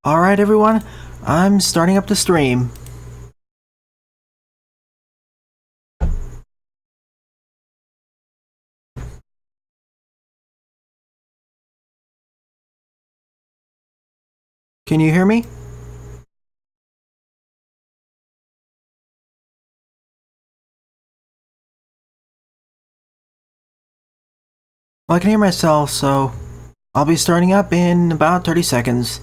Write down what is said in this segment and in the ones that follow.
Alright everyone, I'm starting up the stream. Can you hear me? Well, I can hear myself, so I'll be starting up in about 30 seconds.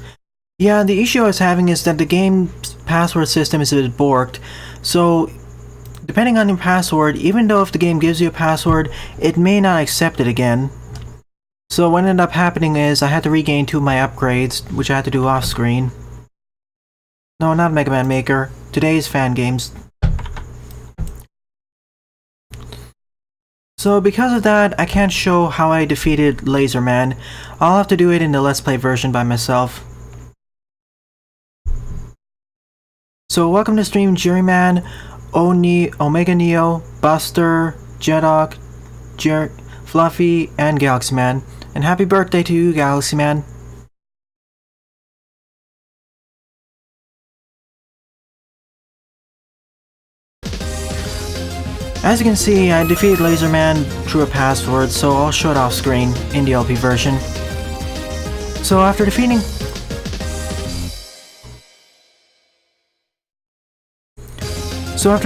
Yeah, the issue I was having is that the game's password system is a bit borked, so depending on your password, even though if the game gives you a password, it may not accept it again. So what ended up happening is I had to regain 2 of my upgrades, which I had to do off screen. No, not Mega Man Maker. Today's Fangames. So because of that, I can't show how I defeated Laserman. I'll have to do it in the Let's Play version by myself. So welcome to stream Jerryman, Omega Neo, Buster, Jedok, Fluffy, and Galaxy Man. And happy birthday to you, Galaxy Man. As you can see, I defeated Laserman through a password, so I'll show it off screen in the LP version. So after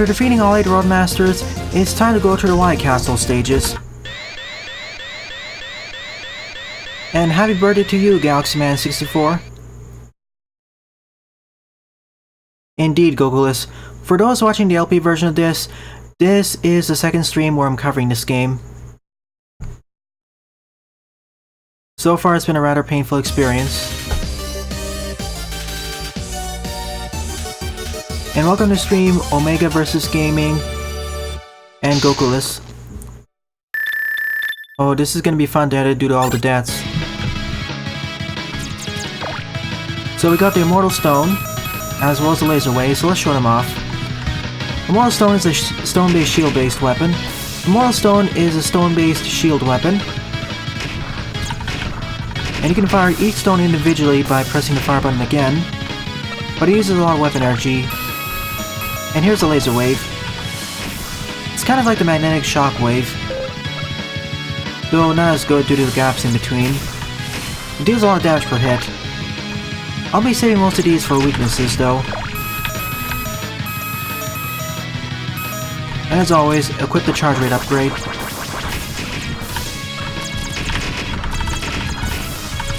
defeating all 8 Roadmasters, it's time to go to the Wily Castle stages. And happy birthday to you, Galaxy Man 64. Indeed, Gogolus. For those watching the LP version of this is the second stream where I'm covering this game. So far it's been a rather painful experience. And welcome to stream Omega vs Gaming and Gogolus. Oh, this is gonna be fun to edit due to all the deaths. So we got the Immortal Stone, as well as the Laser Wave, so let's show them off. Immortal Stone is a stone-based shield-based weapon. Immortal Stone is a stone-based shield weapon. And you can fire each stone individually by pressing the fire button again, but it uses a lot of weapon energy. And here's the Laser Wave. It's kind of like the Magnetic Shock Wave, though not as good due to the gaps in between. It deals a lot of damage per hit. I'll be saving most of these for weaknesses though. And as always, equip the charge rate upgrade.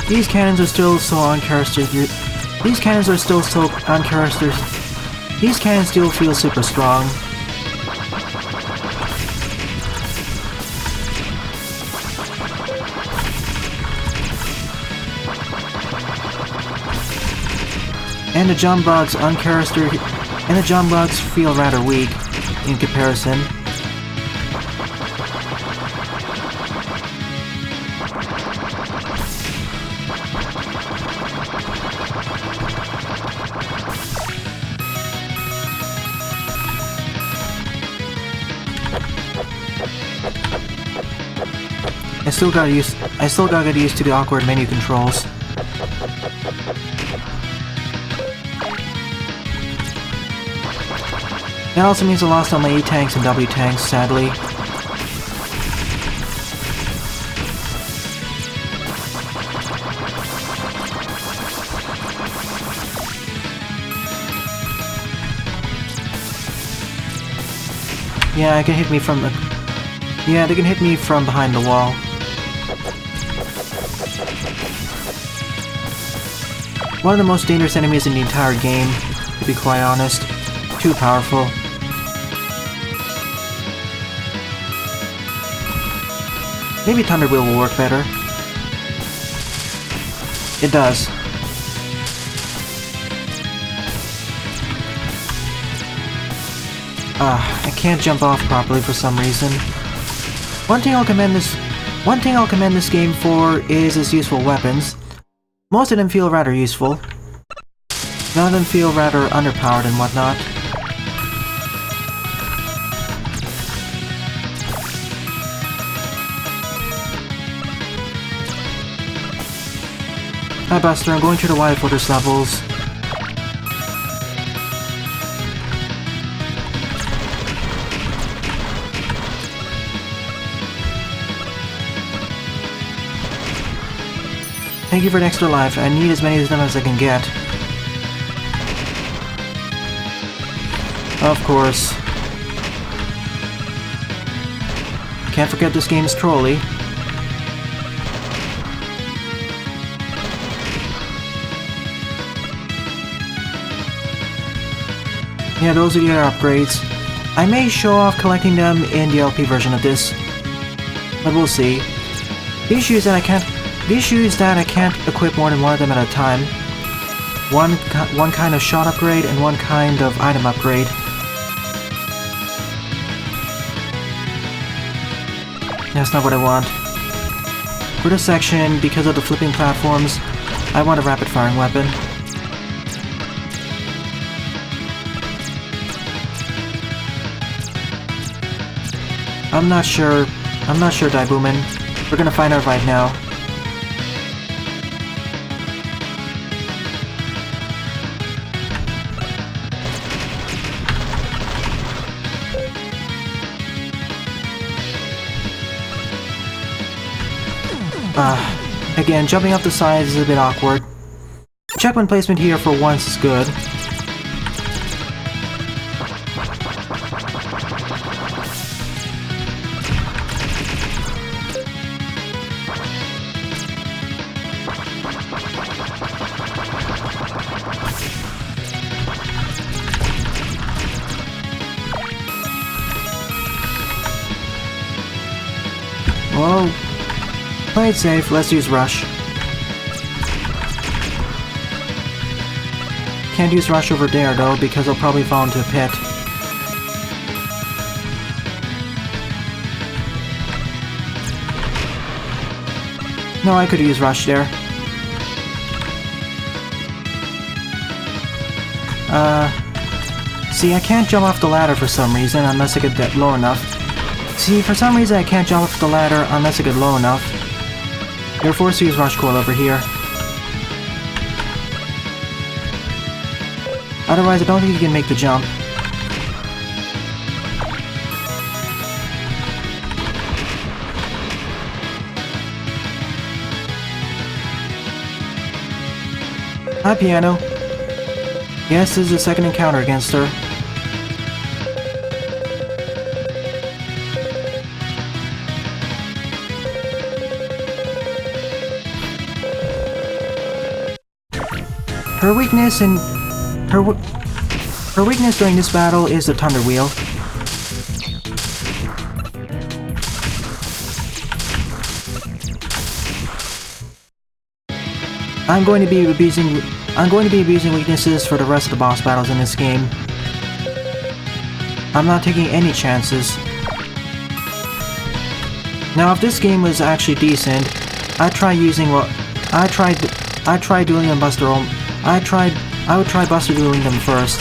These cannons are still so uncharacteristic. These cannons still feel super strong. And the jump bugs feel rather weak in comparison. I still gotta get used to the awkward menu controls. That also means I lost all my E-tanks and W-tanks, sadly. Yeah, they can hit me from behind the wall. One of the most dangerous enemies in the entire game, to be quite honest. Too powerful. Maybe Thunder Wheel will work better. It does. I can't jump off properly for some reason. One thing I'll commend this game for is its useful weapons. Most of them feel rather useful. None of them feel rather underpowered and whatnot. Hi Buster, I'm going to the Wily Fortress levels. Thank you for an extra life. I need as many of them as I can get. Of course. Can't forget this game's trolley. Yeah, those are the other upgrades. I may show off collecting them in the LP version of this, but we'll see. The issue is that I can't equip more than one of them at a time. One kind of shot upgrade and one kind of item upgrade. That's not what I want. For this section, because of the flipping platforms, I want a rapid firing weapon. I'm not sure, Daibuman. We're gonna find out right now. Again, jumping up the sides is a bit awkward. Checkpoint placement here for once is good. Whoa. Play it safe, let's use Rush. Can't use Rush over there though, because I'll probably fall into a pit. No, I could use Rush there. See, I can't jump off the ladder for some reason unless I get that low enough. See, for some reason I can't jump off the ladder unless I get low enough. You're forced to use Rush Coil over here. Otherwise, I don't think you can make the jump. Hi, Piano. Yes, this is the second encounter against her. Her weakness during this battle is the Thunder Wheel. I'm going to be abusing weaknesses for the rest of the boss battles in this game. I'm not taking any chances. Now, if this game was actually decent, I'd try using what I tried dueling on Buster. I would try Buster dueling them first.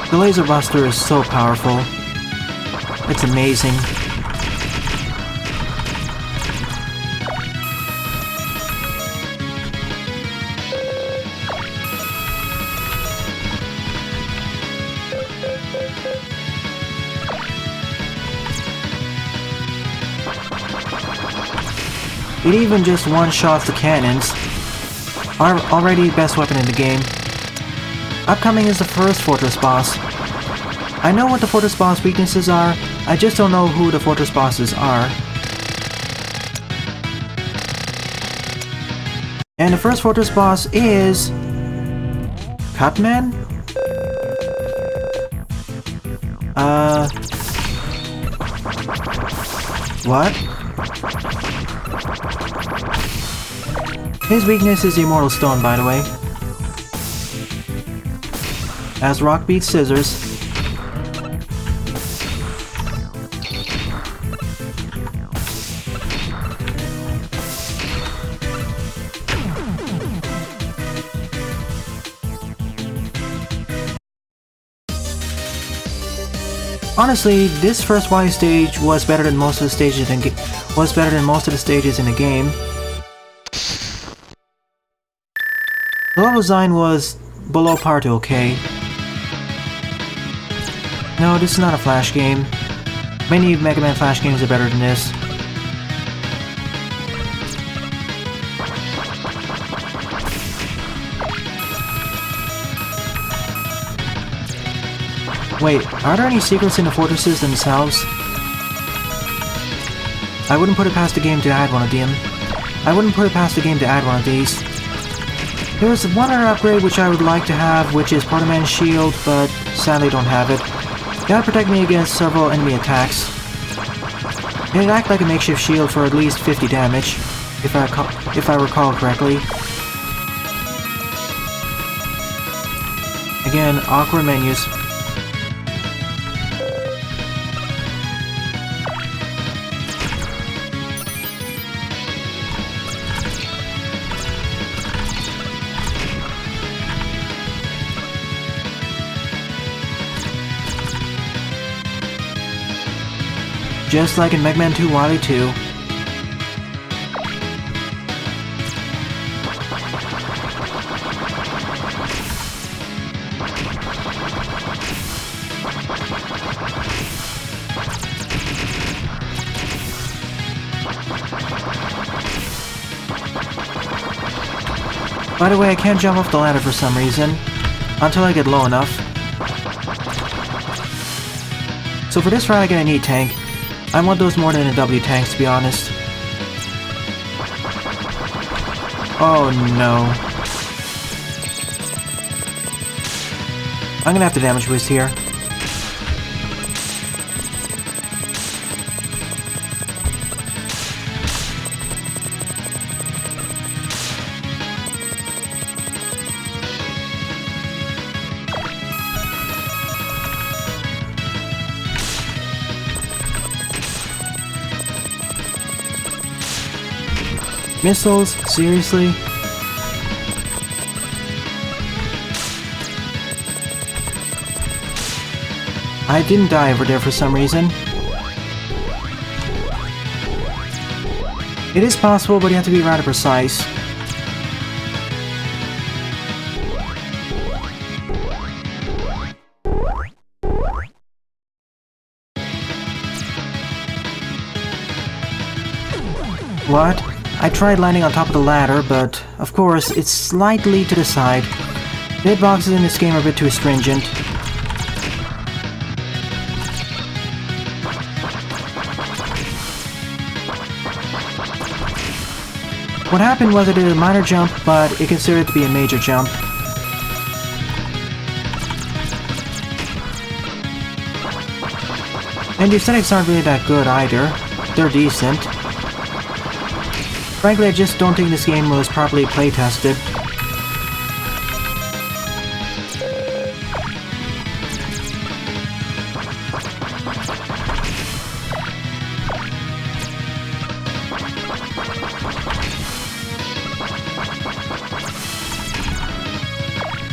The Laser Buster is so powerful. It's amazing. It even just one-shots the cannons. Already best weapon in the game. Upcoming is the first fortress boss. I know what the fortress boss weaknesses are, I just don't know who the fortress bosses are. And the first fortress boss is... Cutman? What? His weakness is the Immortal Stone, by the way. As rock beats scissors. Honestly, this first Wily stage was better than most of the stages in the game. The level design was below par to okay. No, this is not a Flash game. Many Mega Man Flash games are better than this. Wait, are there any secrets in the fortresses themselves? I wouldn't put it past the game to add one of them. These. There is one other upgrade which I would like to have, which is Part of Man's Shield, but sadly don't have it. That'll protect me against several enemy attacks. It'd act like a makeshift shield for at least 50 damage, if I recall correctly. Again, awkward menus. Just like in Mega Man 2 Wily 2. By the way, I can't jump off the ladder for some reason, until I get low enough. So for this round I get an E tank. I want those more than a W tanks, to be honest. Oh no. I'm gonna have to damage boost here. Missiles? Seriously? I didn't die over there for some reason. It is possible, but you have to be rather precise. What? I tried landing on top of the ladder, but of course, it's slightly to the side. The hitboxes in this game are a bit too stringent. What happened was I did a minor jump, but it considered it to be a major jump. And the aesthetics aren't really that good either. They're decent. Frankly, I just don't think this game was properly playtested.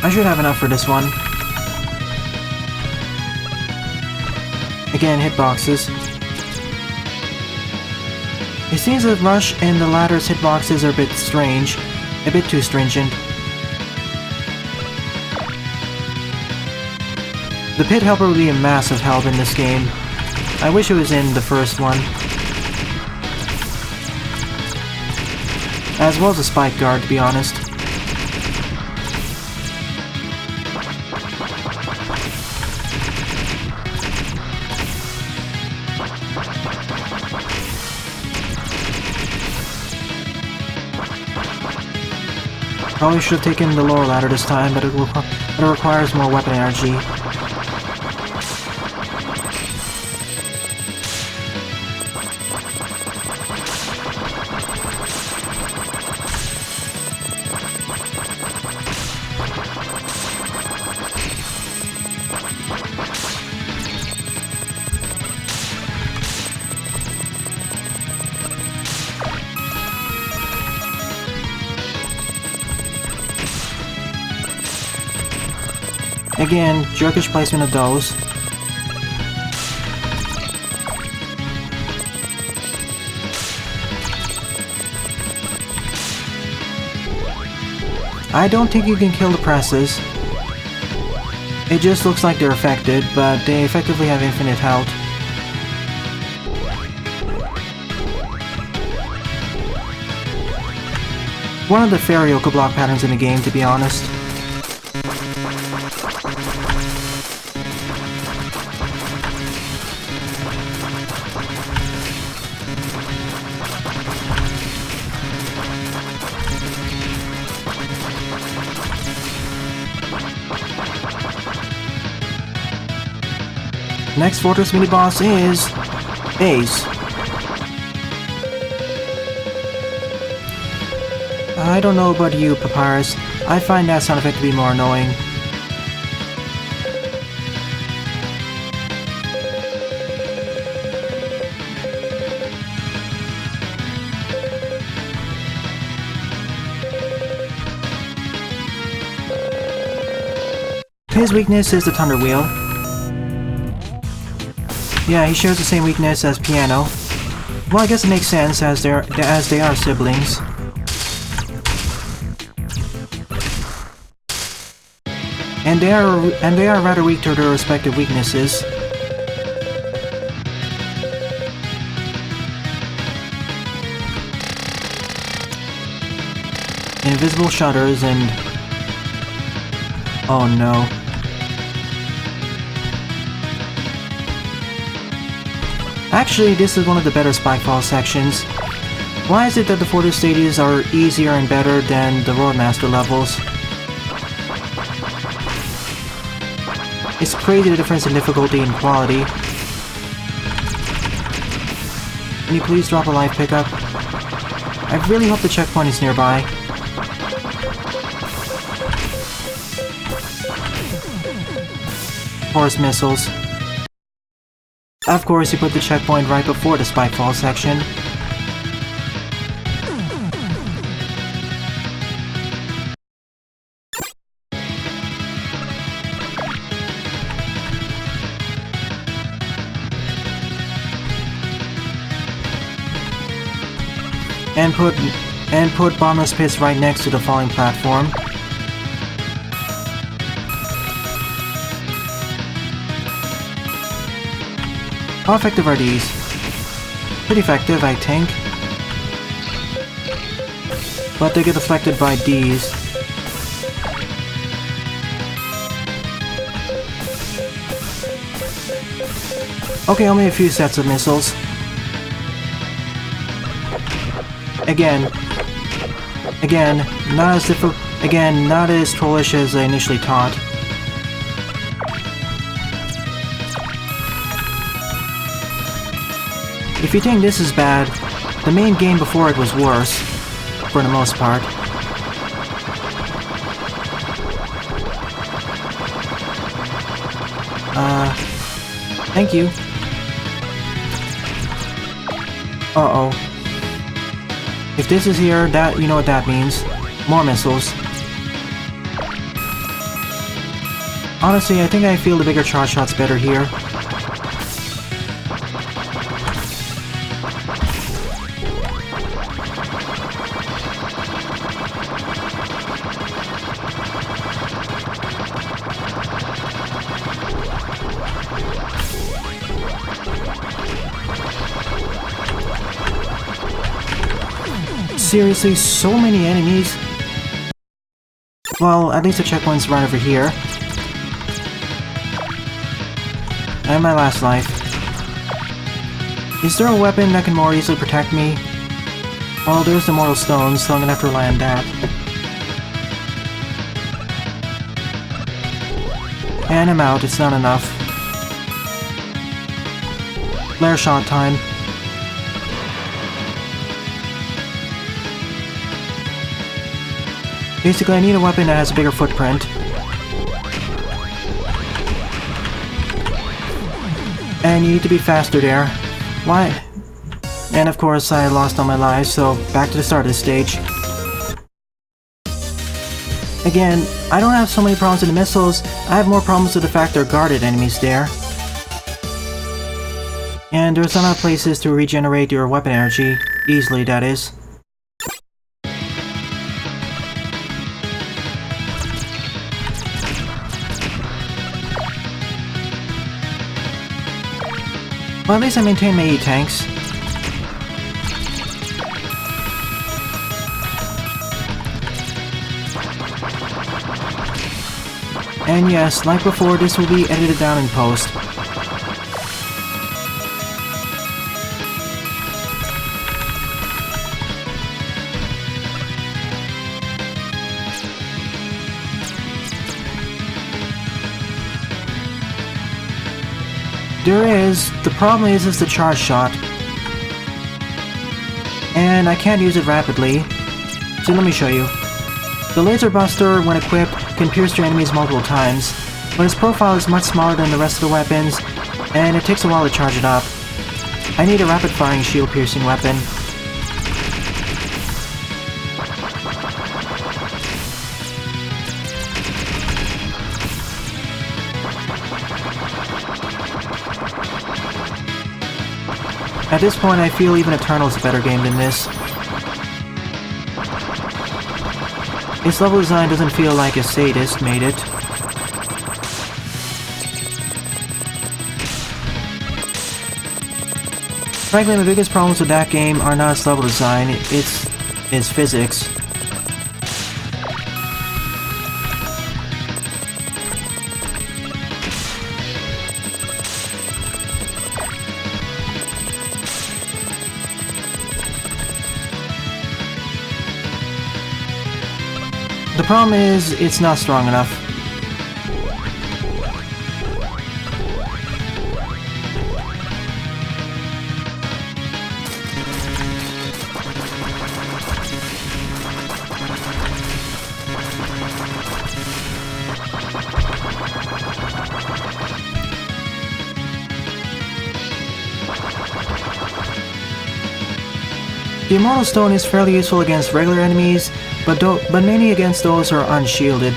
I should have enough for this one. Again, hitboxes. It seems that Rush and the latter's hitboxes are a bit strange, a bit too stringent. The Pit Helper would be a massive help in this game. I wish it was in the first one. As well as a Spike Guard, to be honest. Probably should have taken the lower ladder this time, but it requires more weapon energy. Again, jerkish placement of those. I don't think you can kill the presses. It just looks like they're affected, but they effectively have infinite health. One of the fairy Oko block patterns in the game, to be honest. Next Fortress mini-boss is... Ace. I don't know about you, Papyrus. I find that sound effect to be more annoying. His weakness is the Thunder Wheel. Yeah, he shares the same weakness as Piano. Well, I guess it makes sense as they are siblings. And they are rather weak to their respective weaknesses. Invisible shutters and... oh no. Actually, this is one of the better Spikefall sections. Why is it that the Fortress stages are easier and better than the Roadmaster levels? It's crazy the difference in difficulty and quality. Can you please drop a life pickup? I really hope the checkpoint is nearby. Force missiles. Of course, you put the checkpoint right before the Spikefall section. And put Bombless Pits right next to the falling platform. How effective are these? Pretty effective, I think. But they get deflected by these. Okay, only a few sets of missiles. Again, not as difficult. Again, not as trollish as I initially thought. If you think this is bad, the main game before it was worse, for the most part. Thank you. Uh-oh. If this is here, that you know what that means. More missiles. Honestly, I think I feel the bigger charge shots better here. Seriously, so many enemies? Well, at least the checkpoint's right over here. And my last life. Is there a weapon that can more easily protect me? Well, there's the Mortal Stones, so I'm gonna have to rely on that. And I'm out, it's not enough. Flare shot time. Basically, I need a weapon that has a bigger footprint. And you need to be faster there. Why? And of course, I lost all my lives, so back to the start of this stage. Again, I don't have so many problems with the missiles, I have more problems with the fact there are guarded enemies there. And there's not enough places to regenerate your weapon energy, easily that is. Well, at least I maintain my E-tanks. And yes, like before, this will be edited down in post. The problem is the charge shot. And I can't use it rapidly. So let me show you. The laser buster, when equipped, can pierce your enemies multiple times, but its profile is much smaller than the rest of the weapons, and it takes a while to charge it up. I need a rapid-firing shield-piercing weapon. At this point, I feel even Eternal is a better game than this. Its level design doesn't feel like a sadist made it. Frankly, my biggest problems with that game are not its level design, it's its physics. The problem is, it's not strong enough. The Immortal Stone is fairly useful against regular enemies, but mainly against those who are unshielded.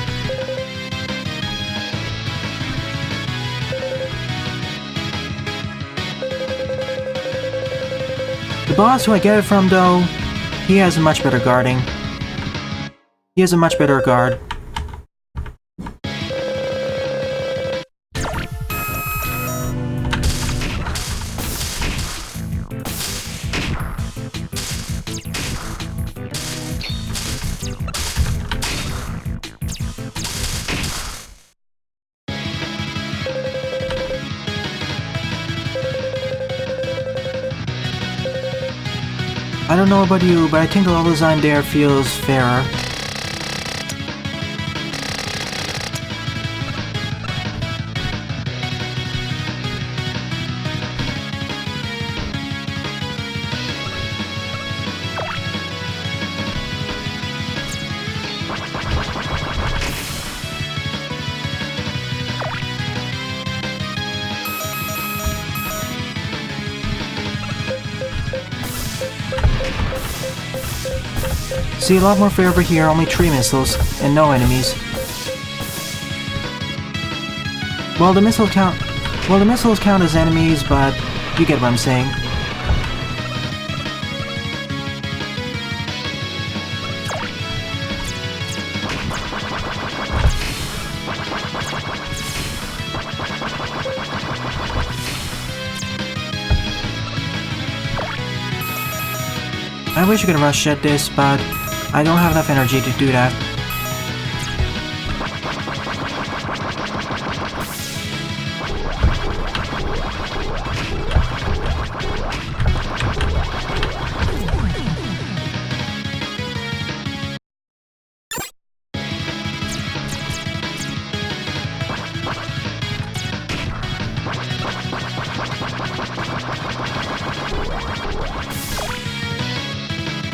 The boss who I get it from, though, he has a much better guarding. He has a much better guard. I don't know about you, but I think the level design there feels fairer. See, a lot more fair over here, only 3 missiles, and no enemies. Well, the missiles count as enemies, but you get what I'm saying. I wish I could rush at this, but I don't have enough energy to do that.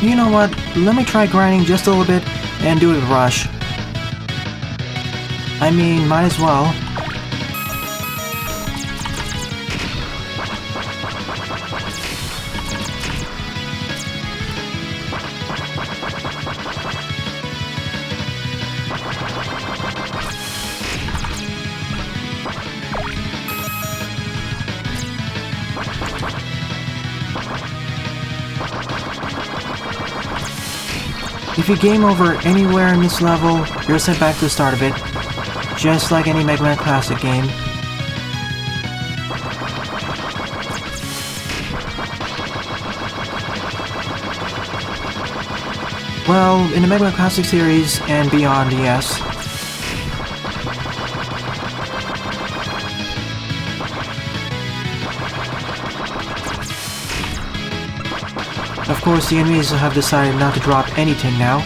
You know what, let me try grinding just a little bit and do it with Rush. I mean, might as well. If you game over anywhere in this level, you're sent back to the start of it, just like any Mega Man Classic game. Well, in the Mega Man Classic series and beyond, yes. Of course, the enemies have decided not to drop anything now.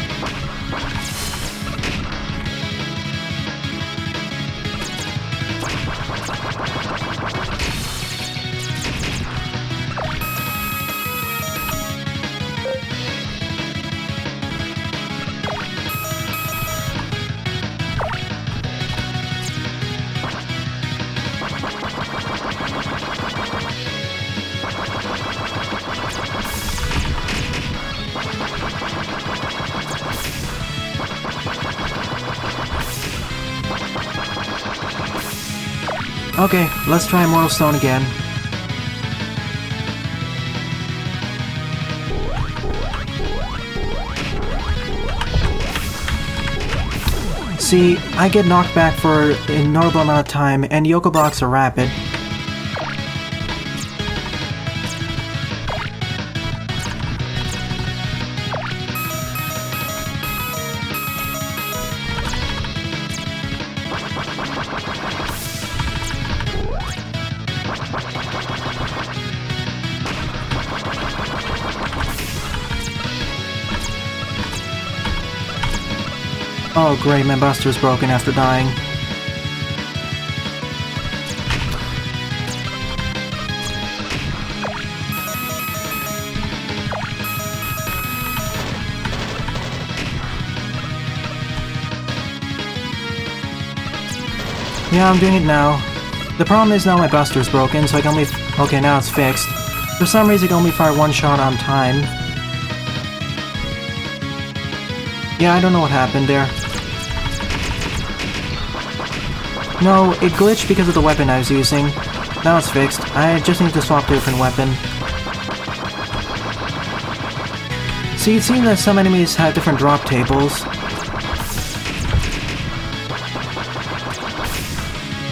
Okay, let's try Immortal Stone again. See, I get knocked back for a notable amount of time, and Yoko blocks are rapid. Oh great, my buster's broken after dying. Yeah, I'm doing it now. The problem is now my buster's broken, so I can only... Okay, now it's fixed. For some reason I can only fire one shot on time. Yeah, I don't know what happened there. No, it glitched because of the weapon I was using. Now it's fixed. I just need to swap to a different weapon. See, it seems that some enemies have different drop tables.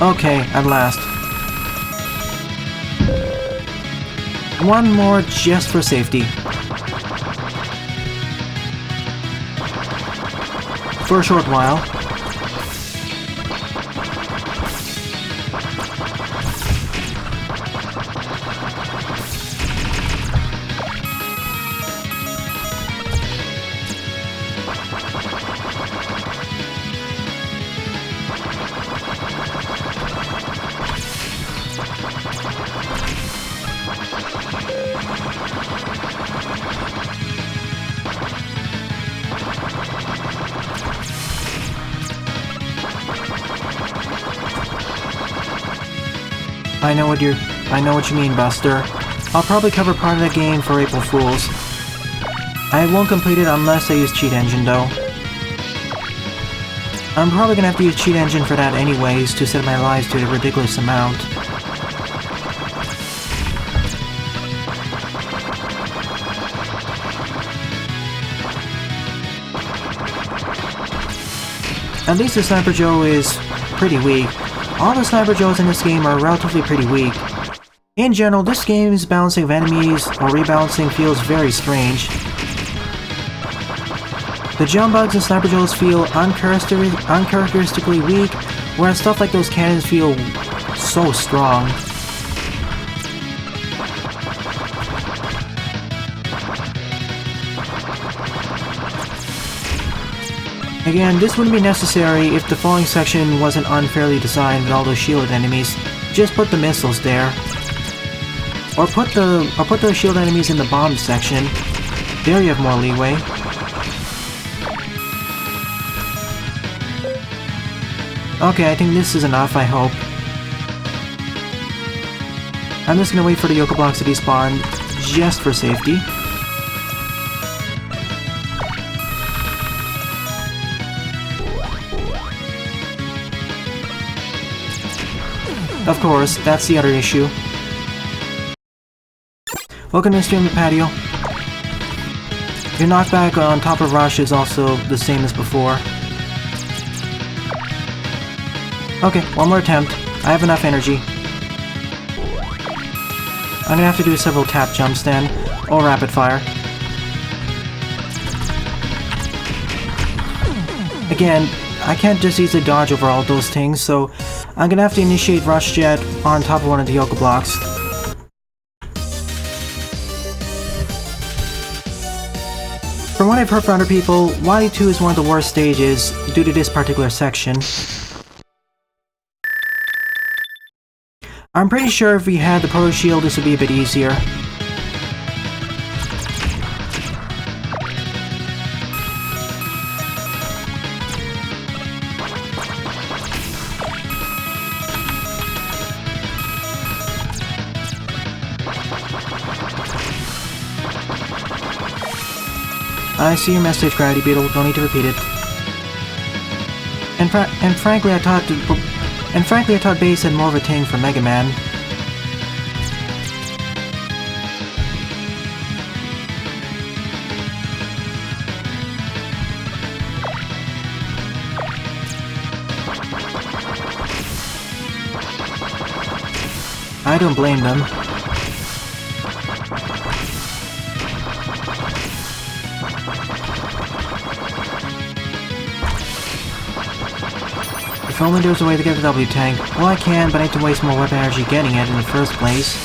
Okay, at last. One more just for safety. For a short while. I know what you mean, Buster. I'll probably cover part of the game for April Fools. I won't complete it unless I use Cheat Engine, though. I'm probably gonna have to use Cheat Engine for that anyways, to set my lives to a ridiculous amount. At least the Sniper Joe is pretty weak. All the Sniper Joes in this game are relatively pretty weak. In general, this game's balancing of enemies or rebalancing feels very strange. The jump bugs and Sniper Joes feel uncharacteristically weak, whereas stuff like those cannons feel so strong. Again, this wouldn't be necessary if the falling section wasn't unfairly designed with all those shielded enemies. Just put the missiles there. Or put the shield enemies in the bomb section. There you have more leeway. Okay, I think this is enough, I hope. I'm just gonna wait for the Yoko blocks to despawn, just for safety. Of course, that's the other issue. Welcome to Stream the Patio. Your knockback on top of Rush is also the same as before. Okay, one more attempt. I have enough energy. I'm gonna have to do several tap jumps then, or rapid fire. Again, I can't just easily dodge over all those things, so I'm gonna have to initiate Rush Jet on top of one of the Yoga blocks. From what I've heard from other people, Wily 2 is one of the worst stages due to this particular section. I'm pretty sure if we had the Proto Shield this would be a bit easier. I see your message, Gravity Beetle. Don't need to repeat it. And frankly, I thought Base had more of a thing for Mega Man. I don't blame them. If only there was a way to get the W tank. Well, I can, but I need to waste more weapon energy getting it in the first place.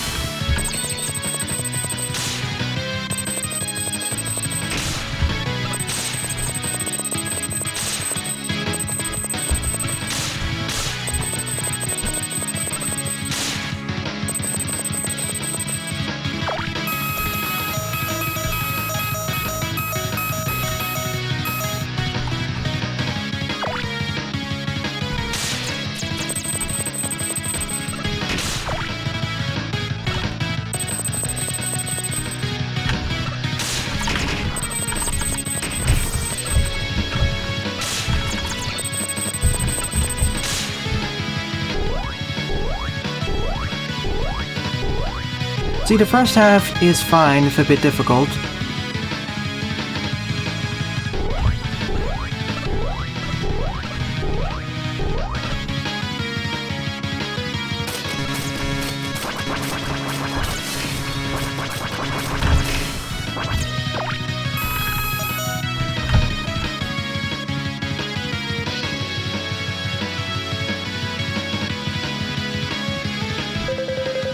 See, the first half is fine, if a bit difficult.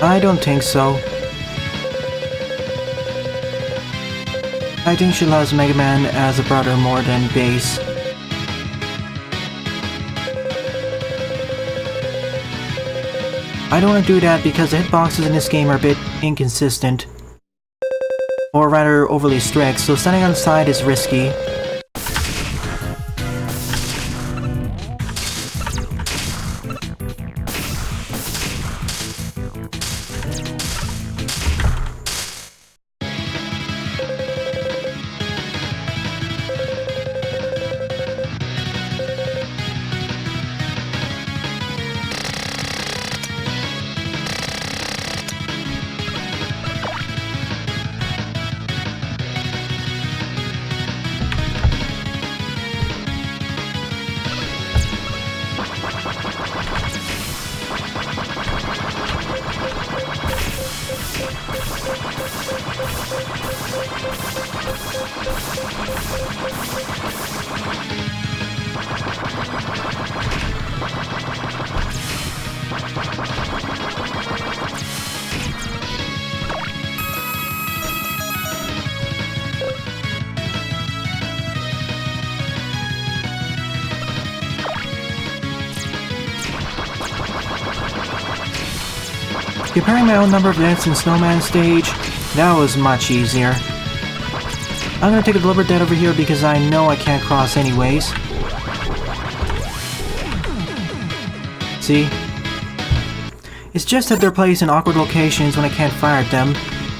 I don't think so. I think she loves Mega Man as a brother more than Base. I don't want to do that because the hitboxes in this game are a bit inconsistent. Or rather, overly strict, so standing on the side is risky. Comparing my own number of events in Snowman stage, that was much easier. I'm gonna take a deliberate dead over here because I know I can't cross anyways. See? It's just that they're placed in awkward locations when I can't fire at them.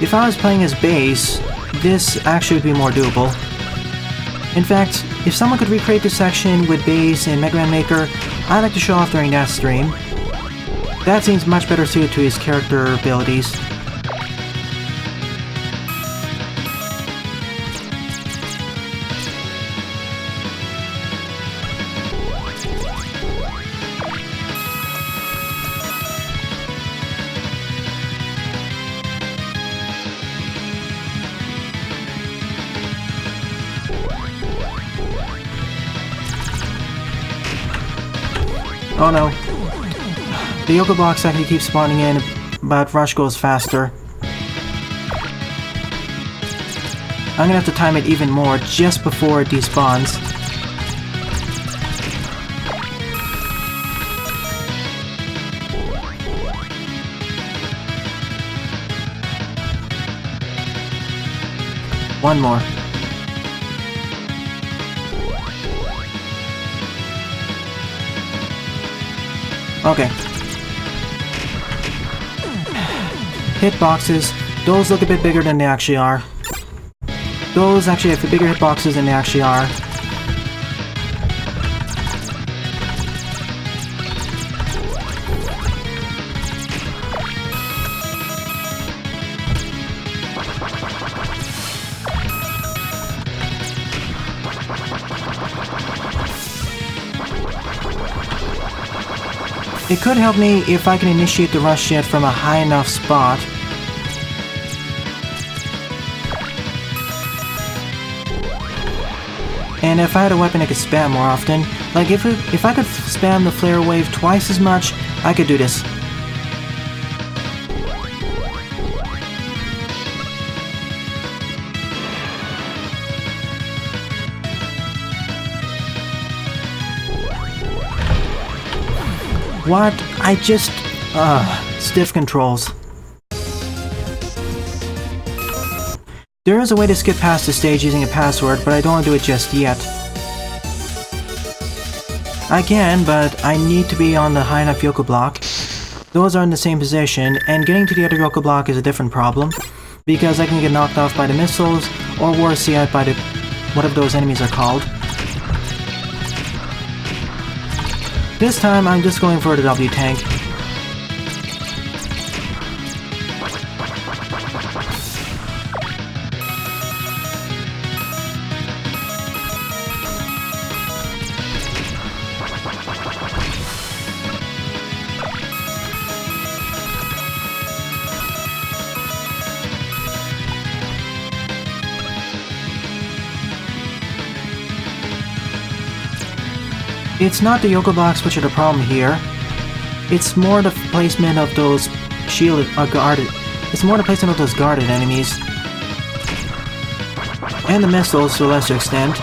If I was playing as Base, this actually would be more doable. In fact, if someone could recreate this section with Base and Mega Man Maker, I'd like to show off during that stream. That seems much better suited to his character abilities. Oh no. The Yoga blocks actually keep spawning in, but Rush goes faster. I'm gonna have to time it even more just before it despawns. One more. Okay. Hitboxes. Those look a bit bigger than they actually are. Those actually have bigger hitboxes than they actually are. It could help me if I can initiate the rush jet from a high enough spot. And if I had a weapon I could spam more often, like if I could spam the flare wave twice as much, I could do this. What? I just... stiff controls. There is a way to skip past the stage using a password, but I don't want to do it just yet. I can, but I need to be on the high enough Yoku block. Those are in the same position, and getting to the other Yoku block is a different problem, because I can get knocked off by the missiles, or worse yet, by the... whatever those enemies are called. This time, I'm just going for the W tank. It's not the Yoku blocks which are the problem here. It's more the placement of those guarded. It's more the placement of those guarded enemies. And the missiles to a lesser extent.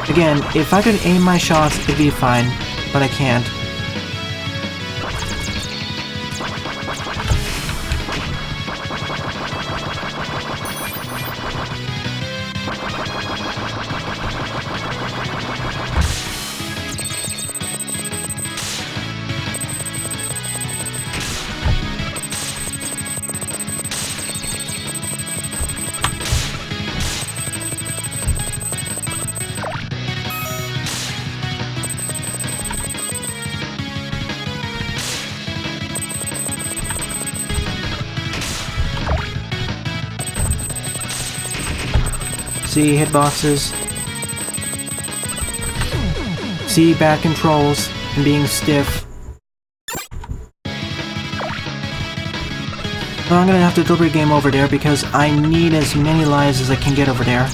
Again, if I could aim my shots, it'd be fine, but I can't. See hitboxes. See bad controls and being stiff. Well, I'm gonna have to deliberate game over there because I need as many lives as I can get over there.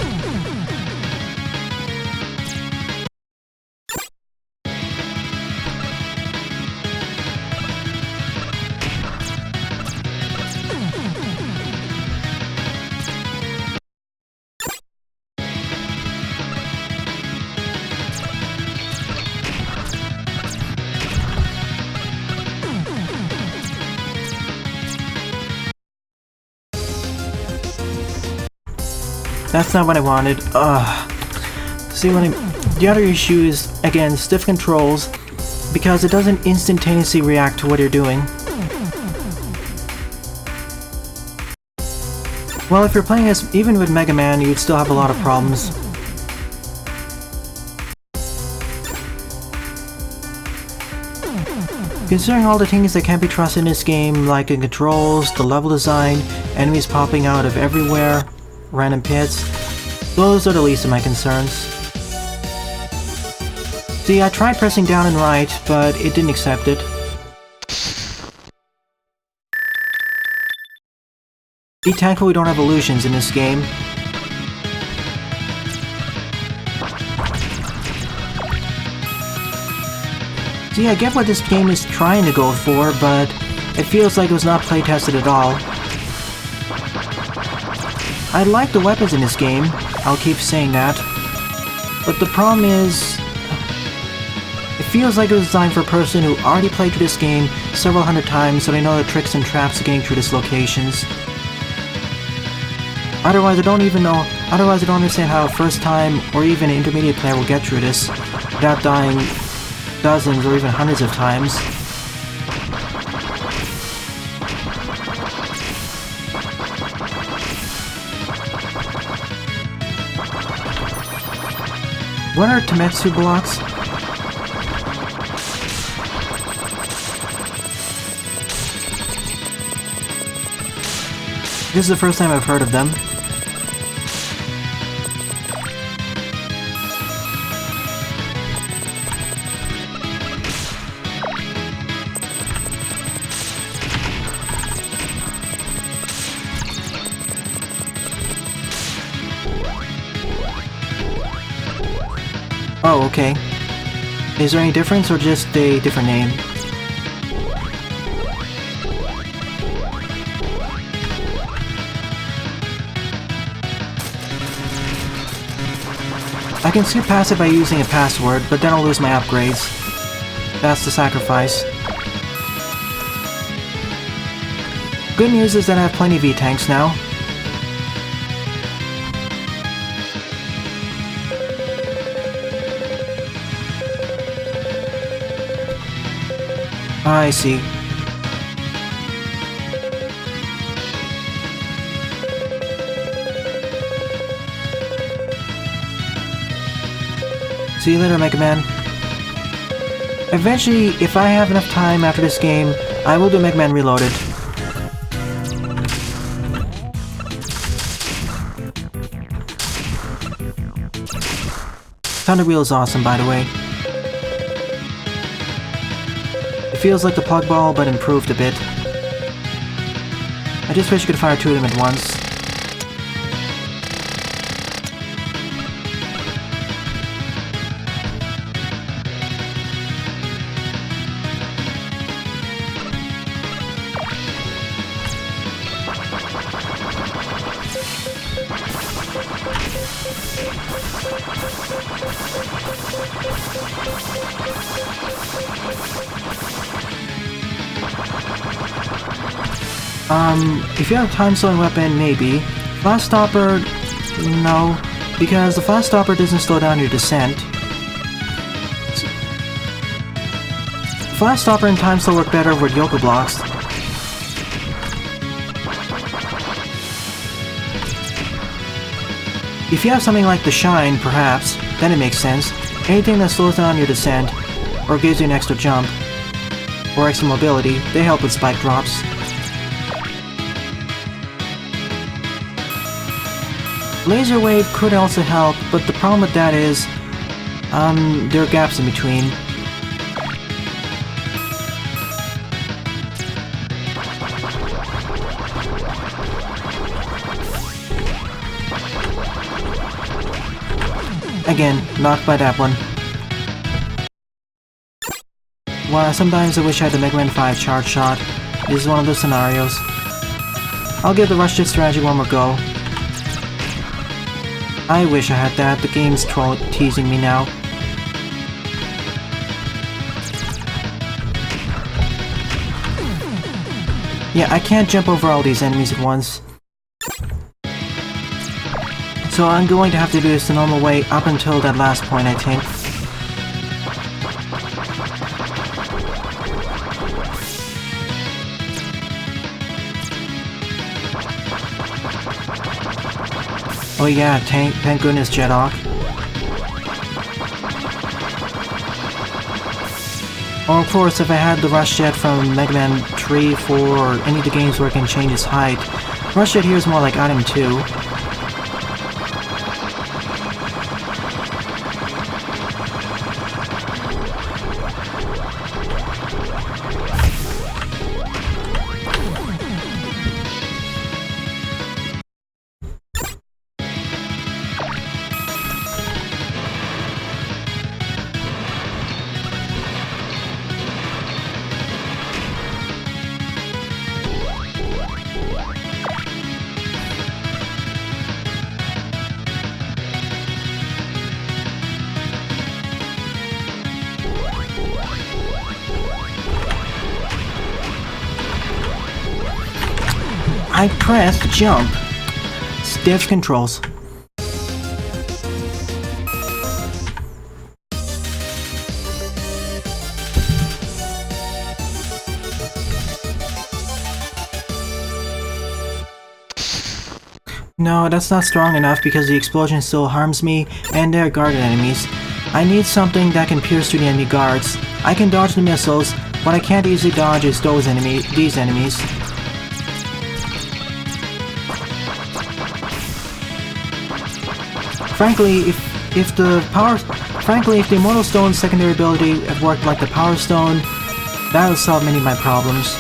That's not what I wanted. See, the other issue is, again, stiff controls, because it doesn't instantaneously react to what you're doing. Well, if you're playing as, even with Mega Man, you'd still have a lot of problems. Considering all the things that can't be trusted in this game, like the controls, the level design, enemies popping out of everywhere, random pits, those are the least of my concerns. See, I tried pressing down and right, but it didn't accept it. Be thankful we don't have illusions in this game. See, I get what this game is trying to go for, but it feels like it was not play-tested at all. I like the weapons in this game, I'll keep saying that. But the problem is, it feels like it was designed for a person who already played through this game several hundred times, so they know the tricks and traps of getting through these locations. Otherwise, I don't understand how a first-time or even an intermediate player will get through this without dying dozens or even hundreds of times. What are Temetsu blocks? This is the first time I've heard of them. Oh, okay. Is there any difference or just a different name? I can skip past it by using a password, but then I'll lose my upgrades. That's the sacrifice. Good news is that I have plenty of V-tanks now. I see. See you later, Mega Man. Eventually, if I have enough time after this game, I will do Mega Man Reloaded. Thunder Wheel is awesome, by the way. It feels like the Plug Ball, but improved a bit. I just wish you could fire two of them at once. If you have a time-slowing weapon, maybe. Flash Stopper, no, because the Flash Stopper doesn't slow down your descent. Flash Stopper and Time Slow work better with Yoku blocks. If you have something like the Shine, perhaps, then it makes sense. Anything that slows down your descent, or gives you an extra jump, or extra mobility, they help with spike drops. Laser Wave could also help, but the problem with that is, there are gaps in between. Again, knocked by that one. Well, sometimes I wish I had the Mega Man 5 charge shot. This is one of those scenarios. I'll give the Rush Jet strategy one more go. I wish I had that. The game's teasing me now. Yeah, I can't jump over all these enemies at once. So I'm going to have to do this the normal way up until that last point, I think. Oh yeah, thank goodness, Jedok. Or of course, if I had the Rush Jet from Mega Man 3, 4, or any of the games where I can change its height, Rush Jet here is more like item 2. I pressed jump. Stiff controls. No, that's not strong enough because the explosion still harms me and their guarded enemies. I need something that can pierce through the enemy guards. I can dodge the missiles, but I can't easily dodge these enemies. Frankly, if the Immortal Stone's secondary ability had worked like the Power Stone, that would solve many of my problems.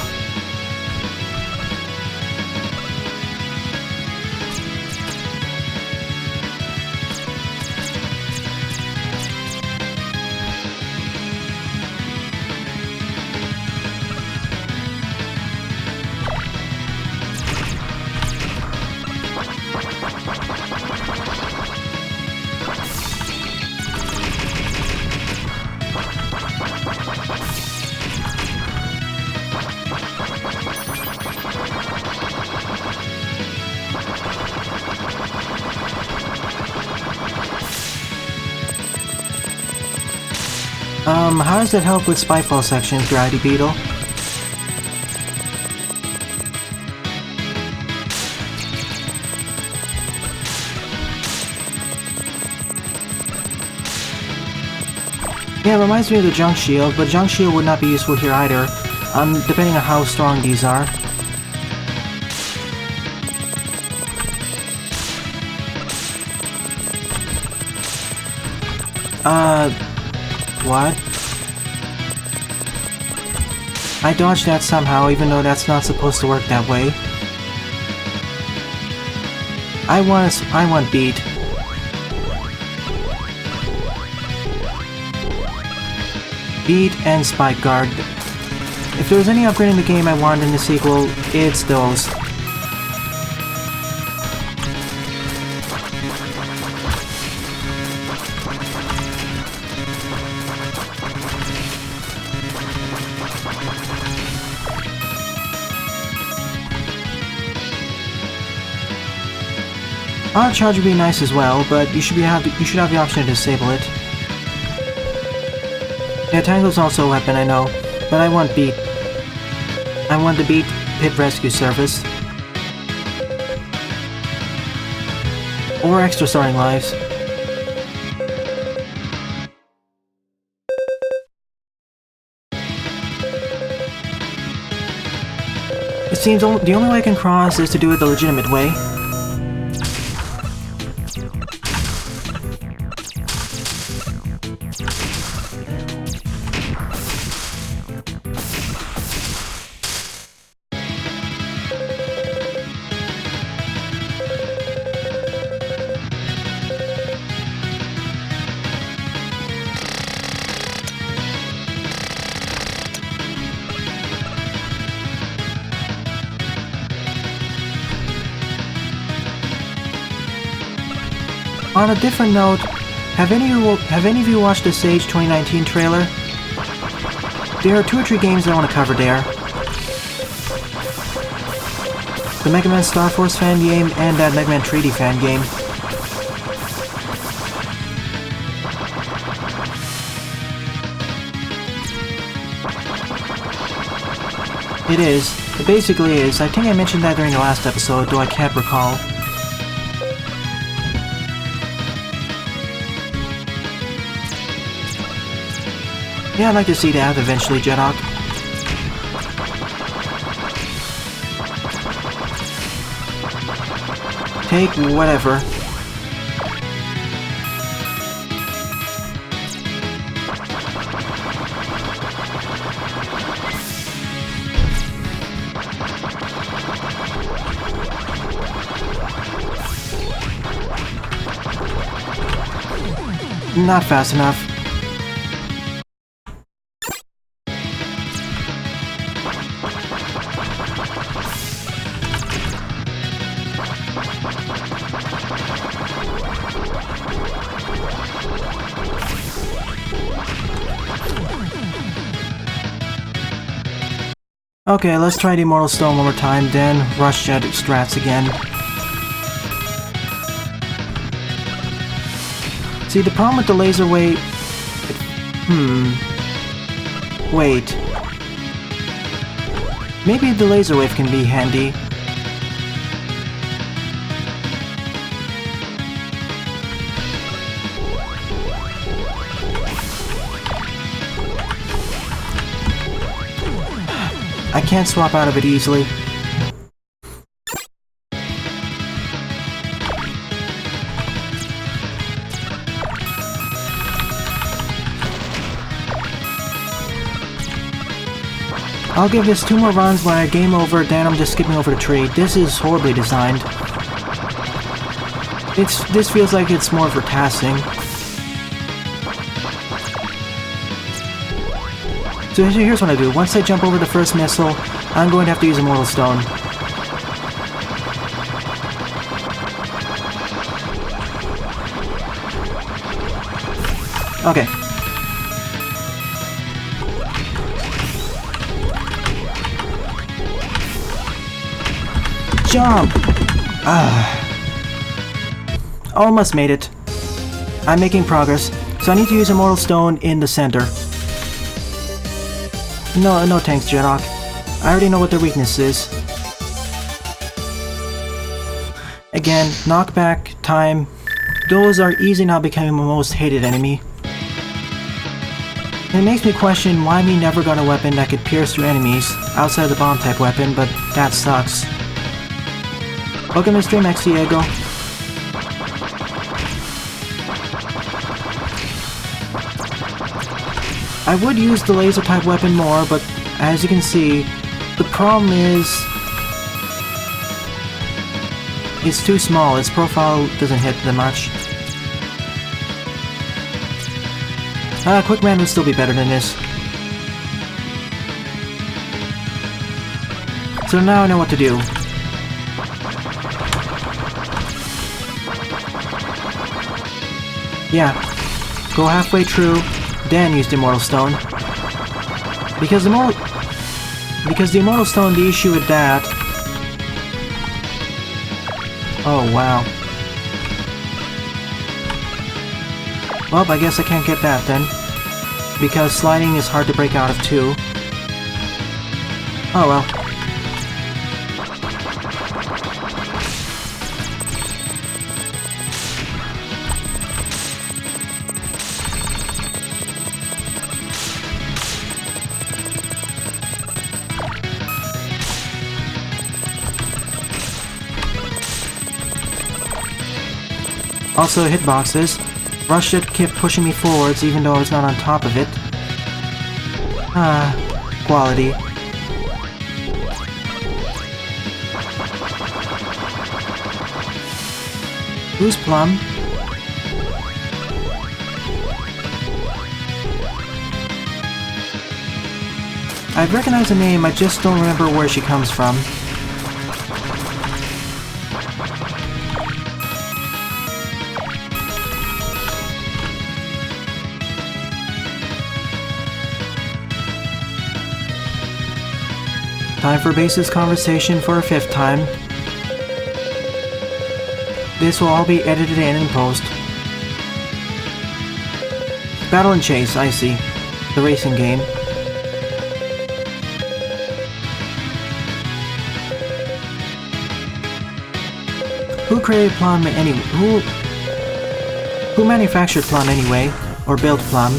How does that help with Spitefall sections, Gravity Beetle? Yeah, it reminds me of the Junk Shield, but Junk Shield would not be useful here either, depending on how strong these are. What? I dodged that somehow, even though that's not supposed to work that way. I want beat. Beat and Spike Guard. If there's any upgrade in the game I wanted in the sequel, it's those. Auto Charge would be nice as well, but you should have the option to disable it. Yeah, Tangle's also a weapon, I know, but I want Beat. I want the Beat Pit Rescue Service. Or extra starting lives. It seems the only way I can cross is to do it the legitimate way. On a different note, have any of you watched the Sage 2019 trailer? There are 2 or 3 games I want to cover there. The Mega Man Star Force fan game and that Mega Man 3D fan game. It is. It basically is. I think I mentioned that during the last episode, though I can't recall. Yeah, I'd like to see that eventually, Jedok. Take whatever. Not fast enough. Okay, let's try the Immortal Stone one more time, then rush at strats again. See, the problem with the laser wave... Wait. Maybe the laser wave can be handy. I can't swap out of it easily. I'll give this 2 more runs when I game over, then I'm just skipping over the tree. This is horribly designed. This feels like it's more for tasking. So here's what I do. Once I jump over the first missile, I'm going to have to use Immortal Stone. Okay. Jump! Almost made it. I'm making progress, so I need to use Immortal Stone in the center. No thanks, Zieldak. I already know what their weakness is. Again, knockback, time. Those are easy now becoming my most hated enemy. It makes me question why me never got a weapon that could pierce through enemies outside of the bomb type weapon, but that sucks. Welcome to the stream, X Diego. I would use the laser type weapon more, but as you can see, the problem is it's too small. Its profile doesn't hit that much. Quickman would still be better than this. So now I know what to do. Yeah, go halfway through, then use the Immortal Stone. Because the Immortal Stone, the issue with that... Oh, wow. Well, I guess I can't get that then. Because sliding is hard to break out of too. Oh well. Also, hitboxes. Rush it kept pushing me forwards even though I was not on top of it. Quality. Who's Plum? I recognize the name, I just don't remember where she comes from. Time for basis conversation for a 5th time. This will all be edited in post. Battle and Chase, I see. The racing game. Who created Plum anyway? Who manufactured Plum anyway? Or built Plum?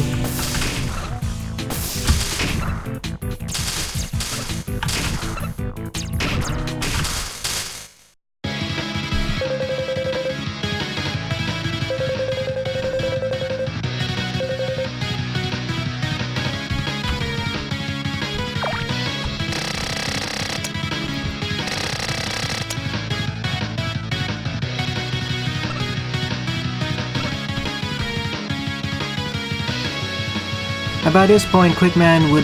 By this point, Quickman would...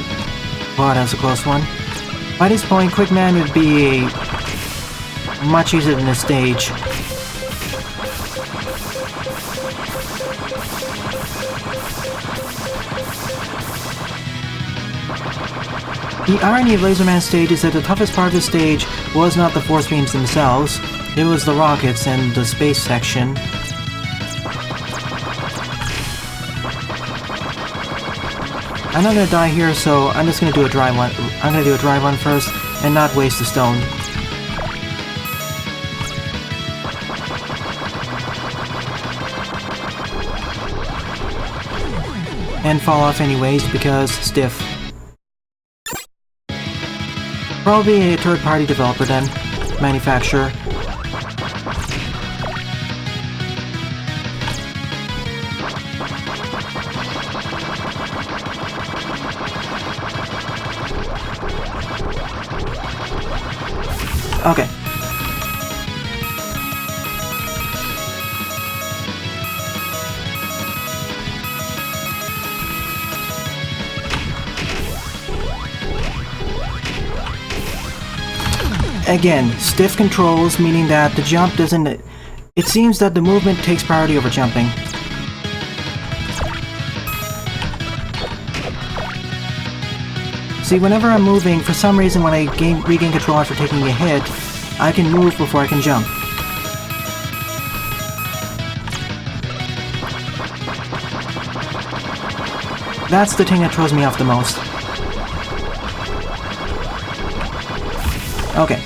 Wow, that was a close one. By this point, Quickman would be much easier than the stage. The irony of Laserman's stage is that the toughest part of the stage was not the force beams themselves, it was the rockets and the space section. I'm not gonna die here, so I'm just gonna do a dry one. I'm gonna do a dry run first and not waste the stone. And fall off anyways because stiff. Probably a third-party developer then, manufacturer. Okay. Again, stiff controls, meaning that the jump doesn't... It seems that the movement takes priority over jumping. See, whenever I'm moving, for some reason when I regain control after taking a hit, I can move before I can jump. That's the thing that throws me off the most. Okay.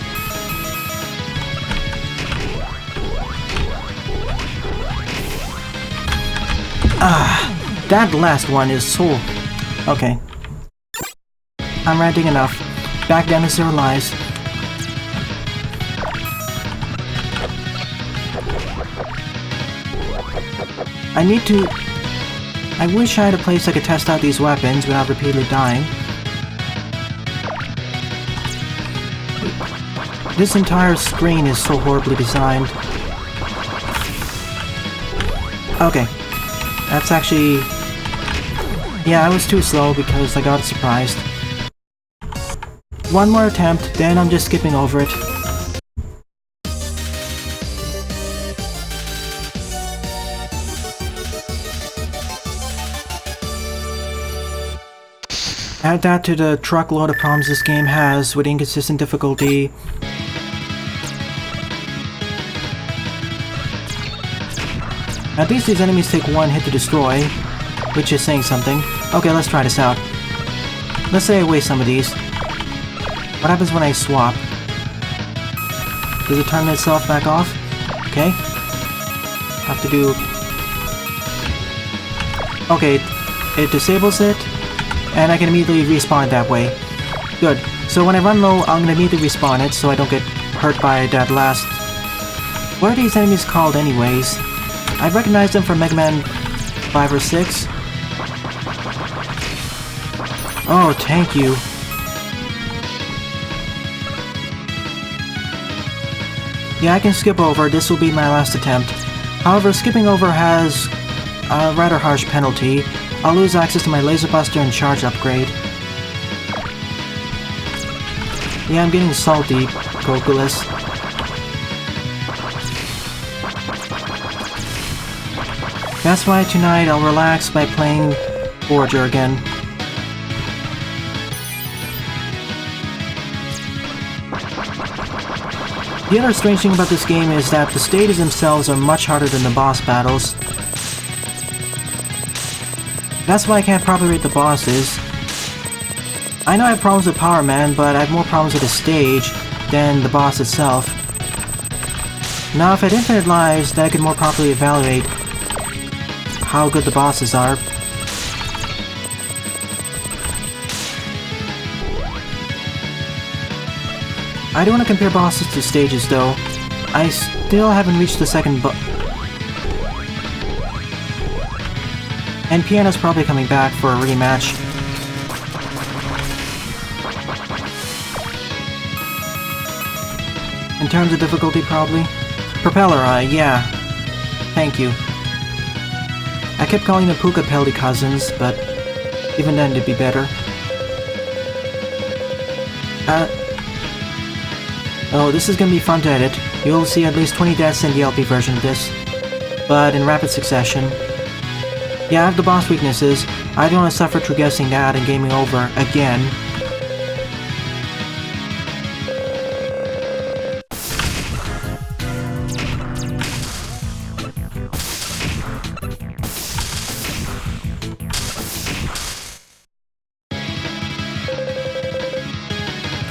That last one is so... Okay. I'm ranting enough. Back down to 0 lives. I need to... I wish I had a place I could test out these weapons without repeatedly dying. This entire screen is so horribly designed. Okay. That's actually... Yeah, I was too slow because I got surprised. One more attempt, then I'm just skipping over it. Add that to the truckload of problems this game has with inconsistent difficulty. At least these enemies take one hit to destroy, which is saying something. Okay, let's try this out. Let's say I waste some of these. What happens when I swap? Does it turn itself back off? Okay. Have to do... Okay, it disables it, and I can immediately respawn it that way. Good. So when I run low, I'm gonna immediately respawn it so I don't get hurt by that last... What are these enemies called anyways? I recognize them from Mega Man 5 or 6. Oh, thank you. Yeah, I can skip over. This will be my last attempt. However, skipping over has a rather harsh penalty. I'll lose access to my Laser Buster and Charge upgrade. Yeah, I'm getting salty, Coculus. That's why tonight I'll relax by playing Forger again. The other strange thing about this game is that the stages themselves are much harder than the boss battles. That's why I can't properly rate the bosses. I know I have problems with Power Man, but I have more problems with the stage than the boss itself. Now, if I had infinite lives, then I could more properly evaluate how good the bosses are. I don't want to compare bosses to stages though. I still haven't reached the second and Piano's probably coming back for a rematch. In terms of difficulty, probably. Propeller Eye, yeah. Thank you. I kept calling them Puka Pelty cousins, but even then it'd be better. Oh, this is gonna be fun to edit. You'll see at least 20 deaths in the LP version of this, but in rapid succession. Yeah, I have the boss weaknesses, I don't want to suffer through guessing that and gaming over again.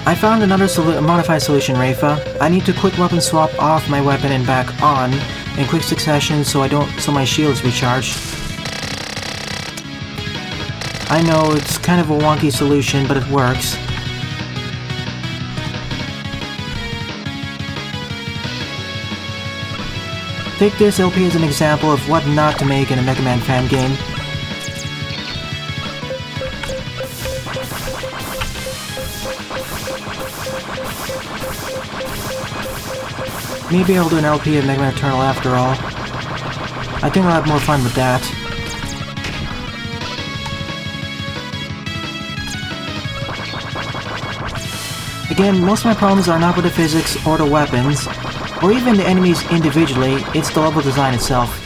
I found another modified solution, Rafa. I need to quick weapon swap off my weapon and back on in quick succession so my shield is recharged. I know it's kind of a wonky solution, but it works. Take this LP as an example of what not to make in a Mega Man fan game. Maybe I'll do an LP of Mega Man Eternal after all. I think I'll have more fun with that. Again, most of my problems are not with the physics or the weapons, or even the enemies individually, it's the level design itself.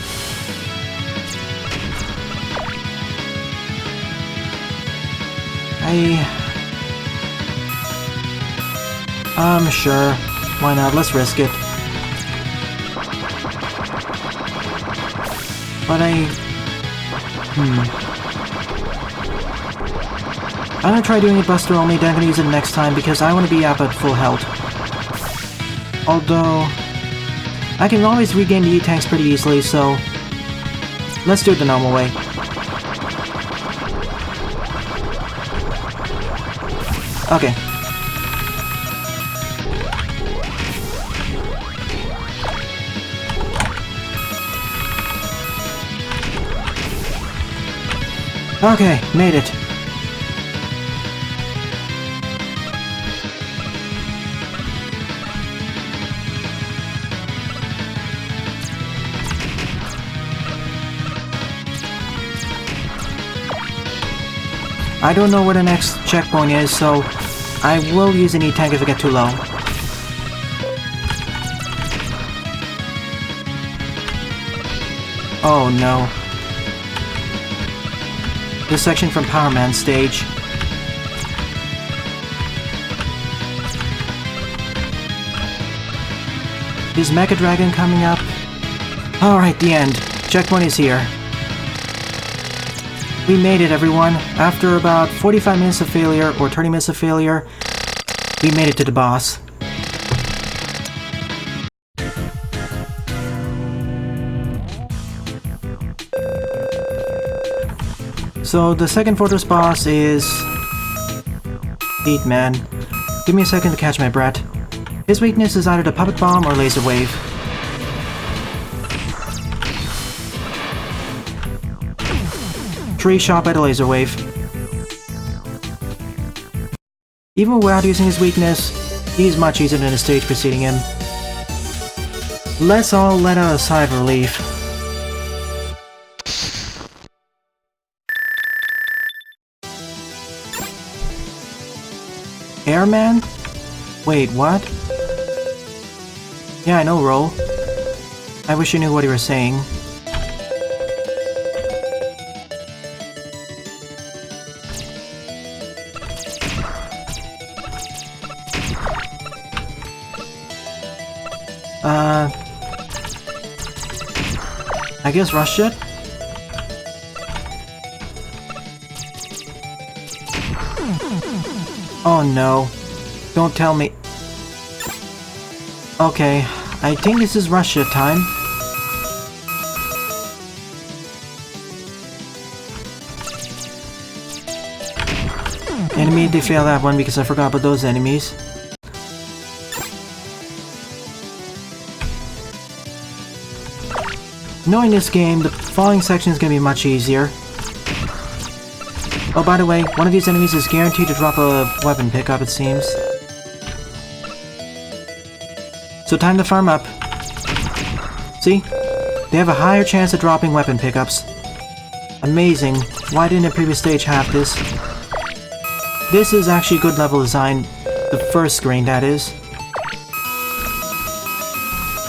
Sure. Why not? Let's risk it. But I'm gonna try doing it Buster only, then I'm gonna use it next time because I want to be up at full health. Although, I can always regain the E-tanks pretty easily, so let's do it the normal way. Okay. Okay, made it. I don't know where the next checkpoint is, so I will use an E-tank if I get too low. Oh no. This section from Power Man stage. Is Mecha Dragon coming up? Alright, the end. Checkpoint is here. We made it, everyone. After about 45 minutes of failure, or 30 minutes of failure, we made it to the boss. So the second fortress boss is... Man. Give me a second to catch my breath. His weakness is either the puppet bomb or laser wave. Tree shot by the laser wave. Even without using his weakness, he's much easier than the stage preceding him. Let's all let out a sigh of relief. Airman? Wait, what? Yeah, I know, Roll. I wish you knew what you were saying. I guess rush it? Oh no. Don't tell me. Okay, I think this is rush it time. And immediately fail that one because I forgot about those enemies. Knowing this game, the following section is going to be much easier. Oh, by the way, one of these enemies is guaranteed to drop a weapon pickup, it seems. So time to farm up. See? They have a higher chance of dropping weapon pickups. Amazing. Why didn't the previous stage have this? This is actually good level design. The first screen, that is.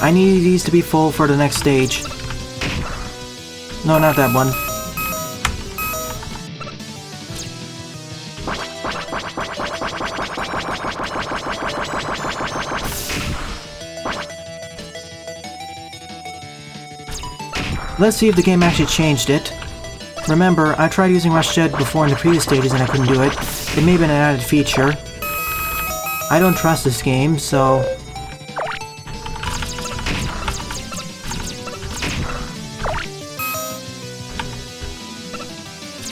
I need these to be full for the next stage. No, not that one. Let's see if the game actually changed it. Remember, I tried using Rush Jet before in the previous stages and I couldn't do it. It may have been an added feature. I don't trust this game, so...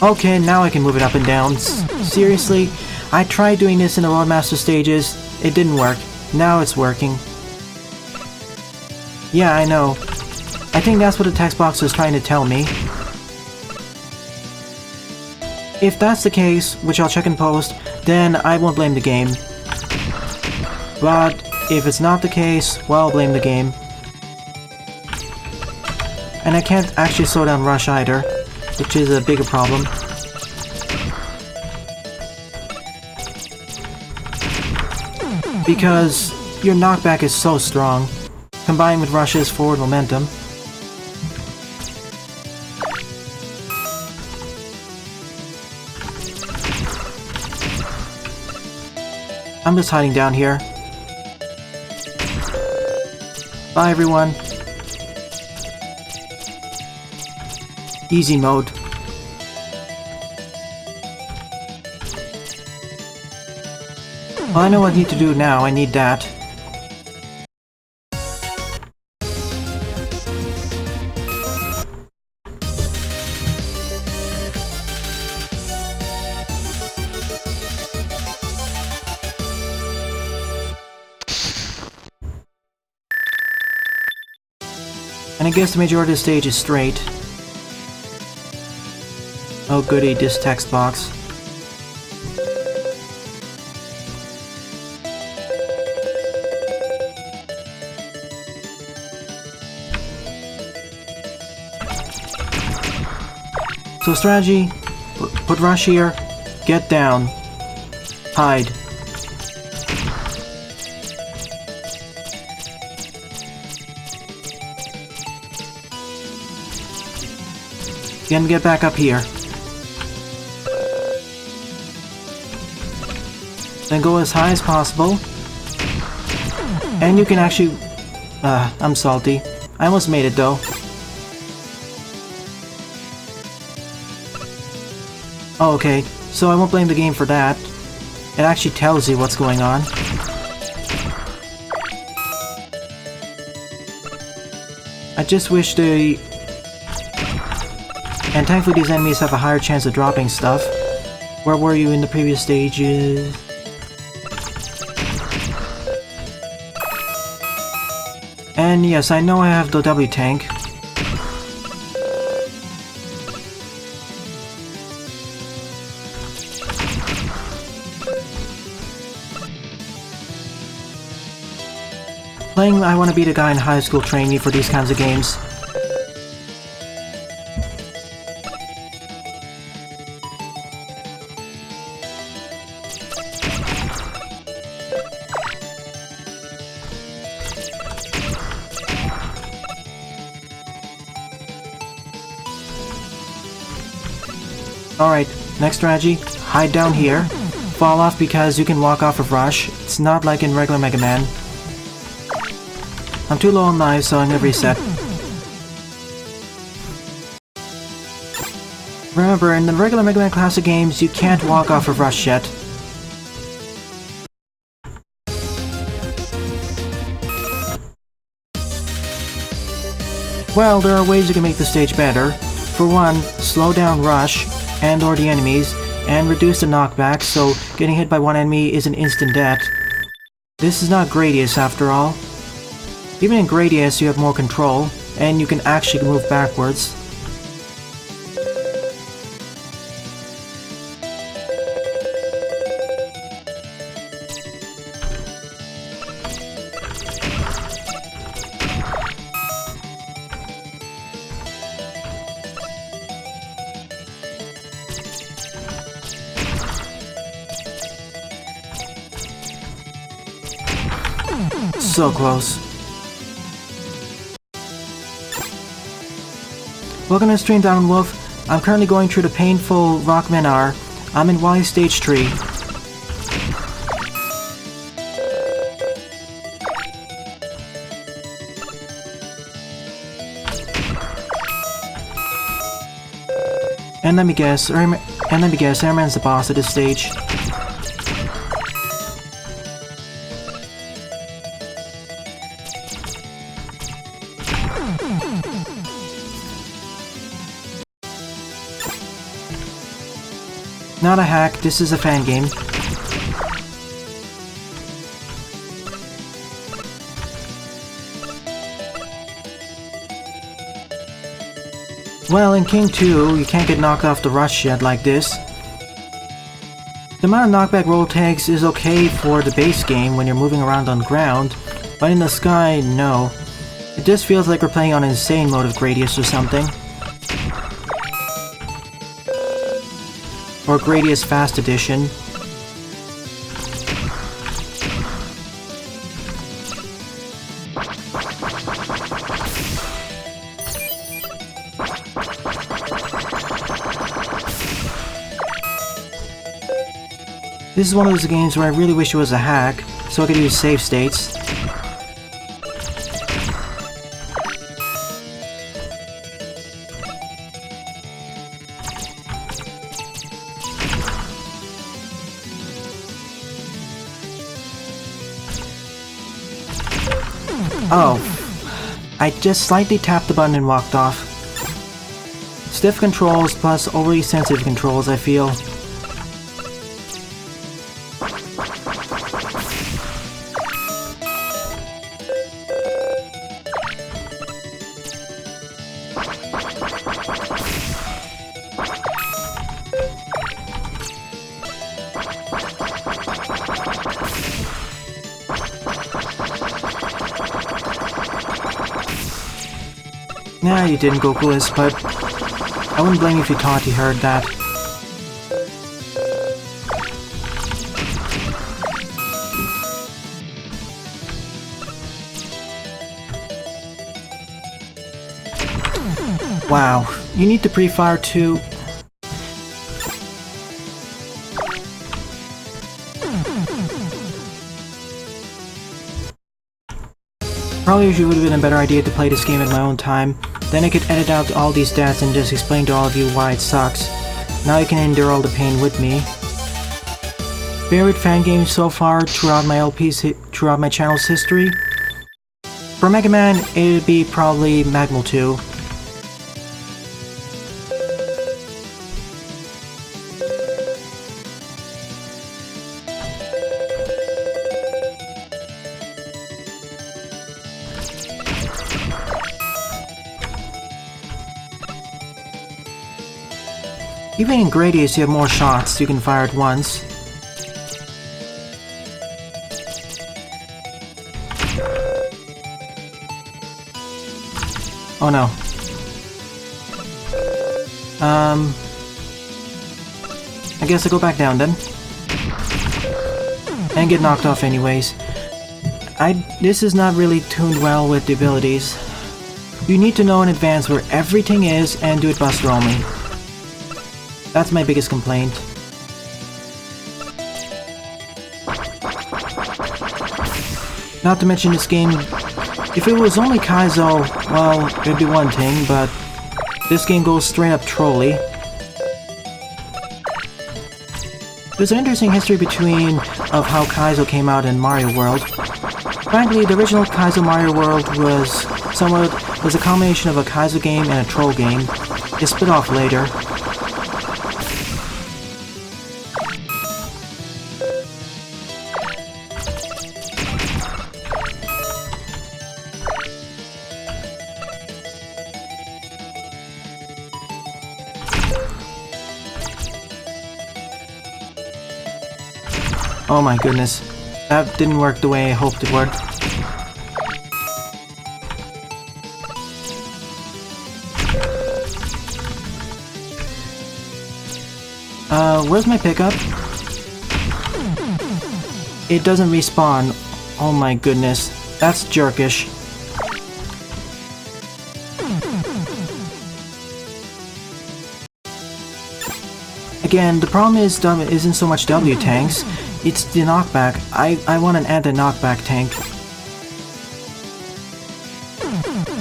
Okay, now I can move it up and down. Seriously? I tried doing this in the Roadmaster stages. It didn't work. Now it's working. Yeah, I know. I think that's what the text box was trying to tell me. If that's the case, which I'll check in post, then I won't blame the game. But if it's not the case, well, I'll blame the game. And I can't actually slow down Rush either, which is a bigger problem. Because your knockback is so strong, combined with Rush's forward momentum. I'm just hiding down here. Bye everyone. Easy mode. Well, I know what I need to do now. I need that. And I guess the majority of the stage is straight. Oh goody, this text box. So strategy, put Rush here, get down, hide. Then get back up here. Then go as high as possible. And you can actually... I'm salty. I almost made it though. Oh, okay, so I won't blame the game for that. It actually tells you what's going on. I just wish they... And thankfully these enemies have a higher chance of dropping stuff. Where were you in the previous stages? And yes, I know I have the W tank. Playing I Wanna Be the Guy in High School trained me for these kinds of games. Alright, next strategy, hide down here. Fall off because you can walk off of Rush. It's not like in regular Mega Man. I'm too low on life, so I'm gonna reset. Remember, in the regular Mega Man Classic games, you can't walk off of Rush yet. Well, there are ways you can make the stage better. For one, slow down Rush and or the enemies, and reduce the knockback so getting hit by one enemy is an instant death. This is not Gradius after all. Even in Gradius you have more control, and you can actually move backwards. So close. Welcome to Stream Down Wolf. I'm currently going through the painful Rockmen R. I'm in Wily Stage 3. And let me guess, Airman's the boss at this stage. Not a hack, this is a fan game. Well, in King 2, you can't get knocked off the rush yet like this. The amount of knockback roll tags is okay for the base game when you're moving around on the ground, but in the sky, no. It just feels like we're playing on insane mode of Gradius or something. Or Gradius Fast Edition. This is one of those games where I really wish it was a hack, so I could use save states. Oh, I just slightly tapped the button and walked off. Stiff controls plus overly sensitive controls, I feel. Nah, you didn't, Gokulis, but I wouldn't blame you if you thought you heard that. Wow, you need to pre-fire too. Probably usually would have been a better idea to play this game at my own time. Then I could edit out all these stats and just explain to all of you why it sucks. Now you can endure all the pain with me. Favorite fan games so far throughout my channel's history? For Mega Man, it'd be probably Magmal 2. Even in Gradius, you have more shots you can fire at once. Oh no. I guess I go back down then. And get knocked off anyways. This is not really tuned well with the abilities. You need to know in advance where everything is and do it buster only. That's my biggest complaint. Not to mention this game, if it was only Kaizo, well, it'd be one thing, but this game goes straight up trolly. There's an interesting history of how Kaizo came out in Mario World. Frankly, the original Kaizo Mario World was a combination of a Kaizo game and a troll game. It split off later. Oh my goodness, that didn't work the way I hoped it would. Where's my pickup? It doesn't respawn. Oh my goodness, that's jerkish. Again, the problem isn't so much W tanks. It's the knockback. I want an anti-knockback tank.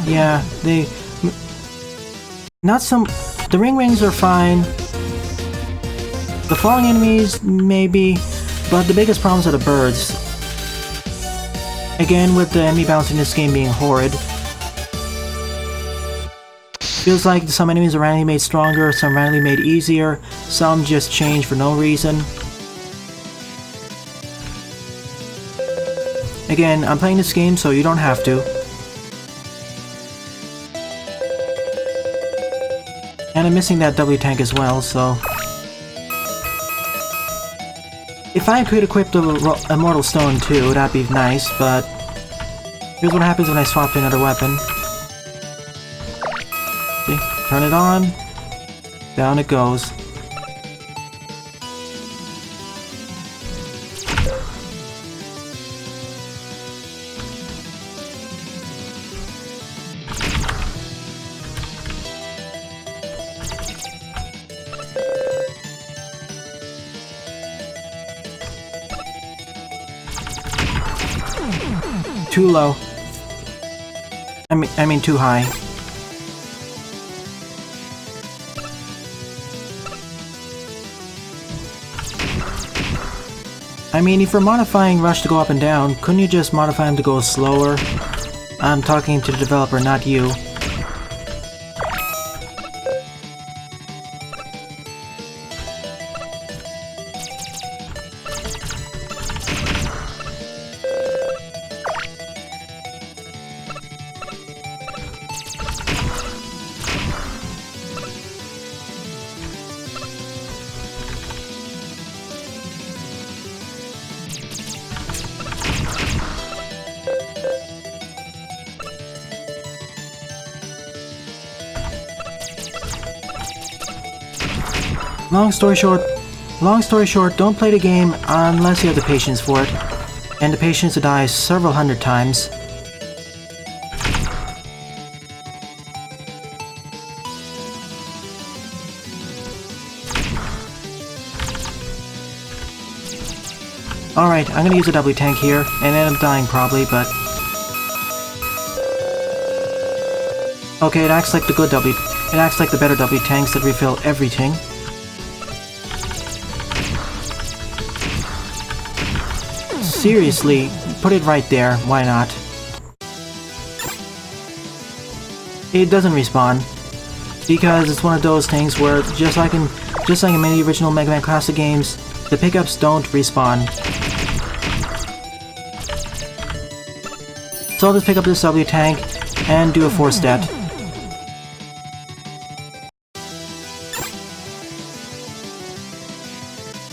Yeah, not some... The ring rings are fine. The falling enemies, maybe, but the biggest problems are the birds. Again, with the enemy bounce in this game being horrid. Feels like some enemies are randomly made stronger, some randomly made easier, some just change for no reason. Again, I'm playing this game so you don't have to. And I'm missing that W tank as well, so... If I could equip the Immortal Stone too, that'd be nice, but... Here's what happens when I swap to another weapon. See? Turn it on. Down it goes. Too low. I mean too high. I mean, if you're modifying Rush to go up and down, couldn't you just modify him to go slower? I'm talking to the developer, not you. Long story short, don't play the game unless you have the patience for it, and the patience to die several hundred times. Alright, I'm gonna use a W tank here, and end up dying probably, but... Okay, it acts like the good W... It acts like the better W tanks that refill everything. Seriously, put it right there, why not? It doesn't respawn, because it's one of those things where, just like in many original Mega Man Classic games, the pickups don't respawn. So I'll just pick up this W tank and do a 4-step.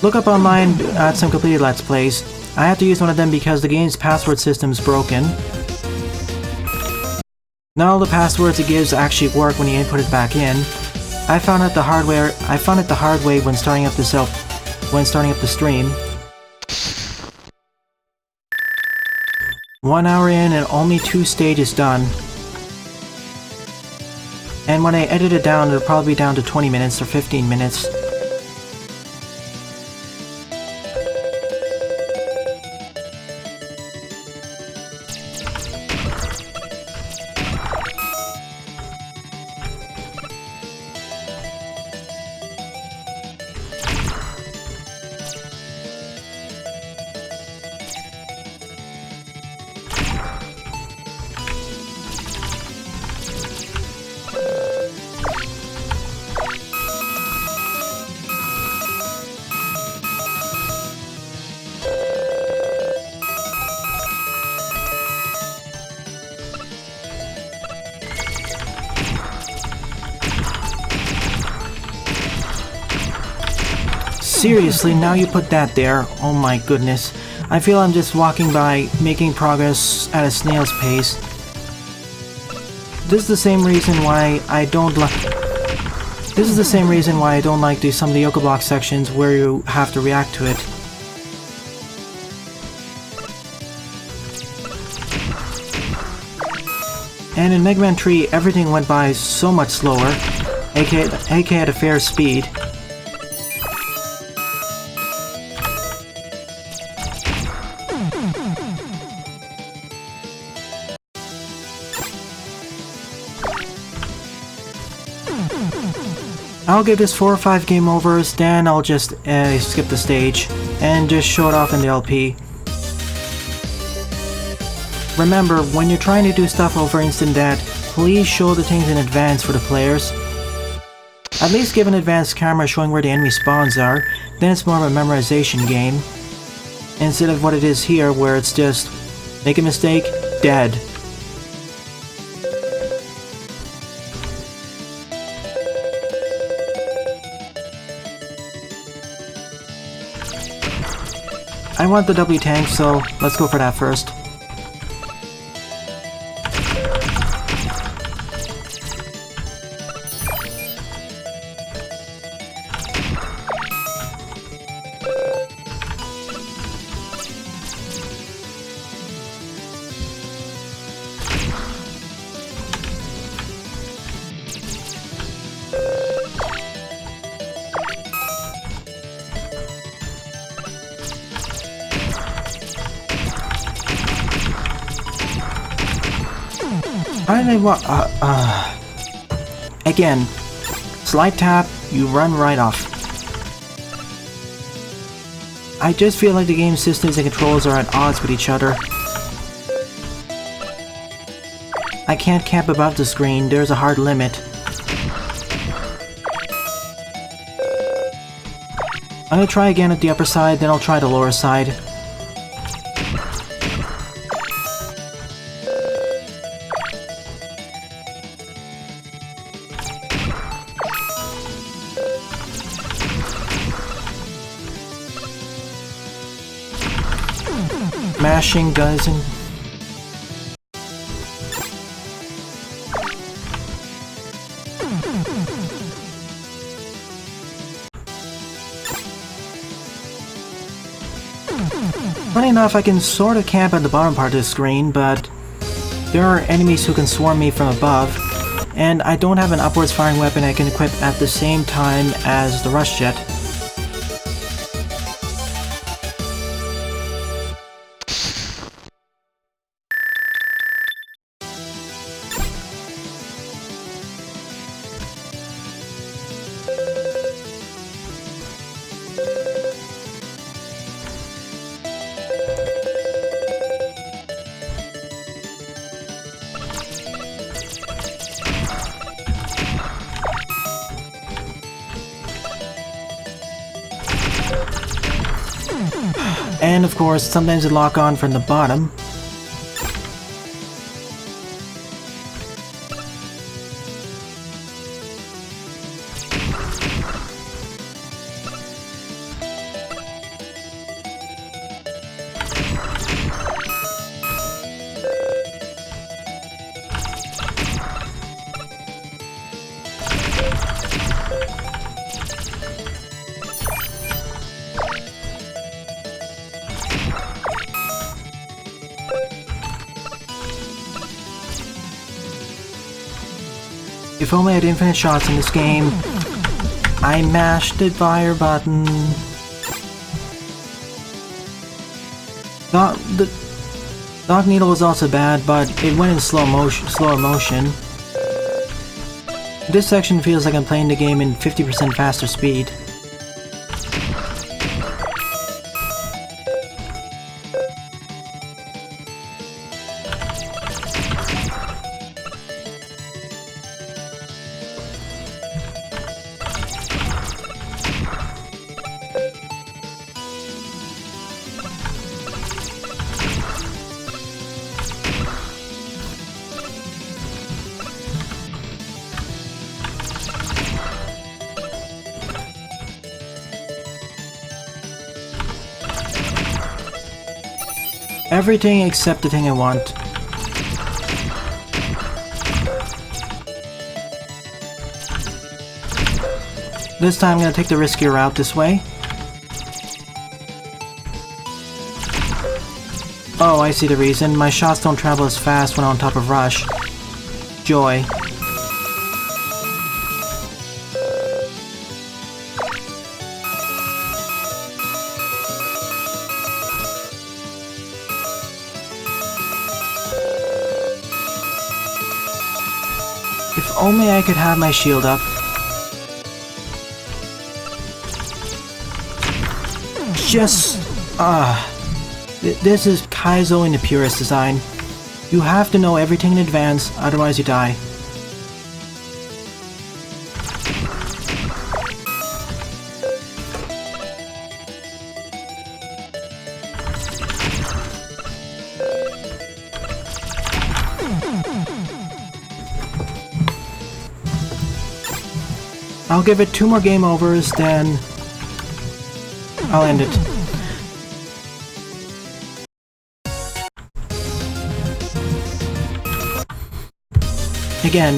Look up online at some completed Let's Plays. I have to use one of them because the game's password system is broken. Not all the passwords it gives actually work when you input it back in. I found it the hard way when starting up the stream. 1 hour in and only 2 stages done. And when I edit it down, it'll probably be down to 20 minutes or 15 minutes. Seriously, now you put that there? Oh my goodness. I feel I'm just walking by, making progress at a snail's pace. This is the same reason why I don't like some of the Yoke Block sections where you have to react to it. And in Mega Man 3, everything went by so much slower, aka at a fair speed. I'll give this 4 or 5 game overs, then I'll just skip the stage and just show it off in the LP. Remember, when you're trying to do stuff over instant death, please show the things in advance for the players. At least give an advanced camera showing where the enemy spawns are, then it's more of a memorization game. Instead of what it is here, where it's just, make a mistake, dead. I want the W tank, so let's go for that first. Why do they want? Again, slide tap, you run right off. I just feel like the game systems and controls are at odds with each other. I can't camp above the screen, there's a hard limit. I'm gonna try again at the upper side, then I'll try the lower side. Mashing guys and funny enough, I can sort of camp at the bottom part of the screen, but there are enemies who can swarm me from above, and I don't have an upwards firing weapon I can equip at the same time as the rush jet. And of course, sometimes they lock on from the bottom. If only I had infinite shots in this game. I mashed the fire button. The Dog Needle was also bad, but it went in slower motion. This section feels like I'm playing the game in 50% faster speed. Everything except the thing I want. This time I'm gonna take the riskier route this way. Oh, I see the reason. My shots don't travel as fast when on top of Rush. Joy. If only I could have my shield up. just... This is Kaizo in the purest design. You have to know everything in advance, otherwise you die. I'll give it 2 more game overs, then I'll end it. Again,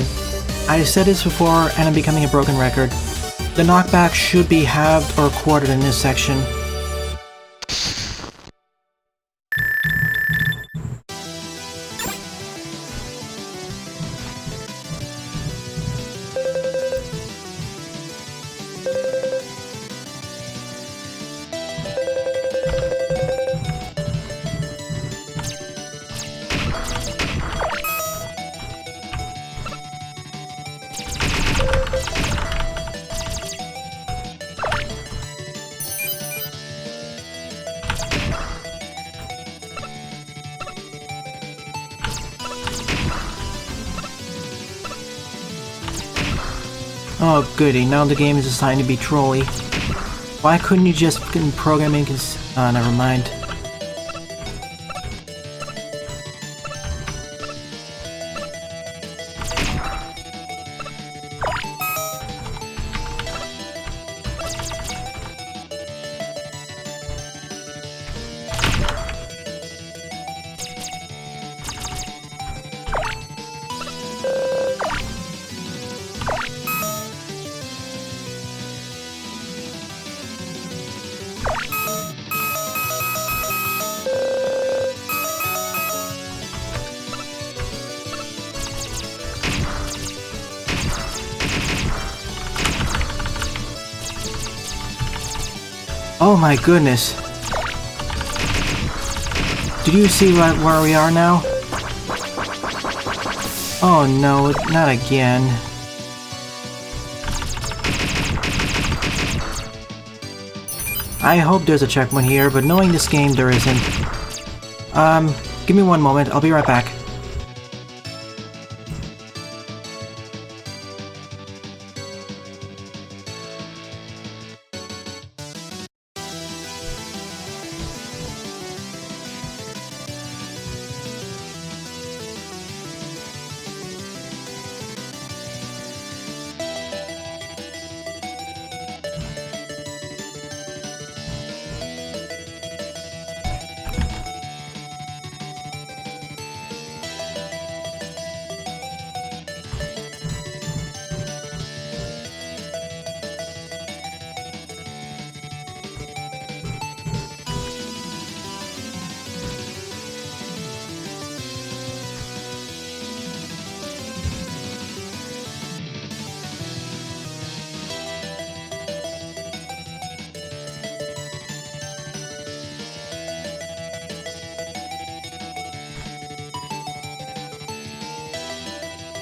I said this before and I'm becoming a broken record. The knockback should be halved or quartered in this section. Oh goody, now the game is designed to be trolly. Why couldn't you just program in never mind. Oh my goodness. Did you see where we are now? Oh no, not again. I hope there's a checkpoint here, but knowing this game, there isn't. Give me one moment, I'll be right back.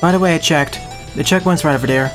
By the way, I checked. The checkpoint's right over there.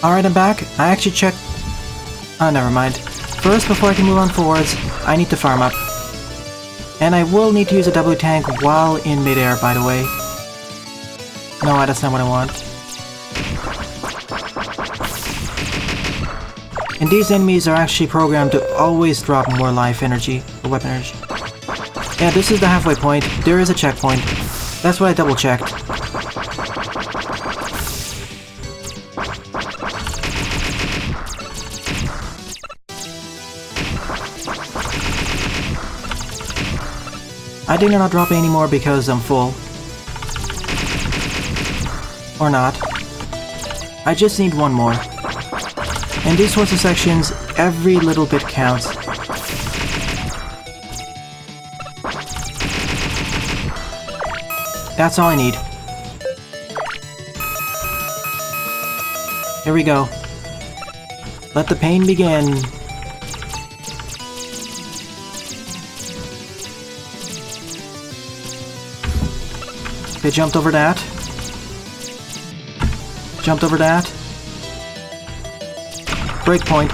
Alright, I'm back. I actually checked... Oh, never mind. First, before I can move on forwards, I need to farm up. And I will need to use a W tank while in midair, by the way. No, that's not what I want. And these enemies are actually programmed to always drop more life energy, or weapon energy. Yeah, this is the halfway point. There is a checkpoint. That's what I double checked. I did not drop any more because I'm full. Or not. I just need one more. In these sorts of sections, every little bit counts. That's all I need. Here we go. Let the pain begin. Okay, jumped over that. Jumped over that. Breakpoint.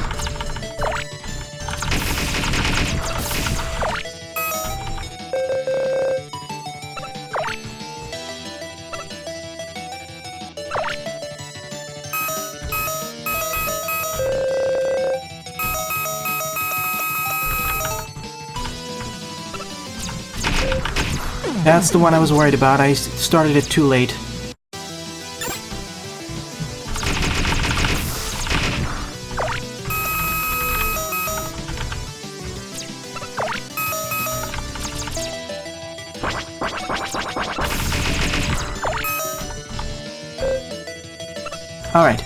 That's the one I was worried about. I started it too late. Alright.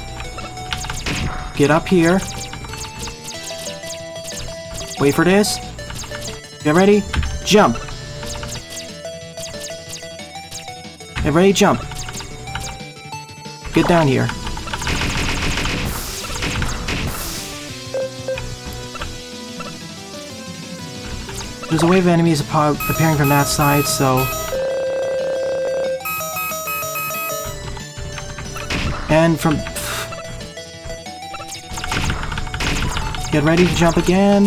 Get up here. Wait for this. Get ready. Jump. Get ready, jump. Get down here. There's a wave of enemies appearing from that side, so... And from... Get ready to jump again.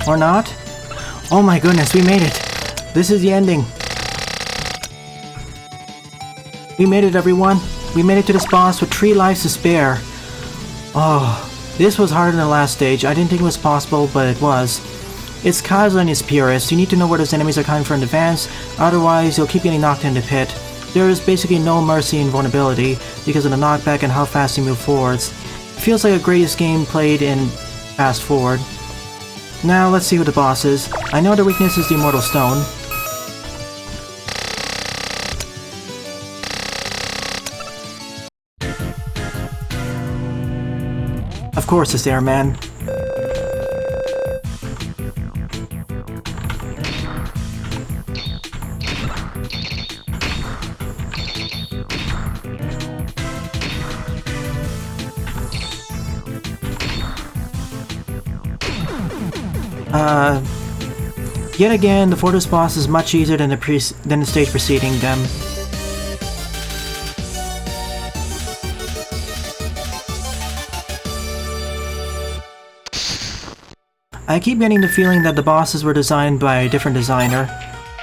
Or not. Oh my goodness, we made it. This is the ending. We made it, everyone. We made it to this boss with 3 lives to spare. Oh, this was harder than the last stage. I didn't think it was possible, but it was. It's casual in its purest. You need to know where those enemies are coming from in advance, otherwise you'll keep getting knocked into the pit. There is basically no mercy in vulnerability because of the knockback and how fast you move forwards. It feels like a greatest game played in fast forward. Now let's see who the boss is. I know the weakness is the Immortal Stone. Of course it's there, man. Yet again, the Fortress boss is much easier than the stage preceding them. I keep getting the feeling that the bosses were designed by a different designer,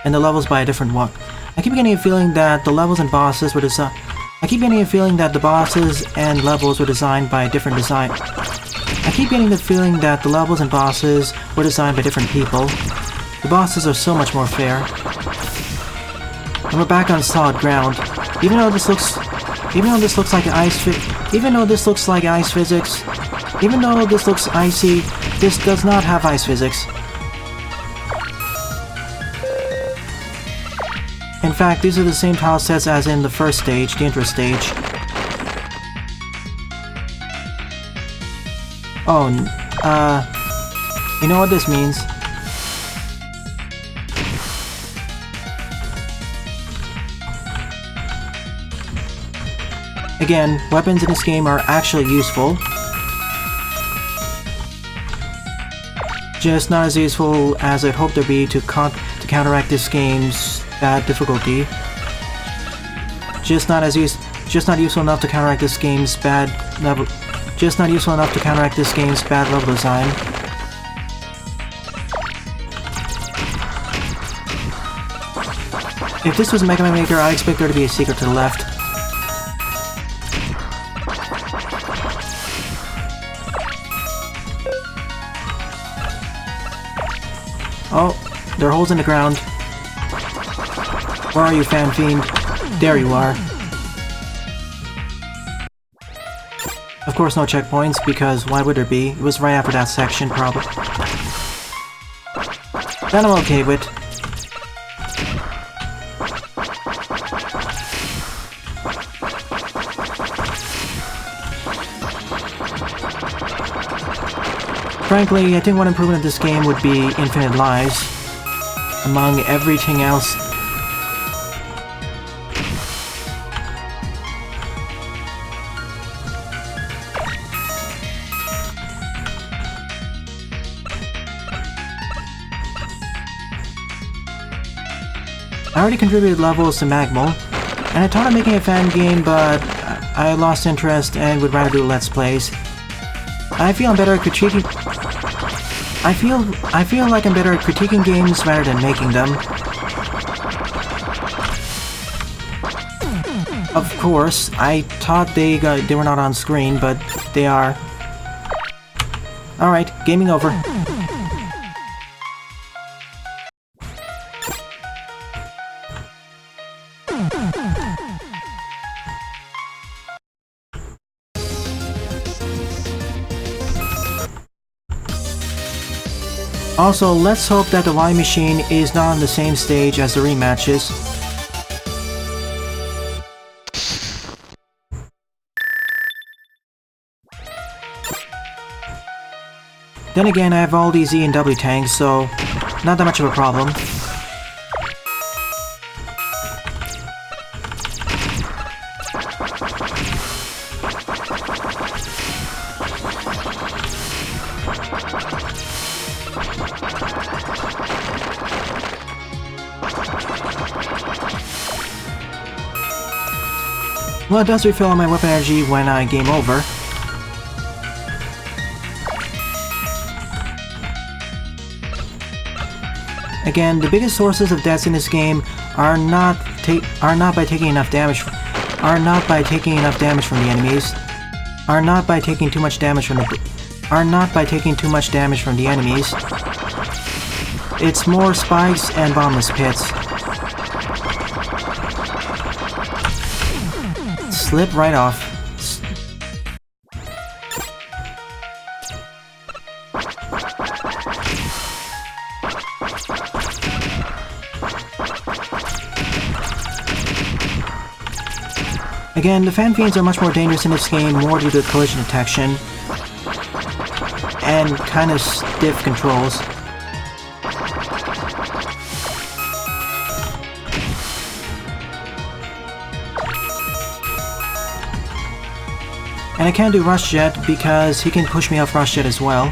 and the levels by a different one. I keep getting a feeling that the levels and bosses were designed. I keep getting a feeling that the bosses and levels were designed by a different design. I keep getting the feeling that the levels and bosses were designed by different people. The bosses are so much more fair. And we're back on solid ground. Even though this looks like ice physics, even though this looks icy, this does not have ice physics. In fact, these are the same tile sets as in the first stage, the intro stage. Oh, you know what this means? Again, weapons in this game are actually useful. Just not as useful as I'd hoped they'd be to counteract this game's bad difficulty. Just not as Just not useful enough to counteract this game's bad level. Just not useful enough to counteract this game's bad level design. If this was Mega Man Maker, I expect there to be a secret to the left. Oh, there are holes in the ground. Where are you, Fan Fiend? There you are. Of course, no checkpoints, because why would there be? It was right after that section, probably. That I'm okay with. Frankly, I think one improvement of this game would be infinite lives. Among everything else. I already contributed levels to Magmal, and I thought of making a fan game, but I lost interest and would rather do Let's Plays. I feel I'm better at critiquing. I feel like I'm better at critiquing games rather than making them. Of course, I thought they were not on screen, but they are. Alright, gaming over. Also, let's hope that the Wily machine is not on the same stage as the rematches. Then again, I have all these E and W tanks, so not that much of a problem. Well, it does refill my weapon energy when I game over. Again, the biggest sources of deaths in this game are not by taking enough damage from the enemies. Are not by taking too much damage from the enemies. It's more spikes and bottomless pits. Slip right off. Again, the Fan Fiends are much more dangerous in this game, more due to collision detection and kind of stiff controls. And I can't do Rush Jet because he can push me off Rush Jet as well.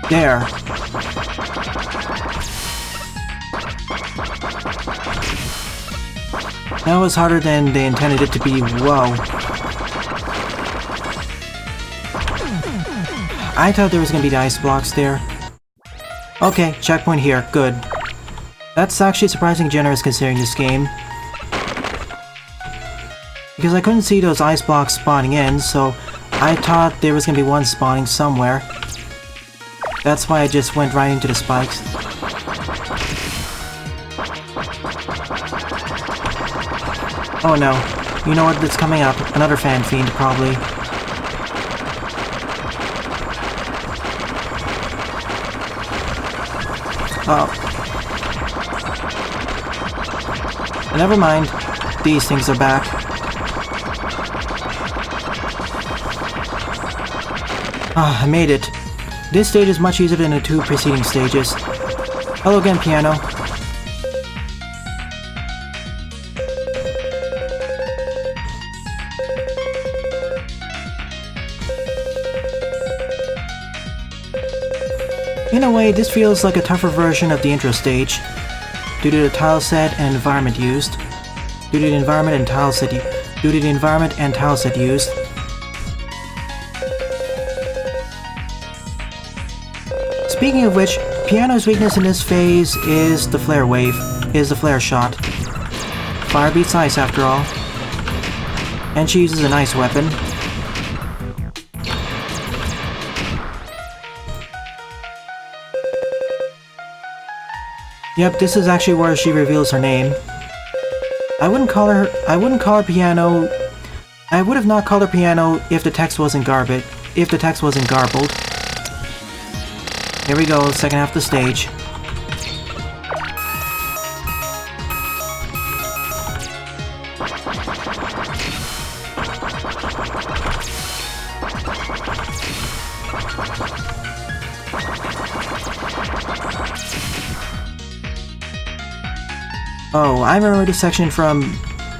There. That was harder than they intended it to be. Whoa. I thought there was gonna be the ice blocks there. Okay, checkpoint here. Good. That's actually surprisingly generous considering this game. Because I couldn't see those ice blocks spawning in, so I thought there was gonna be one spawning somewhere. That's why I just went right into the spikes. Oh no. You know what? That's coming up. Another Fan Fiend, probably. Oh. Never mind. These things are back. Ah, I made it. This stage is much easier than the two preceding stages. Hello again, piano. In a way, this feels like a tougher version of the intro stage, due to the tile set and environment used. Due to the environment and tile set used. Speaking of which, Piano's weakness in this phase is the flare wave, the flare shot. Fire beats ice after all. And she uses an ice weapon. Yep, this is actually where she reveals her name. I wouldn't call her Piano. I would have not called her Piano if the text wasn't garbled. Here we go, second half of the stage. Oh, I remember this section from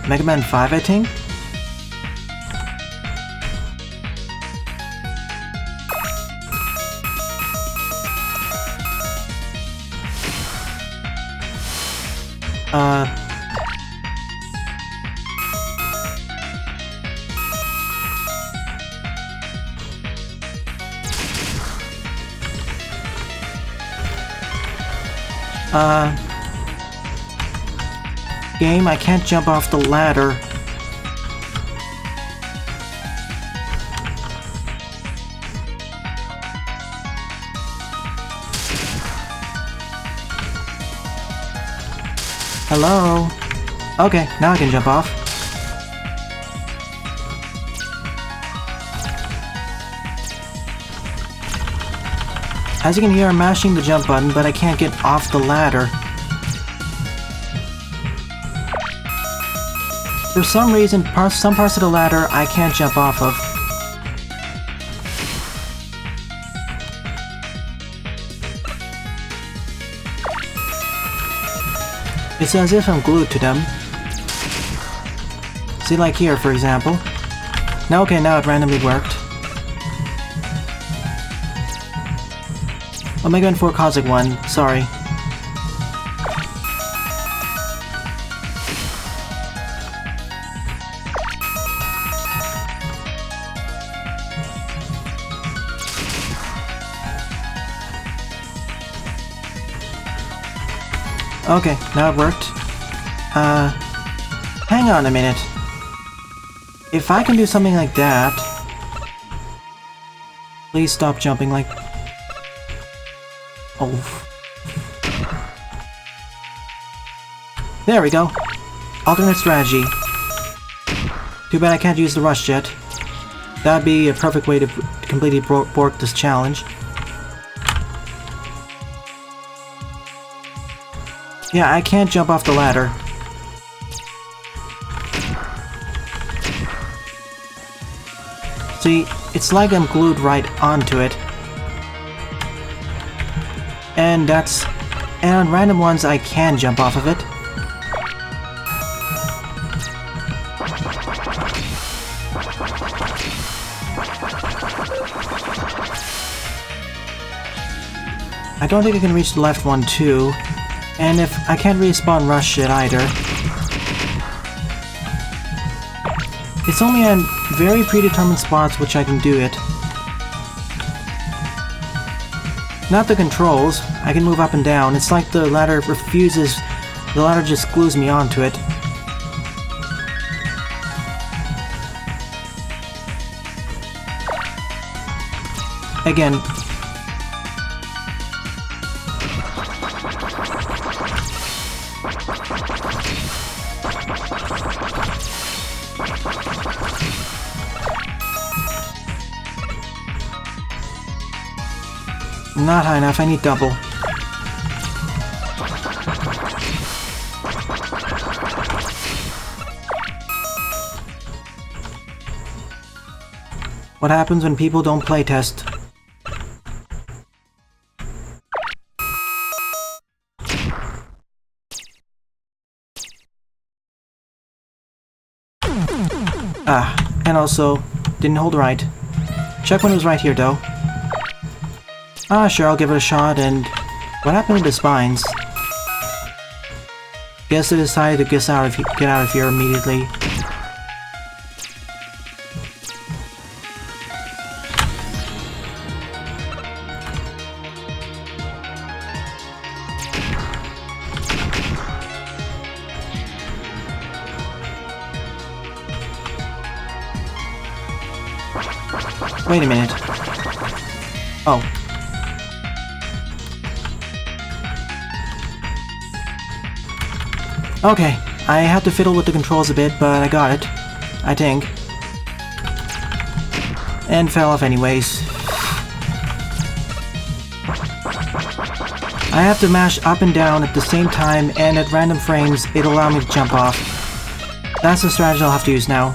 Mega Man 5, I think? Game, I can't jump off the ladder. Hello? Okay, now I can jump off. As you can hear, I'm mashing the jump button, but I can't get off the ladder. For some reason, some parts of the ladder I can't jump off of. It's as if I'm glued to them. See, like here, for example. Now, okay, now it randomly worked. Omega and 4 Cosmic 1, sorry. Okay, now it worked. Hang on a minute. If I can do something like that... Please stop jumping like... Oh. There we go. Alternate strategy. Too bad I can't use the rush jet. That'd be a perfect way to completely bork this challenge. Yeah, I can't jump off the ladder. See, it's like I'm glued right onto it. And on random ones I can jump off of it. I don't think I can reach the left one too. And if I can't respawn rush it either. It's only on very predetermined spots which I can do it. Not the controls. I can move up and down. It's like the ladder refuses. The ladder just glues me onto it. Again. Not high enough, I need double. What happens when people don't playtest? And also, didn't hold right. Check when it was right here, though. Ah, sure, I'll give it a shot, and... What happened to the spines? Guess they decided to get out of here immediately. Wait a minute. Oh. Okay, I had to fiddle with the controls a bit, but I got it. I think. And fell off anyways. I have to mash up and down at the same time, and at random frames, it'll allow me to jump off. That's the strategy I'll have to use now.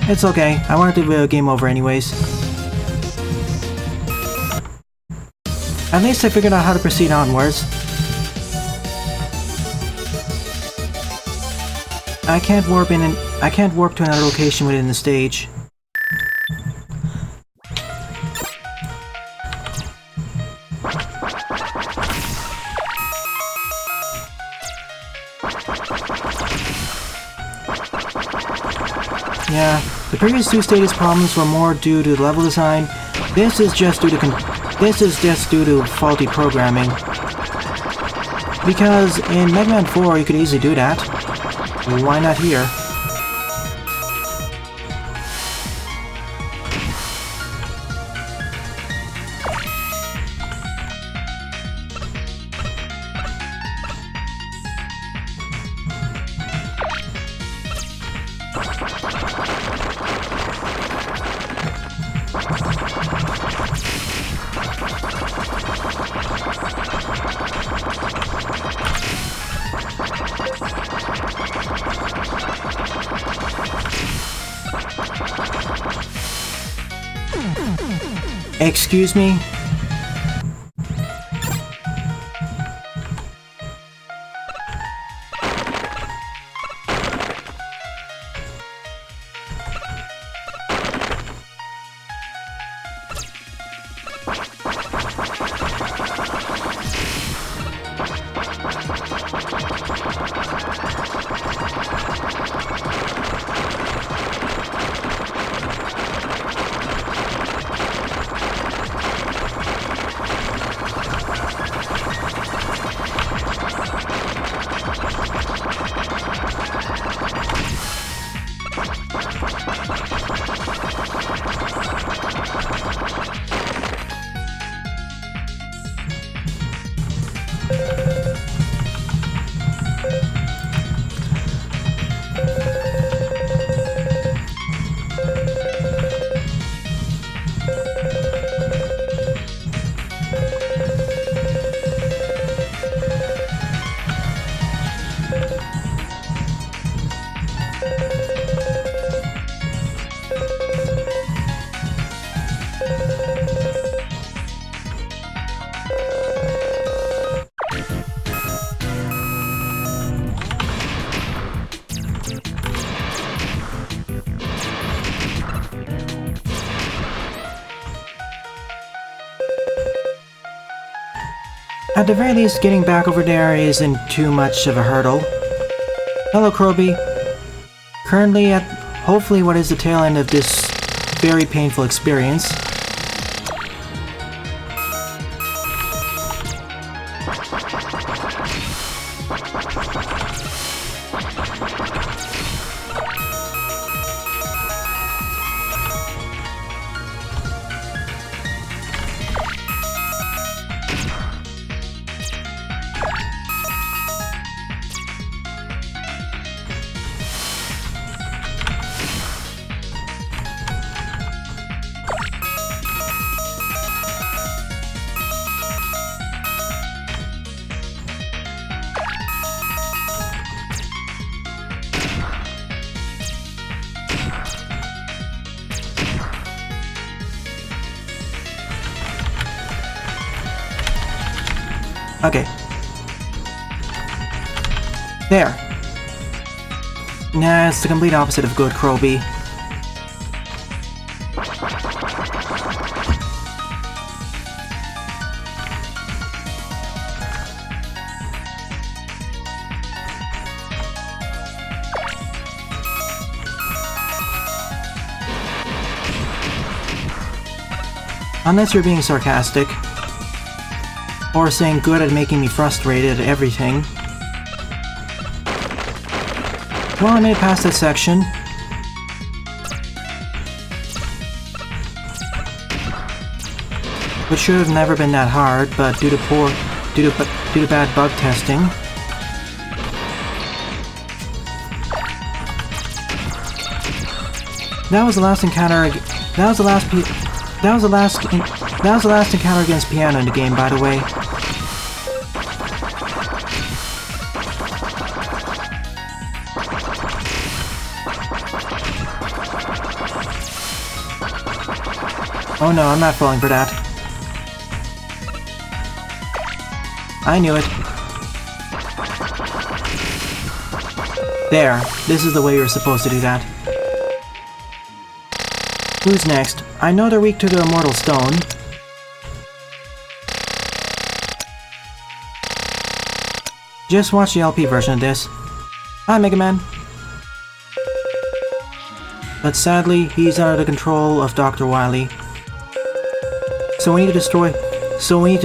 It's okay, I wanted to be a game over anyways. At least I figured out how to proceed onwards. I can't warp to another location within the stage. Yeah, the previous two stages problems were more due to level design. This is just due to faulty programming. Because in Mega Man 4 you could easily do that. Why not here? Excuse me? At the very least, getting back over there isn't too much of a hurdle. Hello, Kroby. Currently at, hopefully, what is the tail end of this very painful experience. Okay. There. Nah, it's the complete opposite of good, Kroby. Unless you're being sarcastic. Or saying good at making me frustrated at everything. Well, I made it past that section. Which should have never been that hard, but due to bad bug testing. That was the last encounter. That was the last encounter against Piano in the game, by the way. Oh no, I'm not falling for that. I knew it. There. This is the way you're supposed to do that. Who's next? I know they're weak to the Immortal Stone. Just watch the LP version of this. Hi, Mega Man. But sadly, he's under the control of Dr. Wily. So we need to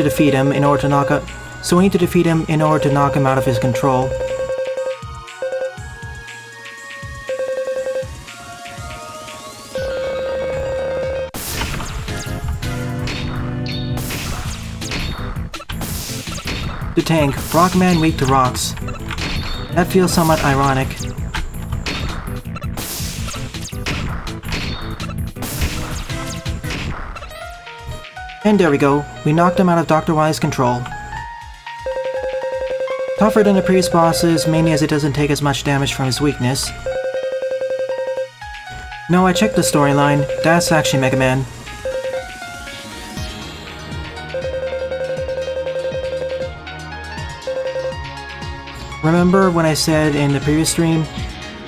defeat him in order to knock him out of his control. The tank, Rockman weak to rocks. That feels somewhat ironic. And there we go, we knocked him out of Dr. Wily's control. Tougher than the previous bosses, mainly as it doesn't take as much damage from his weakness. No, I checked the storyline, that's actually Mega Man. Remember when I said in the previous stream,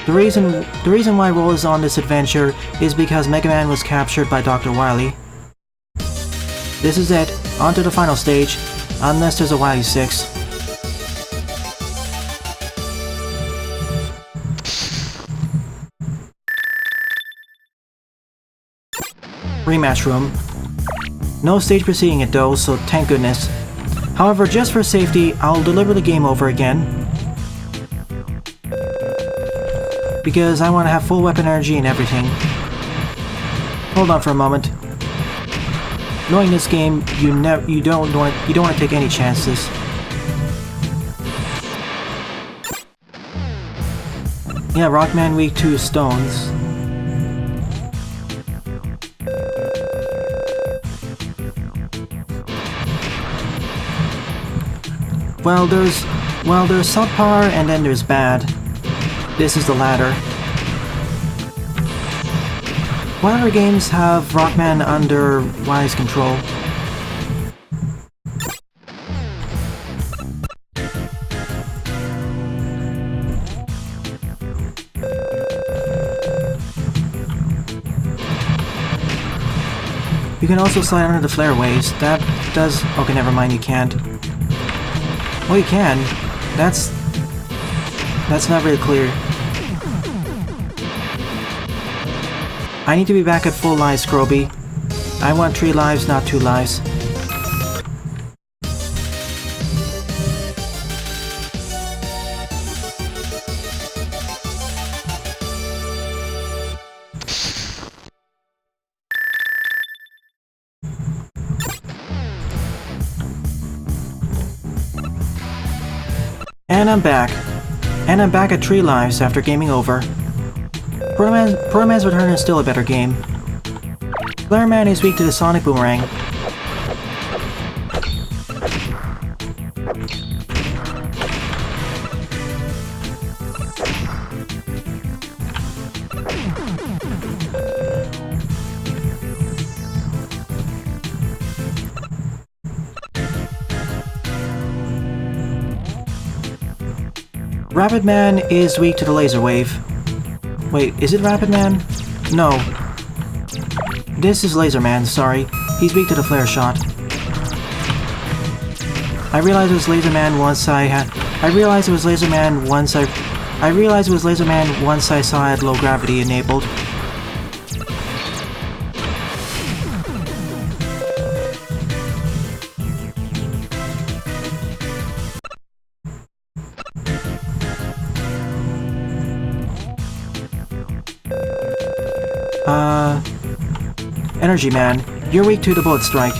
the reason why Roll is on this adventure is because Mega Man was captured by Dr. Wily. This is it, on to the final stage, unless there's a Wily 6. Rematch room. No stage preceding it though, so thank goodness. However, just for safety, I'll deliver the game over again. Because I want to have full weapon energy and everything. Hold on for a moment. Knowing this game, you don't want to take any chances. Yeah, Rockman weak to stones. Well, there's subpar and then there's bad. This is the latter. What other games have Rockman under Wily's control? You can also slide under the flareways. That does... Okay, never mind, you can't. Well, you can. That's not very clear. I need to be back at full lives, Kroby. I want 3 lives, not 2 lives. And I'm back. And I'm back at 3 lives after gaming over. Pro Man's Return is still a better game. Flare Man is weak to the Sonic Boomerang. Rapid Man is weak to the laser wave. Wait, is it Rapid Man? No. This is Laser Man, sorry. He's weak to the flare shot. I realized it was Laser Man once I realized it was Laser Man once I saw it low gravity enabled. Energy Man, you're weak to the bullet strike.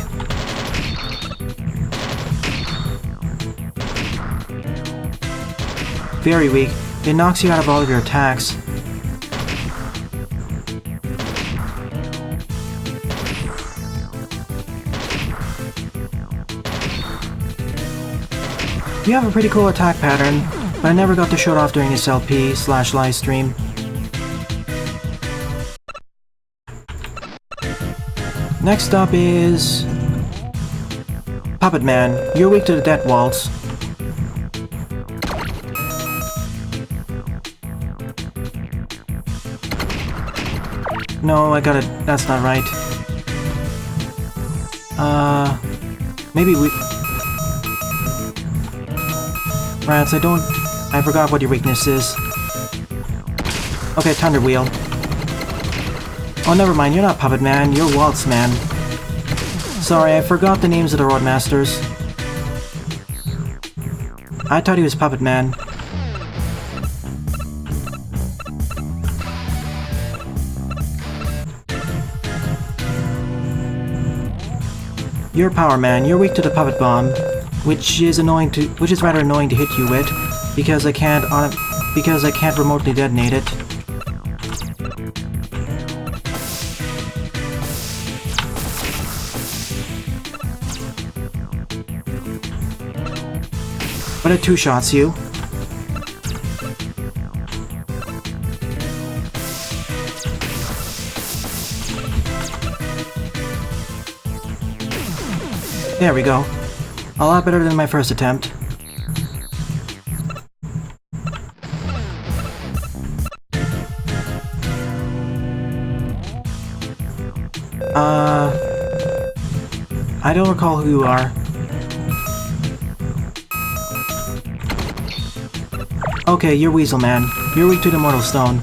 Very weak. It knocks you out of all of your attacks. You have a pretty cool attack pattern, but I never got to show it off during this LP/livestream. Next up is... Puppet Man, you're weak to the death waltz. No, I got it. That's not right. Maybe we... Rats, I forgot what your weakness is. Okay, Thunder Wheel. Oh, never mind, you're not Puppet Man, you're Waltz Man. Sorry, I forgot the names of the Roadmasters. I thought he was Puppet Man. You're Power Man, you're weak to the Puppet Bomb, which is rather annoying to hit you with, because I can't remotely detonate it. But it two-shots you. There we go. A lot better than my first attempt. I don't recall who you are. Okay, you're Weasel Man. You're weak to the Mortal Stone.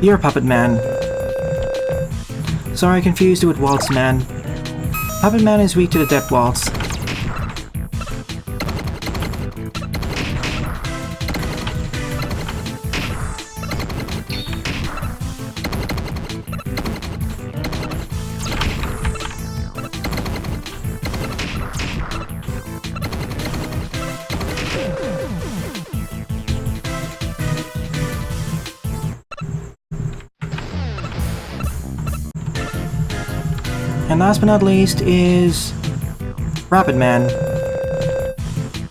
You're Puppet Man. Sorry, I confused you with Waltz Man. Puppet Man is weak to the Death Waltz. And last but not least is... Rapid Man.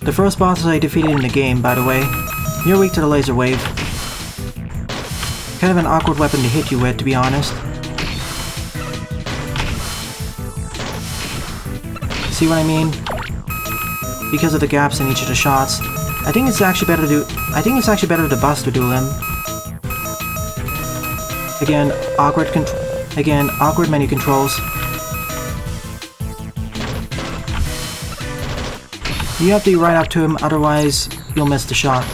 The first boss I defeated in the game, by the way. You're weak to the laser wave. Kind of an awkward weapon to hit you with, to be honest. See what I mean? Because of the gaps in each of the shots. I think it's actually better to bust to duel him. Again, awkward menu controls. You have to be right up to him, otherwise you'll miss the shot.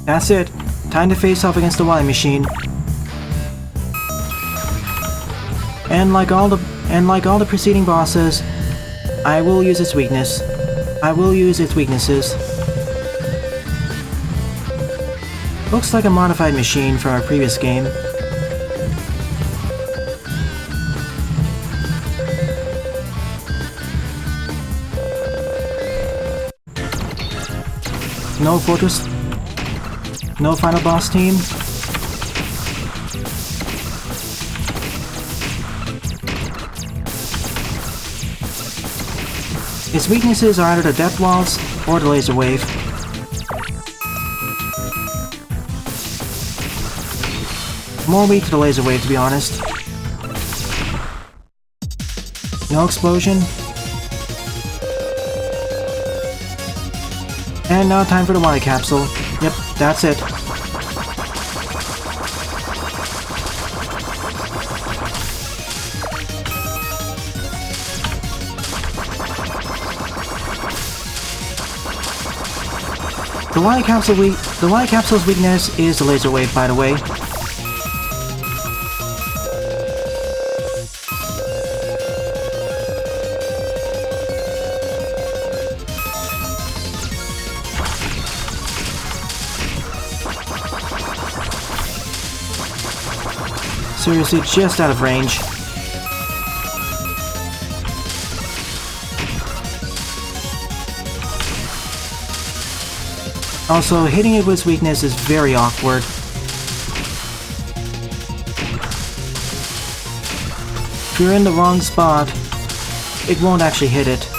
That's it. Time to face off against the Wily machine. And like all the preceding bosses, I will use its weakness. I will use its weaknesses. Looks like a modified machine from our previous game. No fortress. No final boss team. Its weaknesses are either the depth walls or the laser wave. More weak to the laser wave, to be honest. No explosion. And now time for the Wily capsule. Yep, that's it. The Wily capsule's weakness is the laser wave, by the way. Seriously, just out of range. Also, hitting it with its weakness is very awkward. If you're in the wrong spot, it won't actually hit it.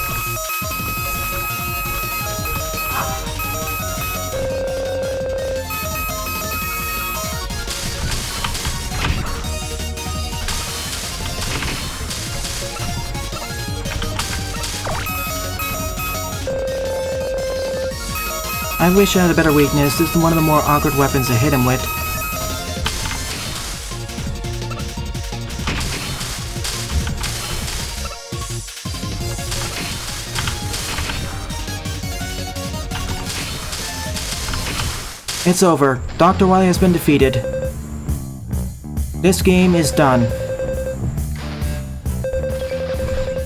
I wish I had a better weakness. This is one of the more awkward weapons to hit him with. It's over. Dr. Wily has been defeated. This game is done.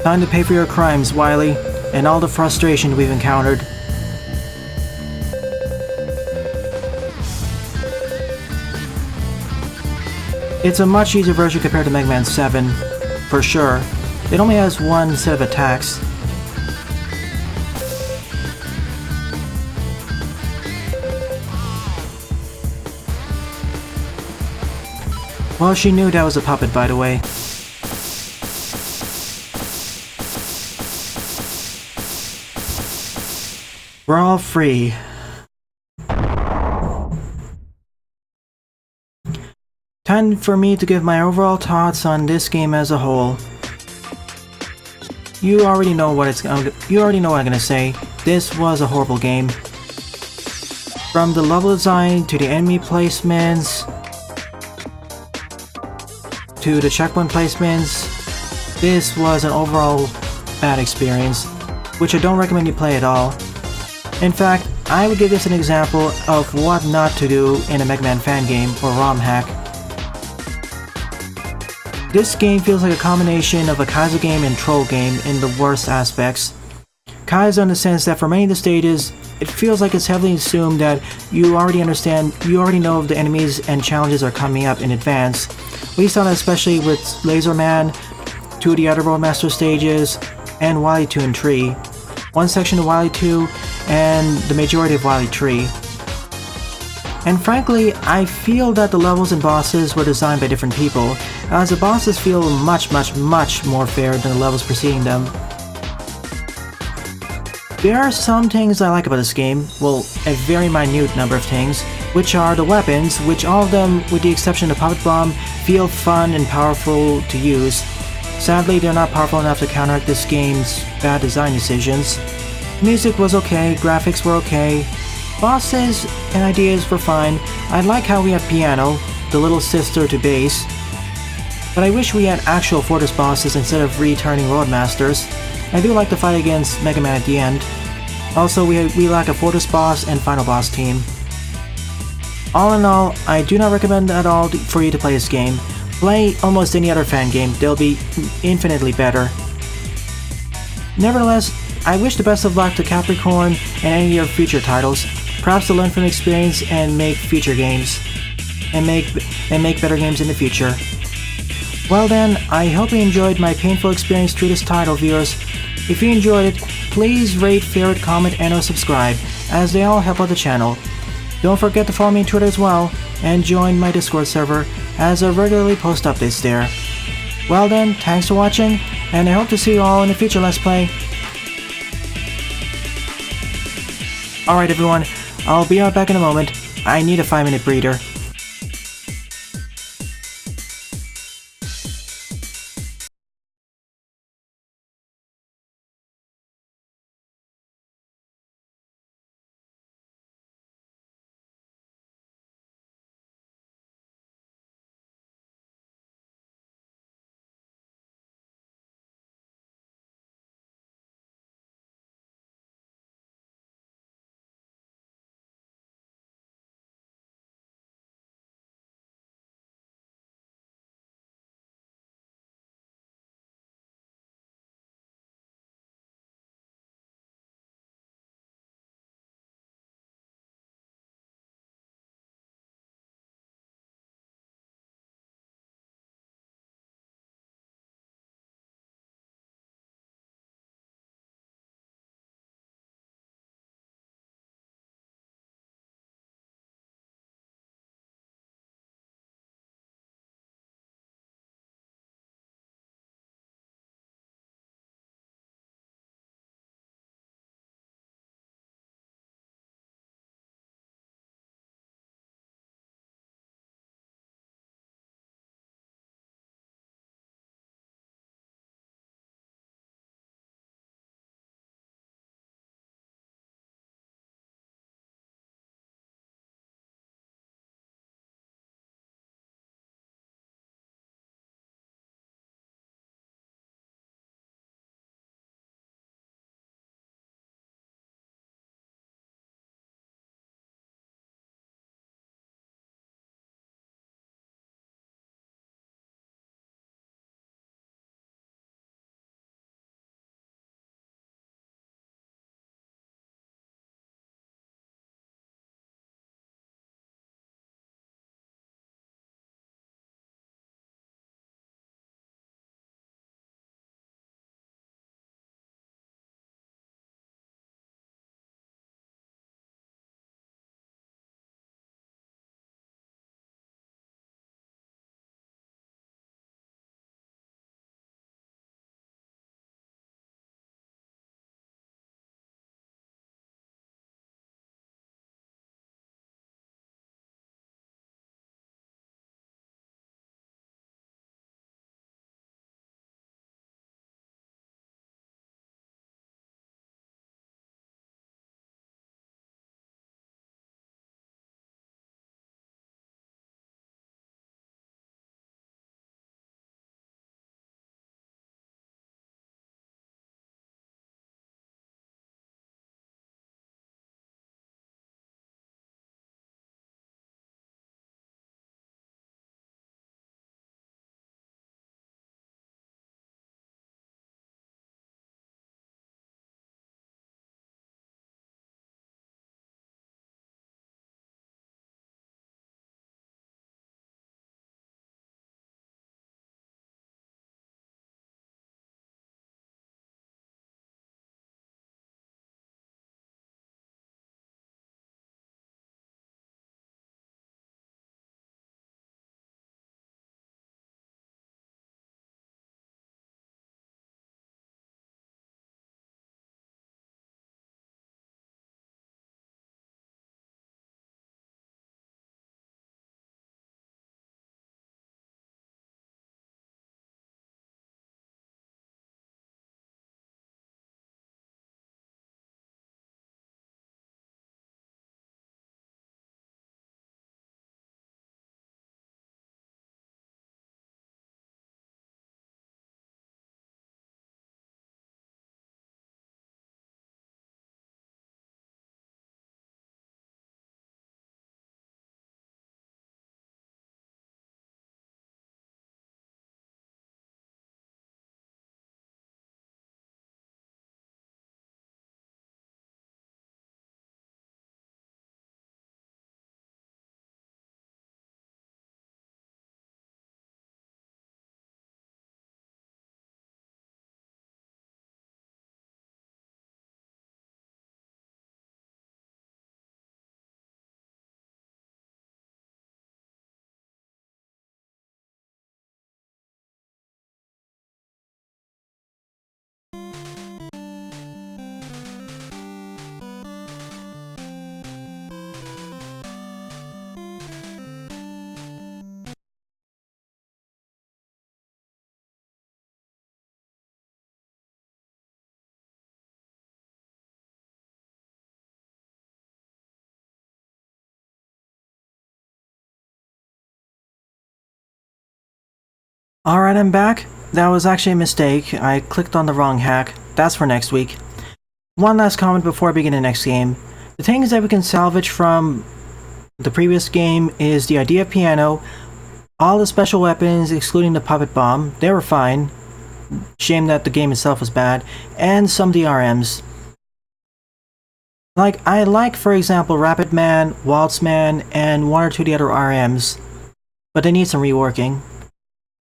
Time to pay for your crimes, Wily, and all the frustration we've encountered. It's a much easier version compared to Mega Man 7, for sure. It only has one set of attacks. Well, she knew that was a puppet, by the way. We're all free. Time for me to give my overall thoughts on this game as a whole. You already know what I'm gonna say. This was a horrible game. From the level design to the enemy placements to the checkpoint placements, this was an overall bad experience, which I don't recommend you play at all. In fact, I would give this an example of what not to do in a Mega Man fan game or ROM hack. This game feels like a combination of a Kaizo game and Troll game in the worst aspects. Kaizo in the sense that for many of the stages, it feels like it's heavily assumed that you already know the enemies and challenges are coming up in advance. We saw that especially with Laser Man, 2 of the other Roadmaster stages, and Wily 2 and 3. One section of Wily 2, and the majority of Wily 3. And frankly, I feel that the levels and bosses were designed by different people, as the bosses feel much more fair than the levels preceding them. There are some things I like about this game, well, a very minute number of things, which are the weapons, which all of them, with the exception of Puppet Bomb, feel fun and powerful to use. Sadly, they're not powerful enough to counteract this game's bad design decisions. Music was okay, graphics were okay, bosses and ideas were fine. I like how we have piano, the little sister to bass, but I wish we had actual Fortress bosses instead of returning Roadmasters. I do like the fight against Mega Man at the end. Also, we lack a Fortress boss and final boss team. All in all, I do not recommend at all for you to play this game. Play almost any other fan game, they'll be infinitely better. Nevertheless, I wish the best of luck to Capricorn and any of your future titles. Perhaps to learn from experience and make future games. And make better games in the future. Well then, I hope you enjoyed my painful experience through this title, viewers. If you enjoyed it, please rate, favorite, comment, and or subscribe, as they all help out the channel. Don't forget to follow me on Twitter as well, and join my Discord server, as I regularly post updates there. Well then, thanks for watching, and I hope to see you all in a future Let's Play. Alright everyone, I'll be right back in a moment. I need a 5-minute breather. Alright, I'm back. That was actually a mistake. I clicked on the wrong hack. That's for next week. One last comment before I begin the next game. The things that we can salvage from the previous game is the idea of piano, all the special weapons excluding the puppet bomb, they were fine. Shame that the game itself was bad, and some DRMs. I like, for example, Rapid Man, Waltz Man, and one or two of the other RMs, but they need some reworking.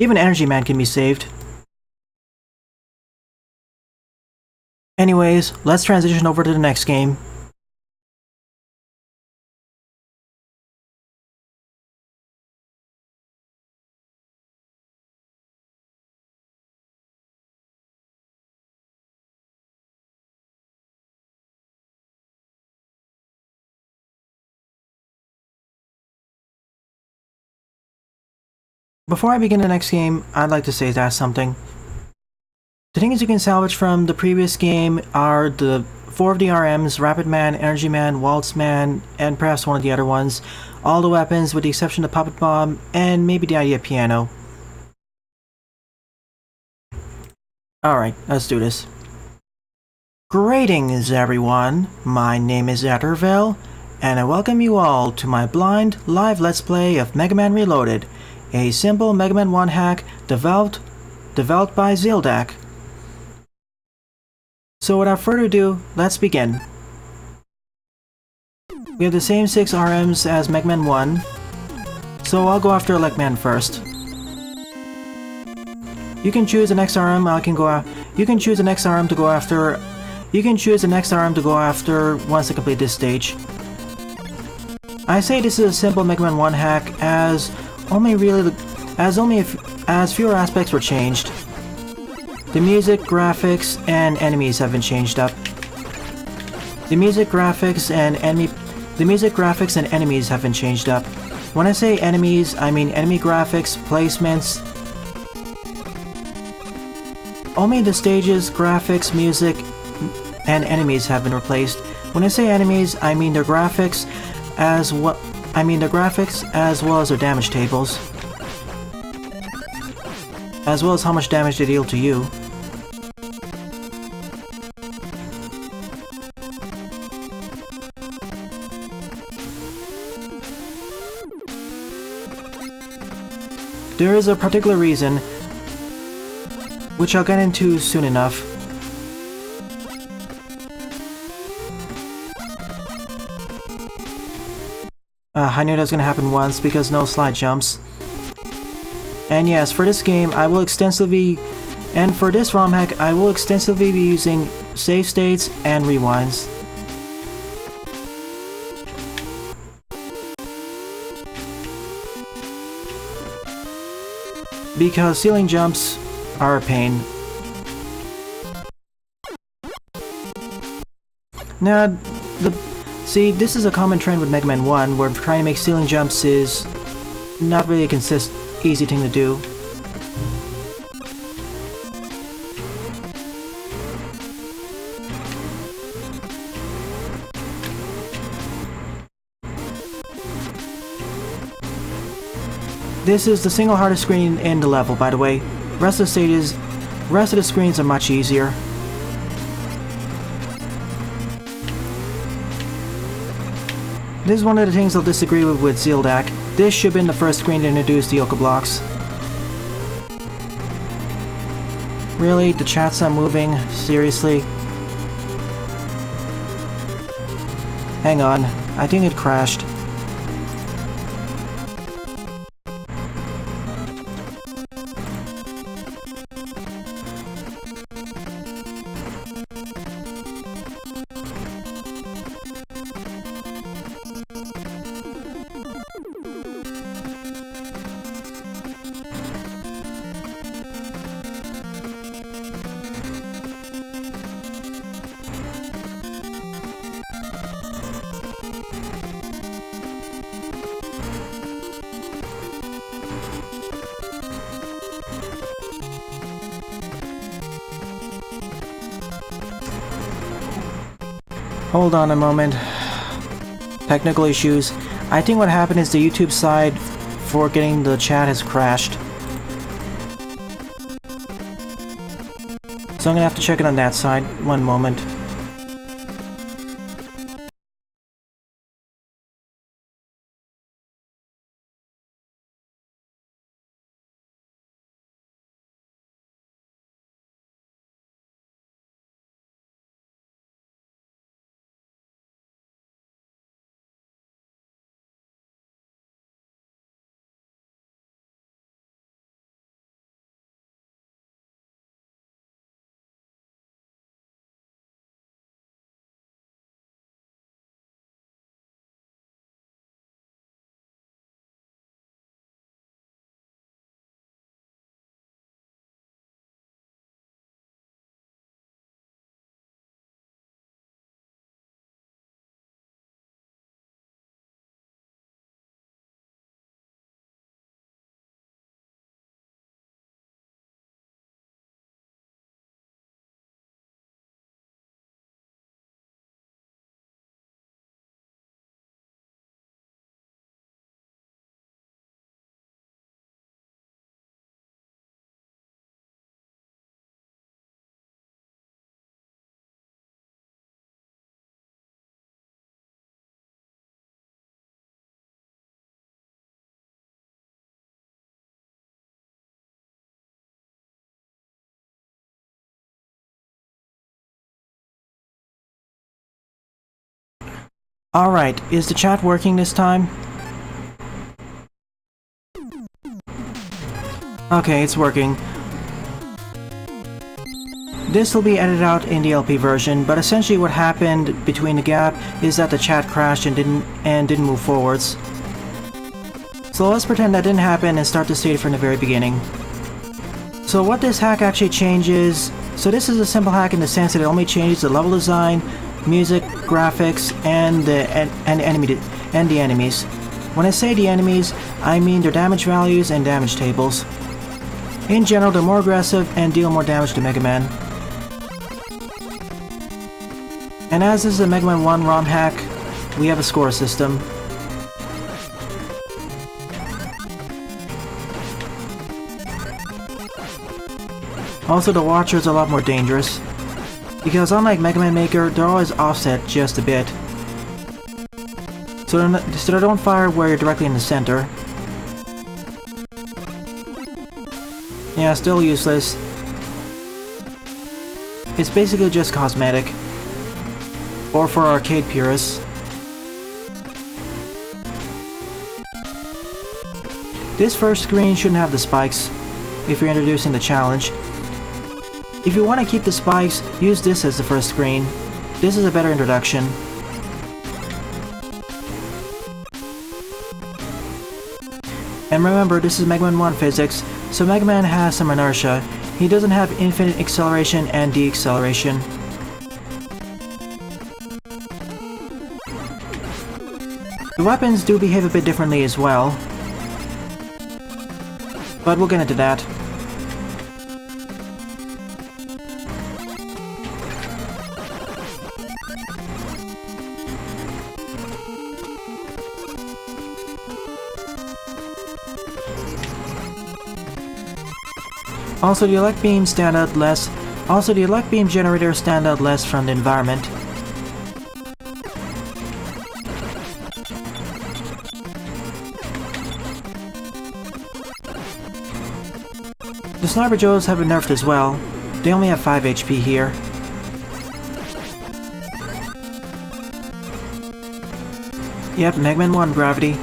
Even Energy Man can be saved. Anyways, let's transition over to the next game. Before I begin the next game, I'd like to say that something. The things you can salvage from the previous game are the 4 of the RMs, Rapid Man, Energy Man, Waltz Man, and perhaps one of the other ones. All the weapons with the exception of Puppet Bomb, and maybe the idea of piano. Alright, let's do this. Greetings everyone, my name is Etterville, and I welcome you all to my blind live let's play of Mega Man Reloaded, a simple Mega Man 1 hack developed by Zieldak. So without further ado, let's begin. We have the same 6 RMs as Mega Man 1, so I'll go after Elect Man first. You can choose the next RM. You can choose the next RM to go after. You can choose the next RM to go after once I complete this stage. I say this is a simple Mega Man 1 hack as fewer aspects were changed. The music, graphics, and enemies have been changed up. The music, graphics, and enemies have been changed up. When I say enemies, I mean enemy graphics, placements. Only the stages, graphics, music, and enemies have been replaced. When I say enemies, I mean their graphics as well as their damage tables. As well as how much damage they deal to you. There is a particular reason, which I'll get into soon enough. I knew that was gonna happen once because no slide jumps. And yes, for this game, for this ROM hack, I will extensively be using save states and rewinds. Because ceiling jumps are a pain. Now, see, this is a common trend with Mega Man 1, where trying to make ceiling jumps is not really a easy thing to do. This is the single hardest screen in the level, by the way. Rest of the screens are much easier. This is one of the things I'll disagree with Zieldak. This should have been the first screen to introduce the Yoka blocks. Really? The chat's not moving? Seriously? Hang on. I think it crashed. Hold on a moment. Technical issues. I think what happened is the YouTube side for getting the chat has crashed. So I'm gonna have to check it on that side. One moment. Alright, is the chat working this time? Okay, it's working. This will be edited out in the LP version, but essentially what happened between the gap is that the chat crashed and didn't move forwards. So let's pretend that didn't happen and start the stage from the very beginning. So what this hack actually changes... So this is a simple hack in the sense that it only changes the level design, music, graphics, and the enemies. When I say the enemies, I mean their damage values and damage tables. In general, they're more aggressive and deal more damage to Mega Man. And as this is a Mega Man 1 ROM hack, we have a score system. Also, the Watchers are a lot more dangerous, because unlike Mega Man Maker, they're always offset just a bit. So they don't fire where you're directly in the center. Yeah, still useless. It's basically just cosmetic. Or for arcade purists. This first screen shouldn't have the spikes, if you're introducing the challenge. If you want to keep the spikes, use this as the first screen. This is a better introduction. And remember, this is Mega Man 1 physics, so Mega Man has some inertia. He doesn't have infinite acceleration and deceleration. The weapons do behave a bit differently as well, but we'll get into that. Also, the elect beams stand out less. Also, the elect beam generators stand out less from the environment. The Sniper Joes have been nerfed as well. They only have 5 HP here. Yep, Mega Man 1 gravity.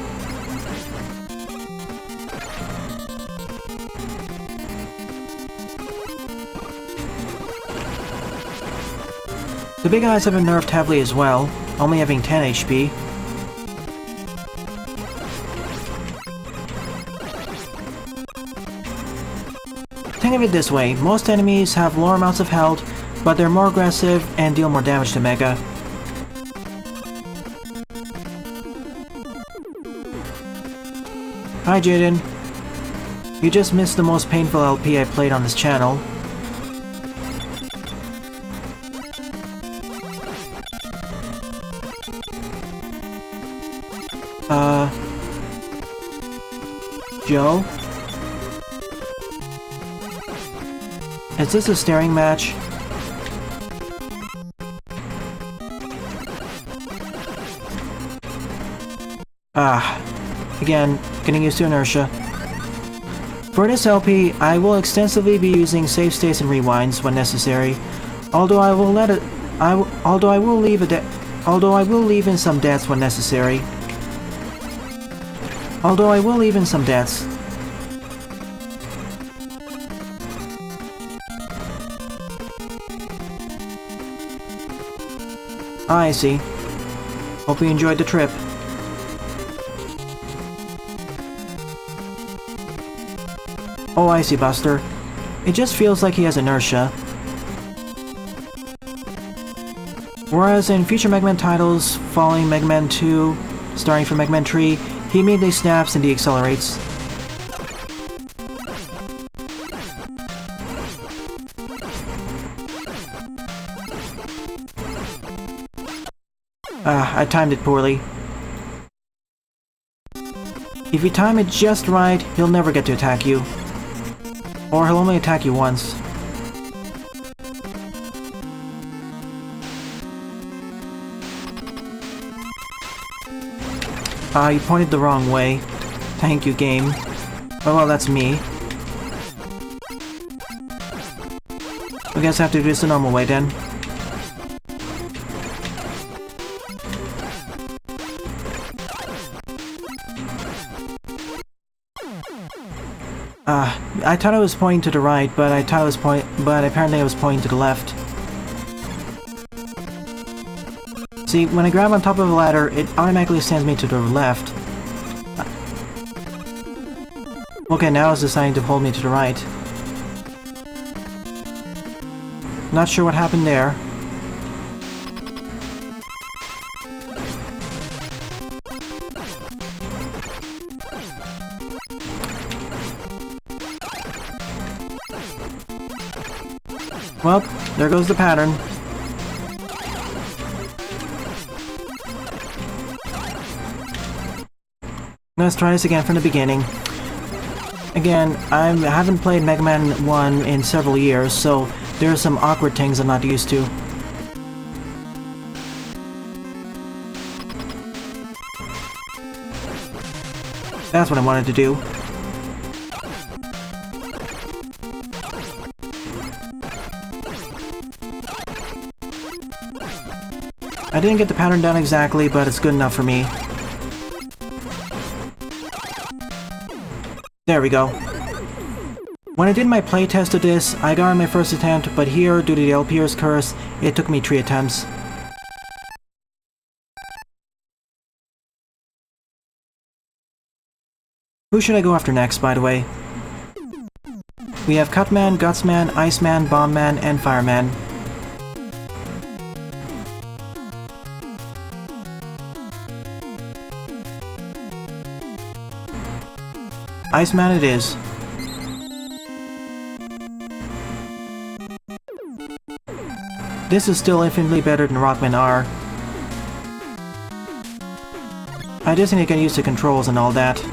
The big eyes have been nerfed heavily as well, only having 10 HP. Think of it this way, most enemies have lower amounts of health, but they're more aggressive and deal more damage to Mega. Hi Jaden. You just missed the most painful LP I played on this channel. Joe? Is this a staring match? Again, getting used to inertia. For this LP, I will extensively be using save states and rewinds when necessary, although I will leave in some deaths when necessary. I see. Hope you enjoyed the trip. Oh, I see, Buster. It just feels like he has inertia. Whereas in future Mega Man titles, following Mega Man 2, starting from Mega Man 3, he immediately snaps and deaccelerates. I timed it poorly. If you time it just right, he'll never get to attack you. Or he'll only attack you once. You pointed the wrong way. Thank you, game. Oh well, that's me. I guess I have to do this the normal way then. I thought I was pointing to the right, but apparently I was pointing to the left. See, when I grab on top of a ladder, it automatically sends me to the left. Okay, now it's deciding to hold me to the right. Not sure what happened there. Well, there goes the pattern. Let's try this again from the beginning. Again, I haven't played Mega Man 1 in several years, so there are some awkward things I'm not used to. That's what I wanted to do. I didn't get the pattern down exactly, but it's good enough for me. There we go. When I did my playtest of this, I got on my first attempt, but here, due to the LPR's curse, it took me 3 attempts. Who should I go after next, by the way? We have Cutman, Gutsman, Iceman, Bombman, and Fireman. Iceman it is. This is still infinitely better than Rockman R. I just need to get used to controls and all that.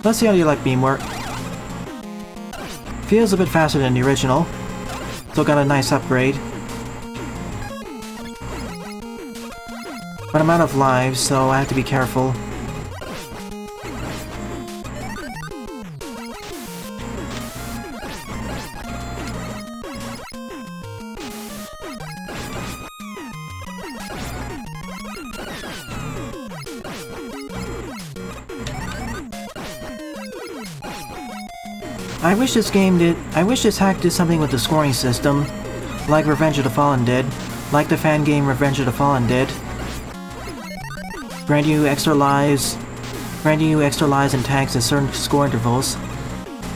Let's see how you like beam work. Feels a bit faster than the original. Still got a nice upgrade. But I'm out of lives, so I have to be careful. I wish this hack did something with the scoring system, like Revenge of the Fallen did, like the fan game Revenge of the Fallen did. Granting you extra lives and tanks at certain score intervals.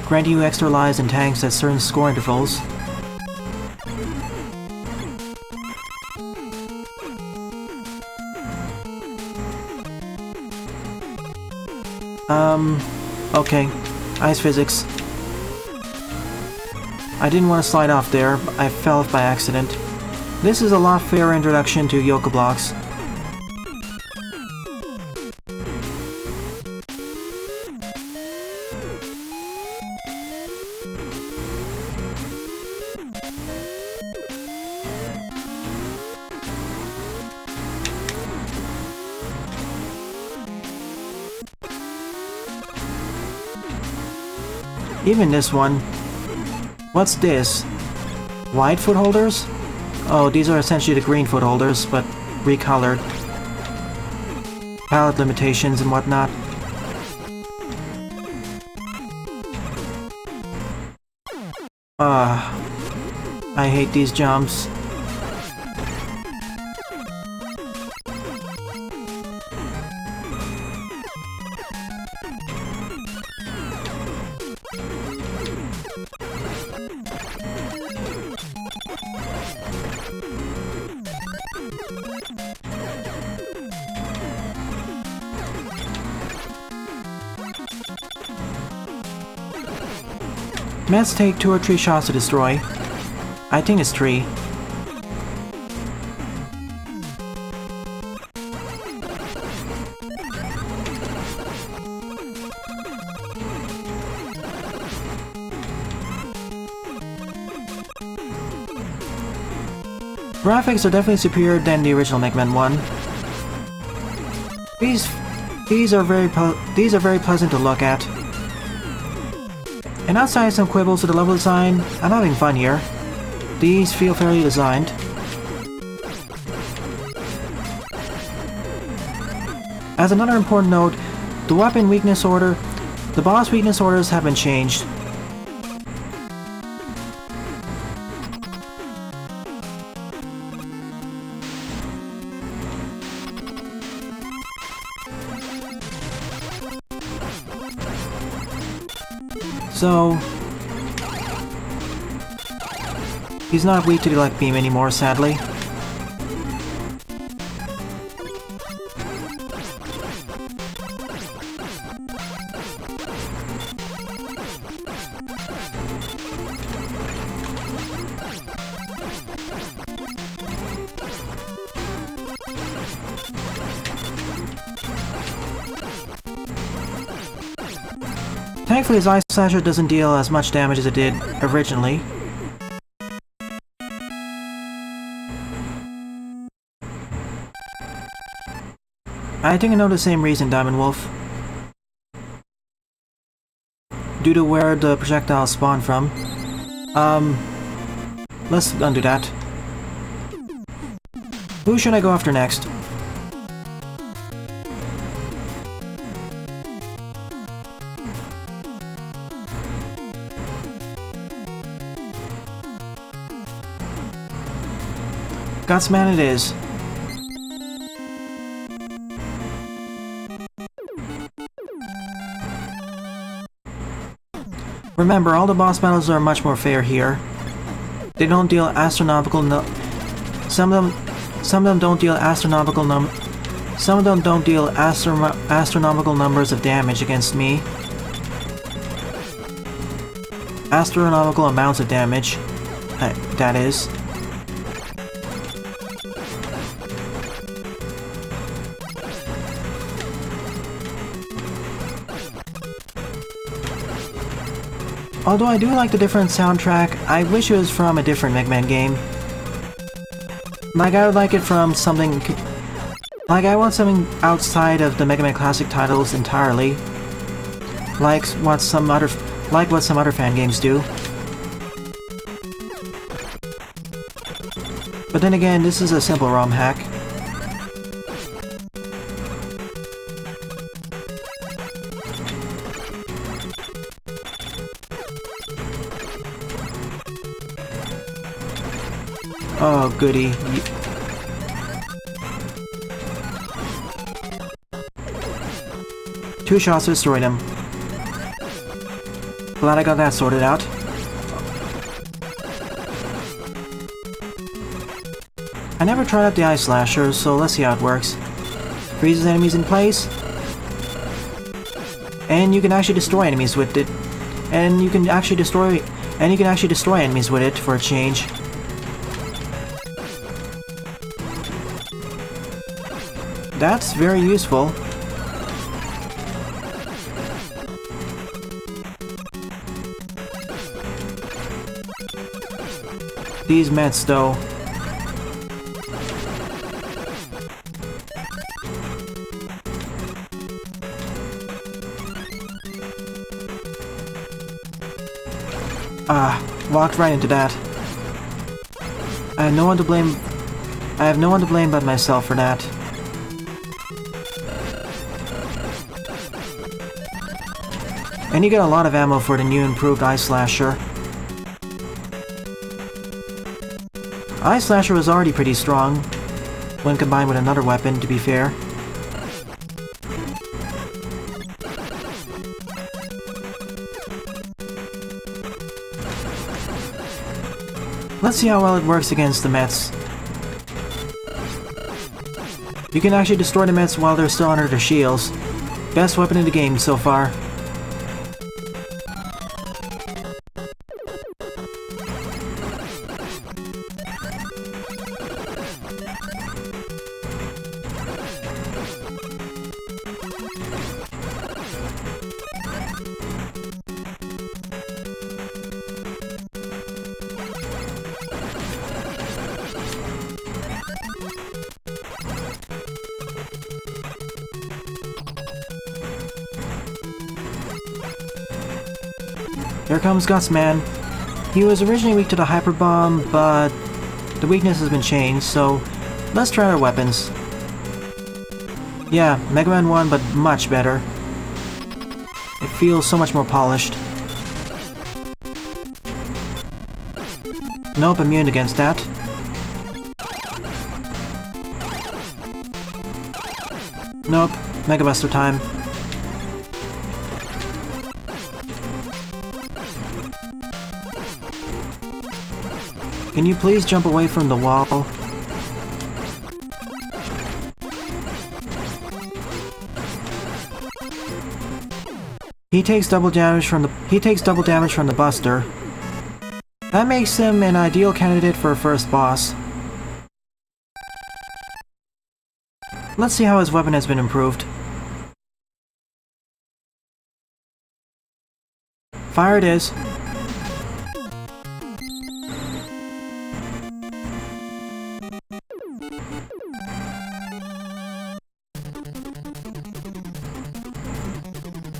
Granting you extra lives and tanks at certain score intervals. Okay. Ice physics. I didn't want to slide off there, I fell off by accident. This is a lot fairer introduction to Yoka blocks. Even this one. What's this? White footholders? Oh, these are essentially the green footholders, but recolored. Palette limitations and whatnot. I hate these jumps. Mets take 2 or 3 shots to destroy. I think it's 3. Graphics are definitely superior than the original Mega Man 1. These are very pleasant to look at. And outside some quibbles to the level design, I'm having fun here. These feel fairly designed. As another important note, the weapon weakness order, the boss weakness orders have been changed. So, he's not weak to the elect beam anymore, sadly. Thankfully, his Ice Slasher doesn't deal as much damage as it did originally. I think I know the same reason, Diamond Wolf. Due to where the projectiles spawn from. Let's undo that. Who should I go after next? Gutsman it is. Remember, all the boss battles are much more fair here. They don't deal astronomical some of them don't deal astronomical astronomical numbers of damage against me. Astronomical amounts of damage. That is. Although I do like the different soundtrack, I wish it was from a different Mega Man game. Like, I would like it from something... Like, I want something outside of the Mega Man Classic titles entirely. Like what some other fan games do. But then again, this is a simple ROM hack. Oh, goody. Two shots to destroy them. Glad I got that sorted out. I never tried out the Ice Slasher, so let's see how it works. Freezes enemies in place. And you can actually destroy enemies with it. And you can actually destroy enemies with it for a change. That's very useful. These meds, though. Walked right into that. I have no one to blame. I have no one to blame but myself for that. And you get a lot of ammo for the new improved Eye Slasher. Eye Slasher was already pretty strong when combined with another weapon, to be fair. Let's see how well it works against the Mets. You can actually destroy the Mets while they're still under their shields. Best weapon in the game so far. Here comes Gutsman. He was originally weak to the Hyper Bomb, but the weakness has been changed, so let's try our weapons. Yeah, Mega Man 1, but much better. It feels so much more polished. Nope, immune against that. Nope, Mega Buster time. Can you please jump away from the wall? He takes double damage from the Buster. That makes him an ideal candidate for a first boss. Let's see how his weapon has been improved. Fire it is.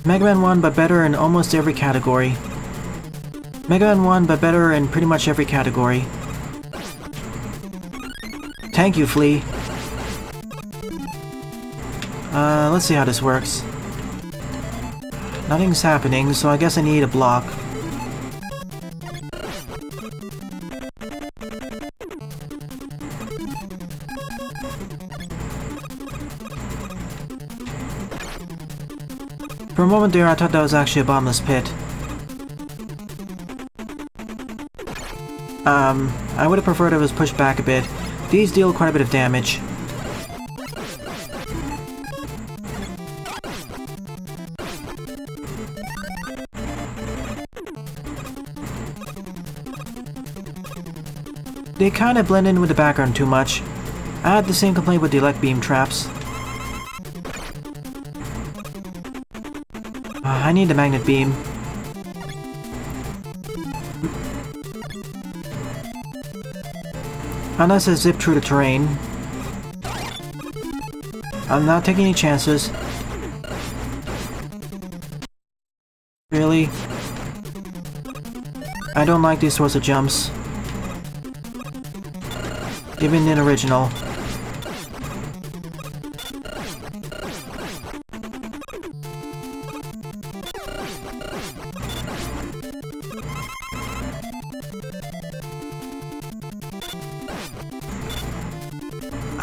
Mega Man 1, but better in almost every category. Mega Man 1, but better in pretty much every category. Thank you, Flea. Let's see how this works. Nothing's happening, so I guess I need a block. For a moment there, I thought that was actually a bottomless pit. I would have preferred it was pushed back a bit. These deal quite a bit of damage. They kinda blend in with the background too much. I had the same complaint with the elect beam traps. I need the magnet beam. Unless I zip through the terrain. I'm not taking any chances. Really? I don't like these sorts of jumps. Even in original.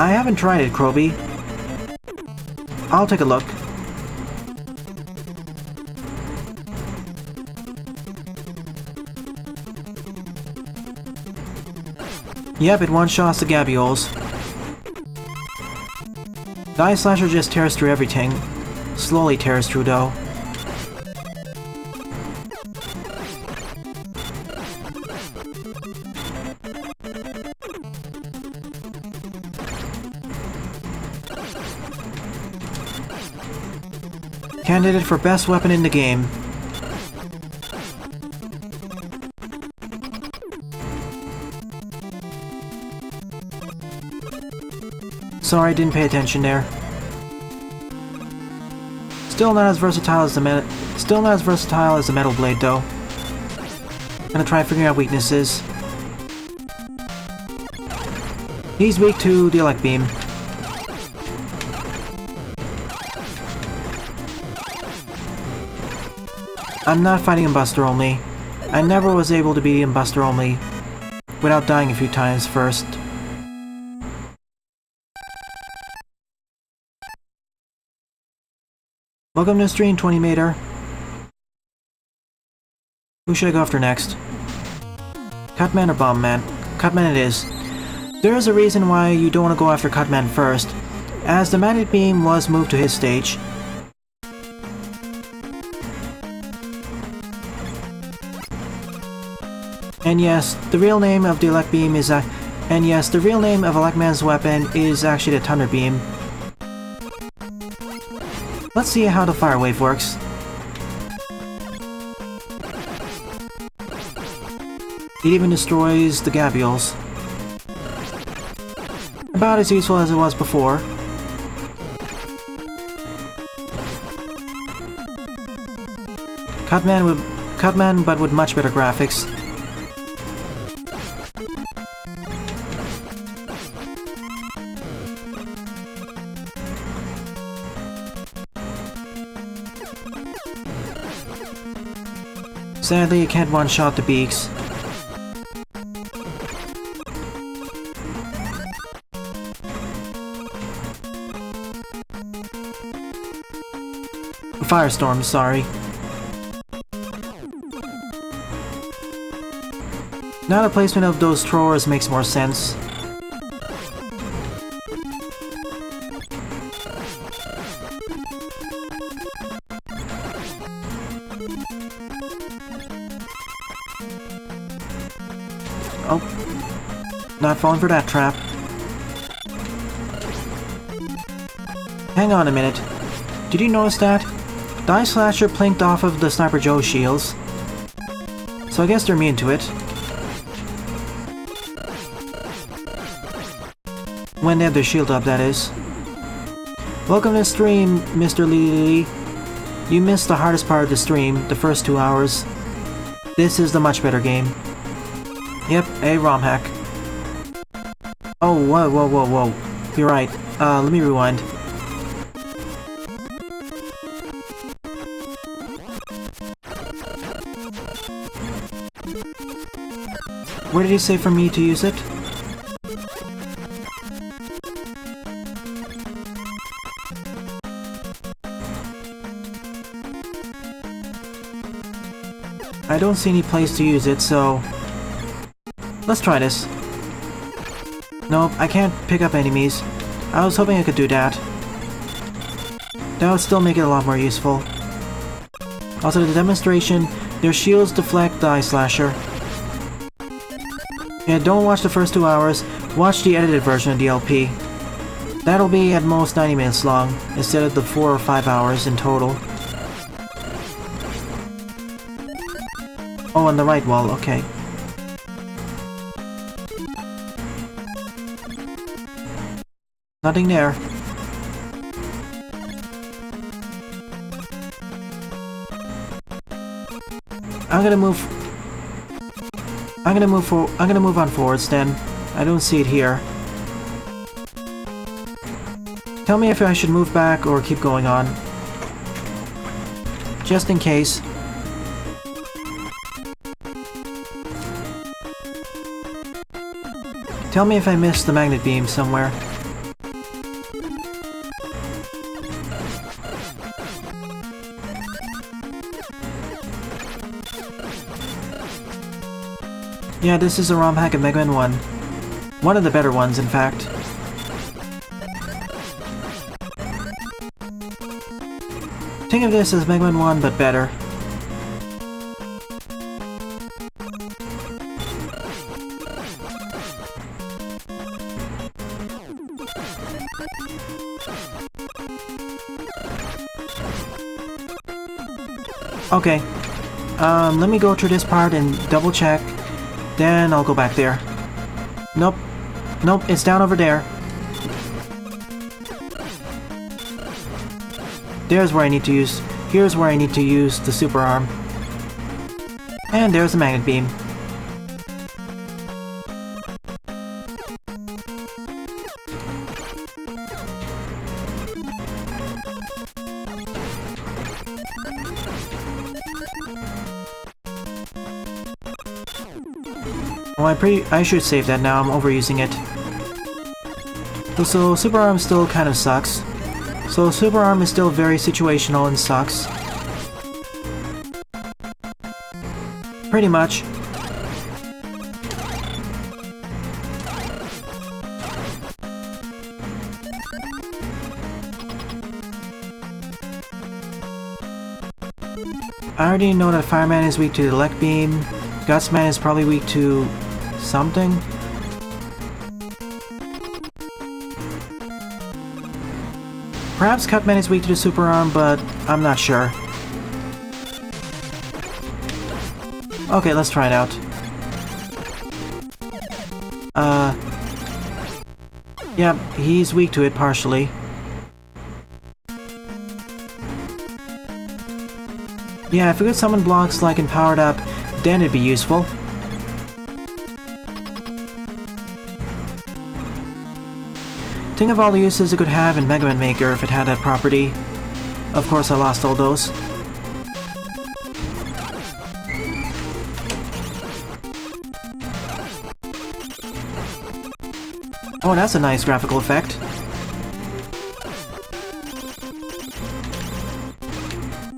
I haven't tried it, Kroby. I'll take a look. Yep, it one-shots the Gabioles. The Eye Slasher just tears through everything. Slowly tears through, though. Candidate for best weapon in the game. Sorry, didn't pay attention there. Still not as versatile as the Metal Blade, though. Gonna try figuring out weaknesses. He's weak to the Elect Beam. I'm not fighting in Buster only. I never was able to beat in Buster only without dying a few times first. Welcome to the stream, 20 Mater. Who should I go after next? Cutman or Bombman? Cutman it is. There is a reason why you don't want to go after Cutman first, as the Magnet Beam was moved to his stage. And yes, the real name of the Elect Beam is and yes, the real name of Electman's weapon is actually the Thunder Beam. Let's see how the Fire Wave works. It even destroys the Gabules. About as useful as it was before. Cutman, but with much better graphics. Sadly, it can't one-shot the beaks. Firestorm, sorry. Now the placement of those throwers makes more sense. Oh, not falling for that trap. Hang on a minute. Did you notice that? The Ice Slasher plinked off of the Sniper Joe's shields. So I guess they're immune to it. When they have their shield up, that is. Welcome to the stream, Mr. Lee. You missed the hardest part of the stream, the first 2 hours. This is the much better game. Yep, a ROM hack. Oh, whoa. You're right. Let me rewind. Where did he say for me to use it? I don't see any place to use it, so... Let's try this. Nope, I can't pick up enemies. I was hoping I could do that. That would still make it a lot more useful. Also, the demonstration, their shields deflect the Ice Slasher. Yeah, don't watch the first 2 hours, watch the edited version of the LP. That'll be at most 90 minutes long, instead of the 4 or 5 hours in total. Oh, on the right wall, okay. Nothing there. I'm gonna move on forwards then. I don't see it here. Tell me if I should move back or keep going on. Just in case. Tell me if I missed the Magnet Beam somewhere. Yeah, this is a ROM hack of Mega Man 1. One of the better ones, in fact. Think of this as Mega Man 1, but better. Okay. Let me go through this part and double check. Then I'll go back there. Nope. Nope, it's down over there. Here's where I need to use the super arm. And there's the magnet beam. Oh, I should save that now, I'm overusing it. So Super Arm still kind of sucks. So Super Arm is still very situational and sucks. Pretty much. I already know that Fireman is weak to the Elect Beam. Gutsman is probably weak to something. Perhaps Cutman is weak to the Super Arm, but I'm not sure. Okay, let's try it out. Yeah, he's weak to it partially. Yeah, if we could summon blocks like in Powered Up, then it'd be useful. Think of all the uses it could have in Mega Man Maker if it had that property. Of course, I lost all those. Oh, that's a nice graphical effect.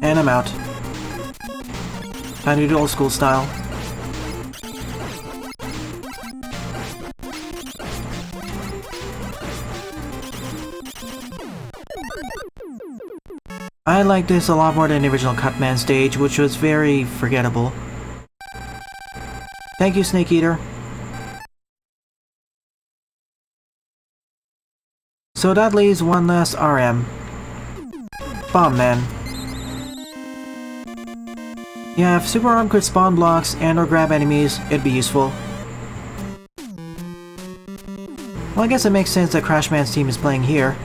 And I'm out. Time to do old school style. I like this a lot more than the original Cutman stage, which was very forgettable. Thank you, Snake Eater. So that leaves one last RM. Bomb Man. Yeah, if Super Arm could spawn blocks and or grab enemies, it'd be useful. Well, I guess it makes sense that Crash Man's team is playing here.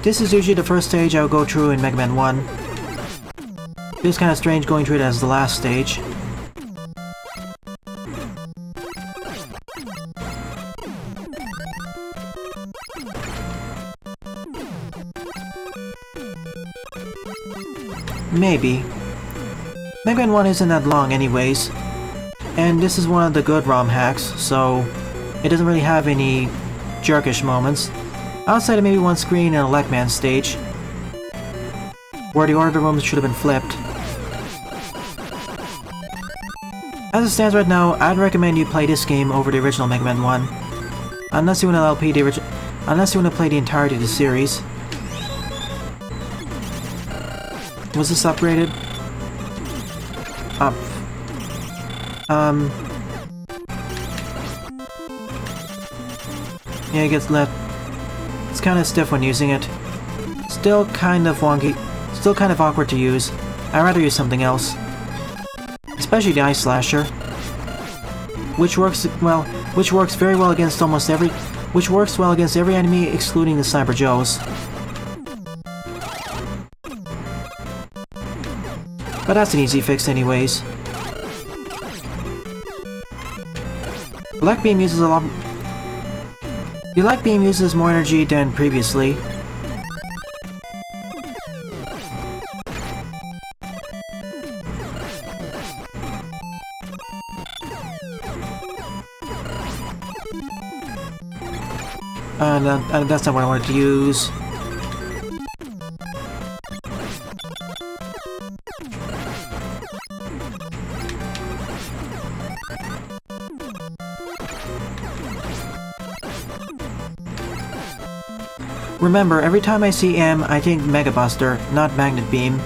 This is usually the first stage I would go through in Mega Man 1. Feels kinda strange going through it as the last stage. Maybe. Mega Man 1 isn't that long anyways, and this is one of the good ROM hacks, so it doesn't really have any jerkish moments, outside of maybe one screen in a Elecman stage, where the order of the rooms should have been flipped. As it stands right now, I'd recommend you play this game over the original Mega Man 1, unless you want to play the entirety of the series. Was this upgraded? Up. Yeah, it gets left. It's kind of stiff when using it. Still kind of wonky. Still kind of awkward to use. I'd rather use something else. Especially the Ice Slasher. Which works very well against every enemy excluding the Cyber Joes. But that's an easy fix anyways. Black Beam uses a lot... The Black Beam uses more energy than previously. And that's not what I wanted to use. Remember, every time I see M, I think Mega Buster, not Magnet Beam.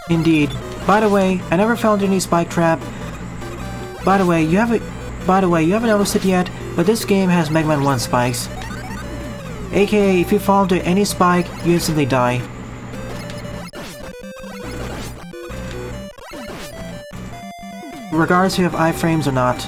Indeed. By the way, I never found any spike trap. By the way, you haven't noticed it yet, but this game has Mega Man 1 spikes. AKA, if you fall into any spike, you instantly die. regardless if you have iframes or not.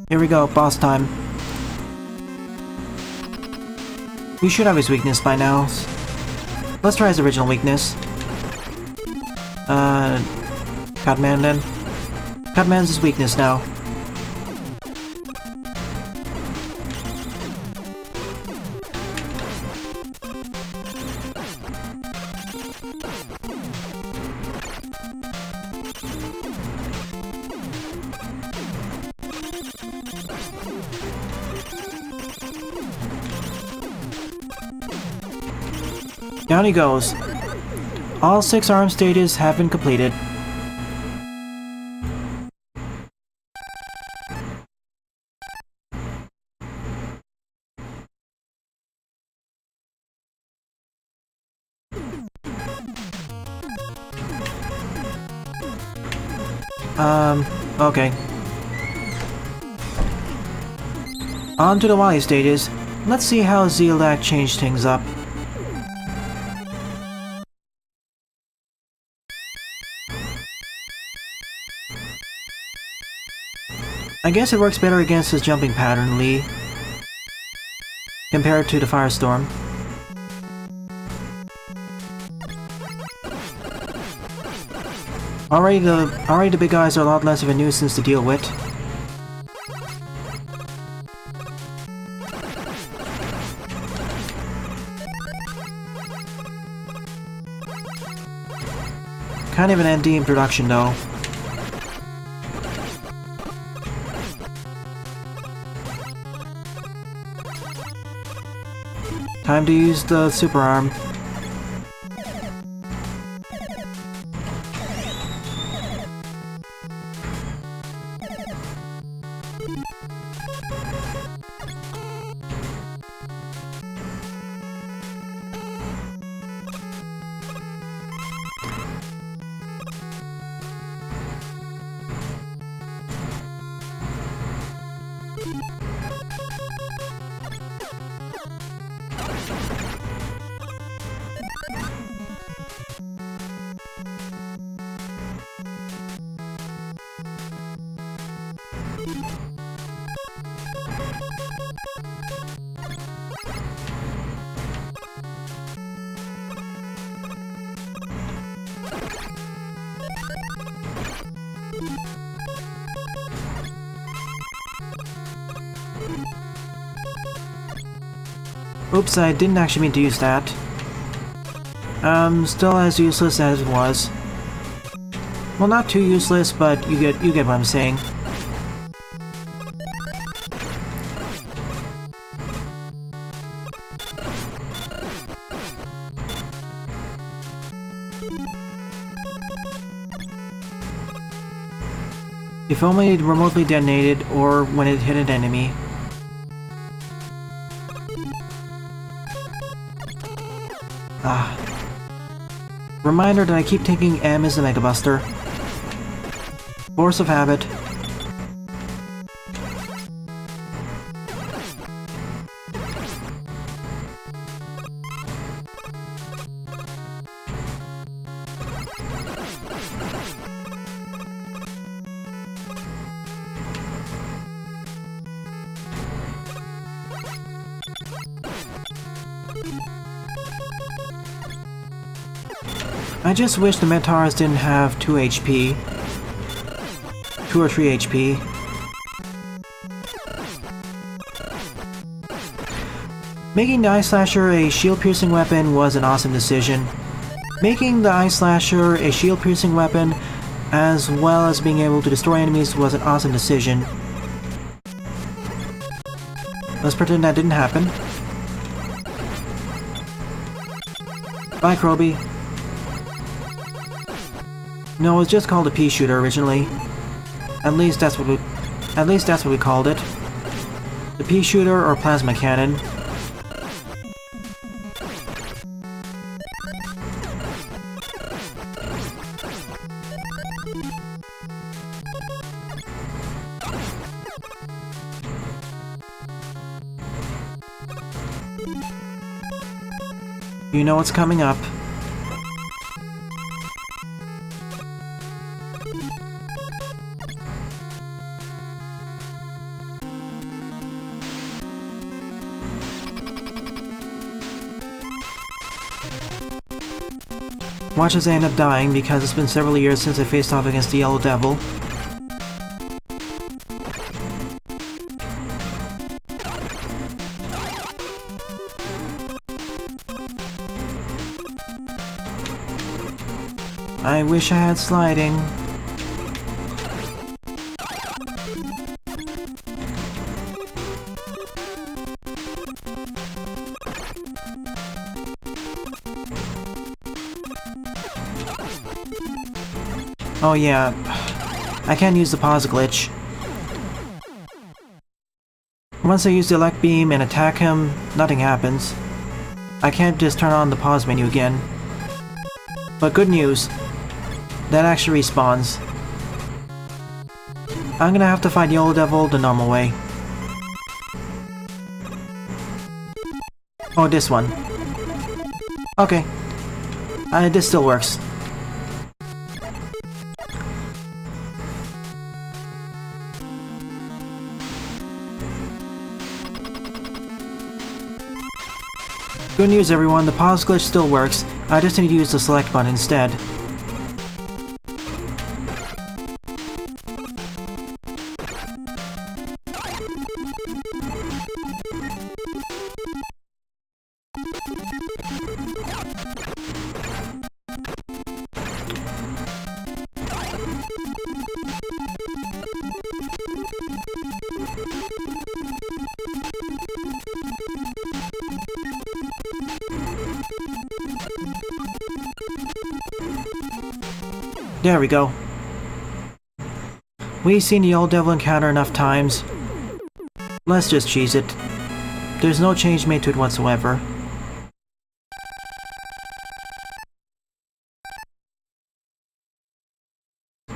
Here we go, boss time. We should have his weakness by now. Let's try his original weakness. Cutman then. Cutman's his weakness now. Down he goes. All 6 arm stages have been completed. Okay. On to the Wily stages. Let's see how Zieldak changed things up. I guess it works better against his jumping pattern, Lee, compared to the Firestorm. Already the big guys are a lot less of a nuisance to deal with. Kind of an ND introduction though. Time to use the super arm. Oops, I didn't actually mean to use that. Still as useless as it was. Well, not too useless, but you get what I'm saying. If only it remotely detonated or when it hit an enemy. Reminder that I keep thinking M is the Mega Buster. Force of habit. I just wish the Mentars didn't have 2 HP. 2 or 3 HP. Making the Ice Slasher a shield-piercing weapon was an awesome decision. Making the Ice Slasher a shield-piercing weapon, as well as being able to destroy enemies, was an awesome decision. Let's pretend that didn't happen. Bye, Kroby. No, it was just called a pea shooter originally. At least that's what we called it. The pea shooter or plasma cannon. You know what's coming up. Watch as I end up dying because it's been several years since I faced off against the Yellow Devil. I wish I had sliding. Oh yeah, I can't use the pause glitch. Once I use the elect beam and attack him, nothing happens. I can't just turn on the pause menu again. But good news, that actually respawns. I'm gonna have to fight Yellow Devil the normal way. Oh, this one. Okay. This still works. Good news everyone, the pause glitch still works. I just need to use the select button instead. There we go. We've seen the Yellow Devil encounter enough times. Let's just cheese it. There's no change made to it whatsoever.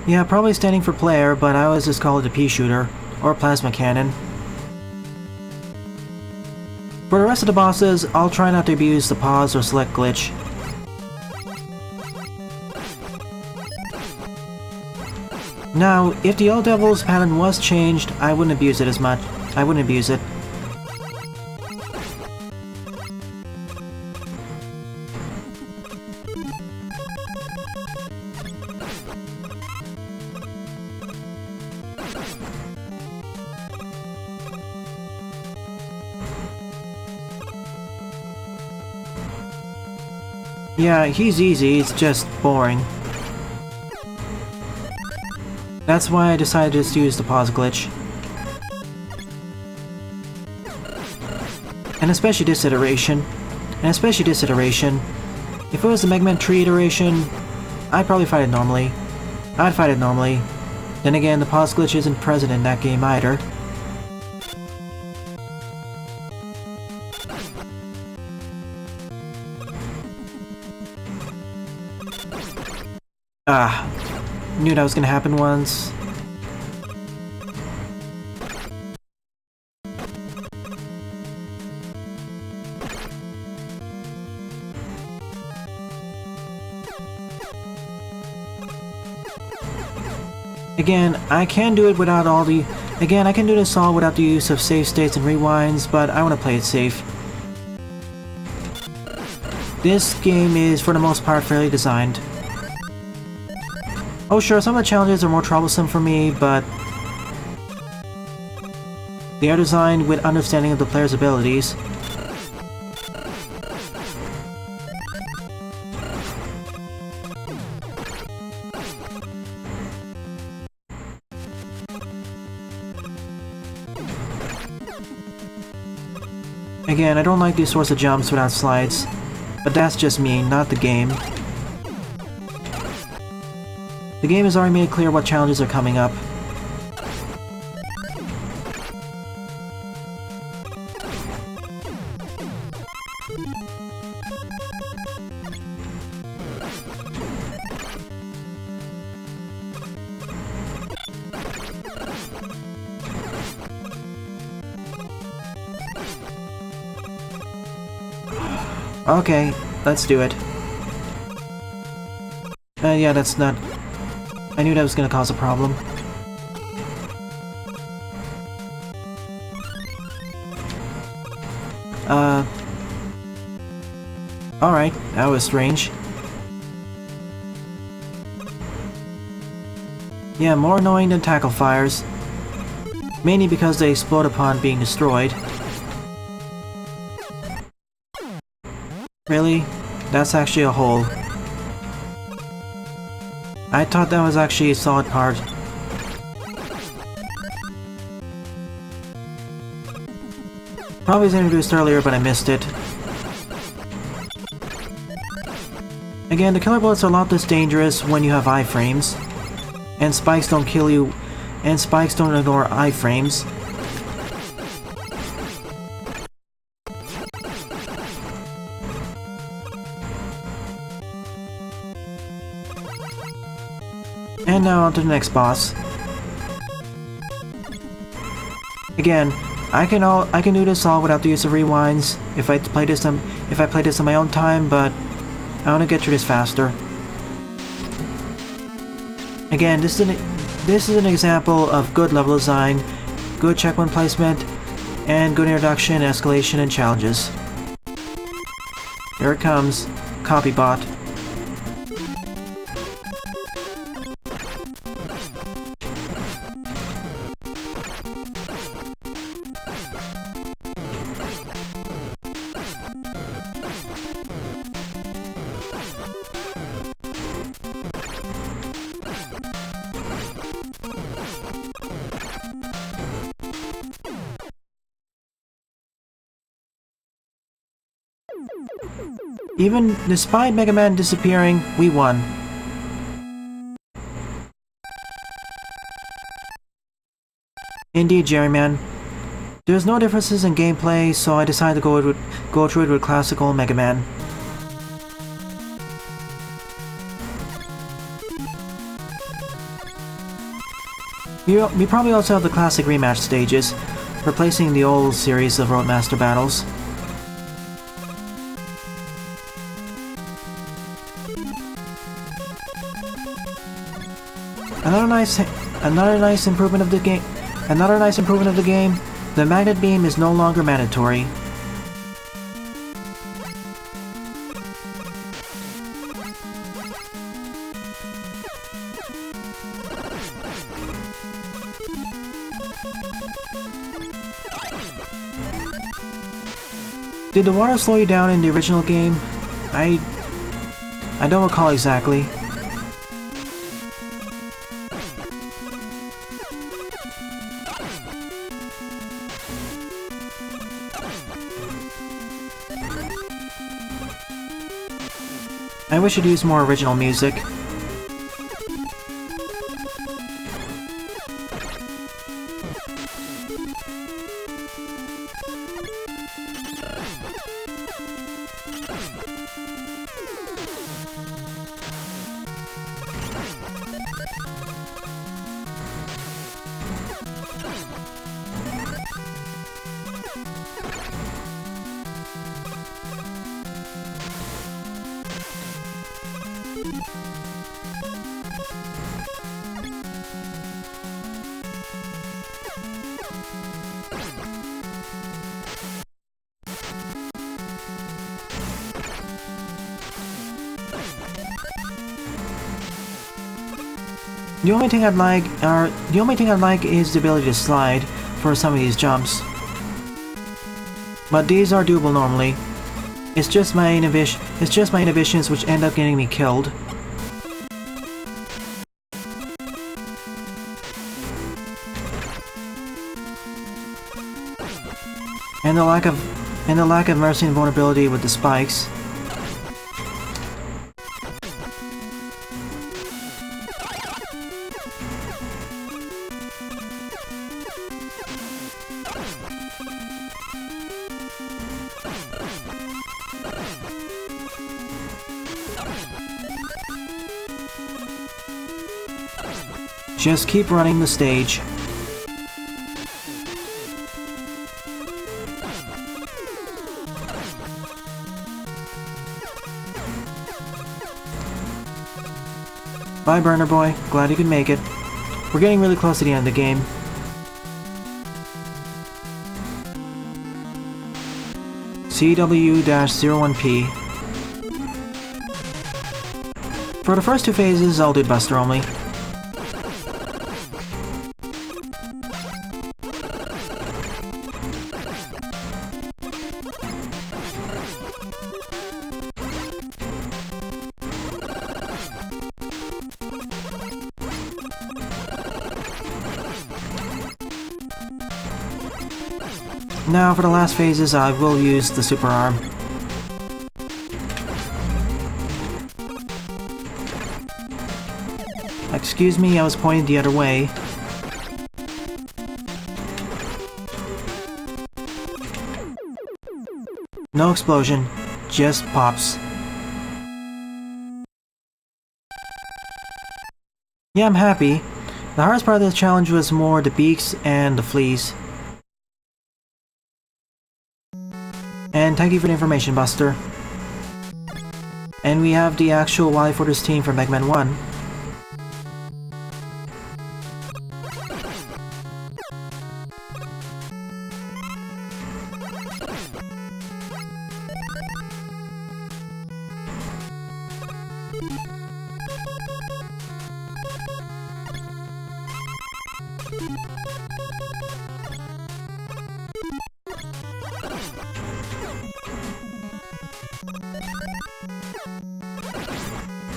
Yeah, probably standing for player, but I always just call it a pea shooter, or plasma cannon. For the rest of the bosses, I'll try not to abuse the pause or select glitch. Now, if the Yellow Devil's pattern was changed, I wouldn't abuse it as much. I wouldn't abuse it. Yeah, he's easy, it's just boring. That's why I decided to just use the pause glitch. And especially this iteration. If it was the Mega Man 3 iteration, I'd probably fight it normally. Then again, the pause glitch isn't present in that game either. Ah. Knew that was gonna happen once. Again, I can do it without all the... Again, I can do this all without the use of save states and rewinds, but I want to play it safe. This game is, for the most part, fairly designed. Oh sure, some of the challenges are more troublesome for me, but they are designed with understanding of the player's abilities. Again, I don't like these sorts of jumps without slides, but that's just me, not the game. The game has already made clear what challenges are coming up. Okay, let's do it. Yeah, that's not... I knew that was gonna cause a problem. Alright, that was strange. Yeah, more annoying than tackle fires. Mainly because they explode upon being destroyed. Really? That's actually a hole. I thought that was actually a solid part. Probably was introduced earlier, but I missed it. Again, the killer bullets are a lot less dangerous when you have iframes. And spikes don't kill you, and spikes don't ignore iframes. And now on to the next boss. Again, I can do this all without the use of rewinds if I play this on my own time, but I want to get through this faster. Again, this is an example of good level design, good checkpoint placement, and good introduction, escalation, and challenges. Here it comes, Copybot. Even despite Mega Man disappearing, we won. Indeed, Jerry Man. There's no differences in gameplay, so I decided to go through it with classical Mega Man. We probably also have the classic rematch stages, replacing the old series of Roadmaster battles. Another nice improvement of the game. The magnet beam is no longer mandatory. Did the water slow you down in the original game? I don't recall exactly. I wish it'd use more original music. The only thing I'd like is the ability to slide for some of these jumps. But these are doable normally. It's just my inhibitions which end up getting me killed. And the lack of mercy and vulnerability with the spikes. Just keep running the stage. Bye, Burner Boy. Glad you could make it. We're getting really close to the end of the game. CW-01P. For the first two phases, I'll do Buster only. Now for the last phases, I will use the Super Arm. Excuse me, I was pointing the other way. No explosion, just pops. Yeah, I'm happy. The hardest part of the challenge was more the beaks and the fleas. And thank you for the information, Buster. And we have the actual Wily for this team from Mega Man 1.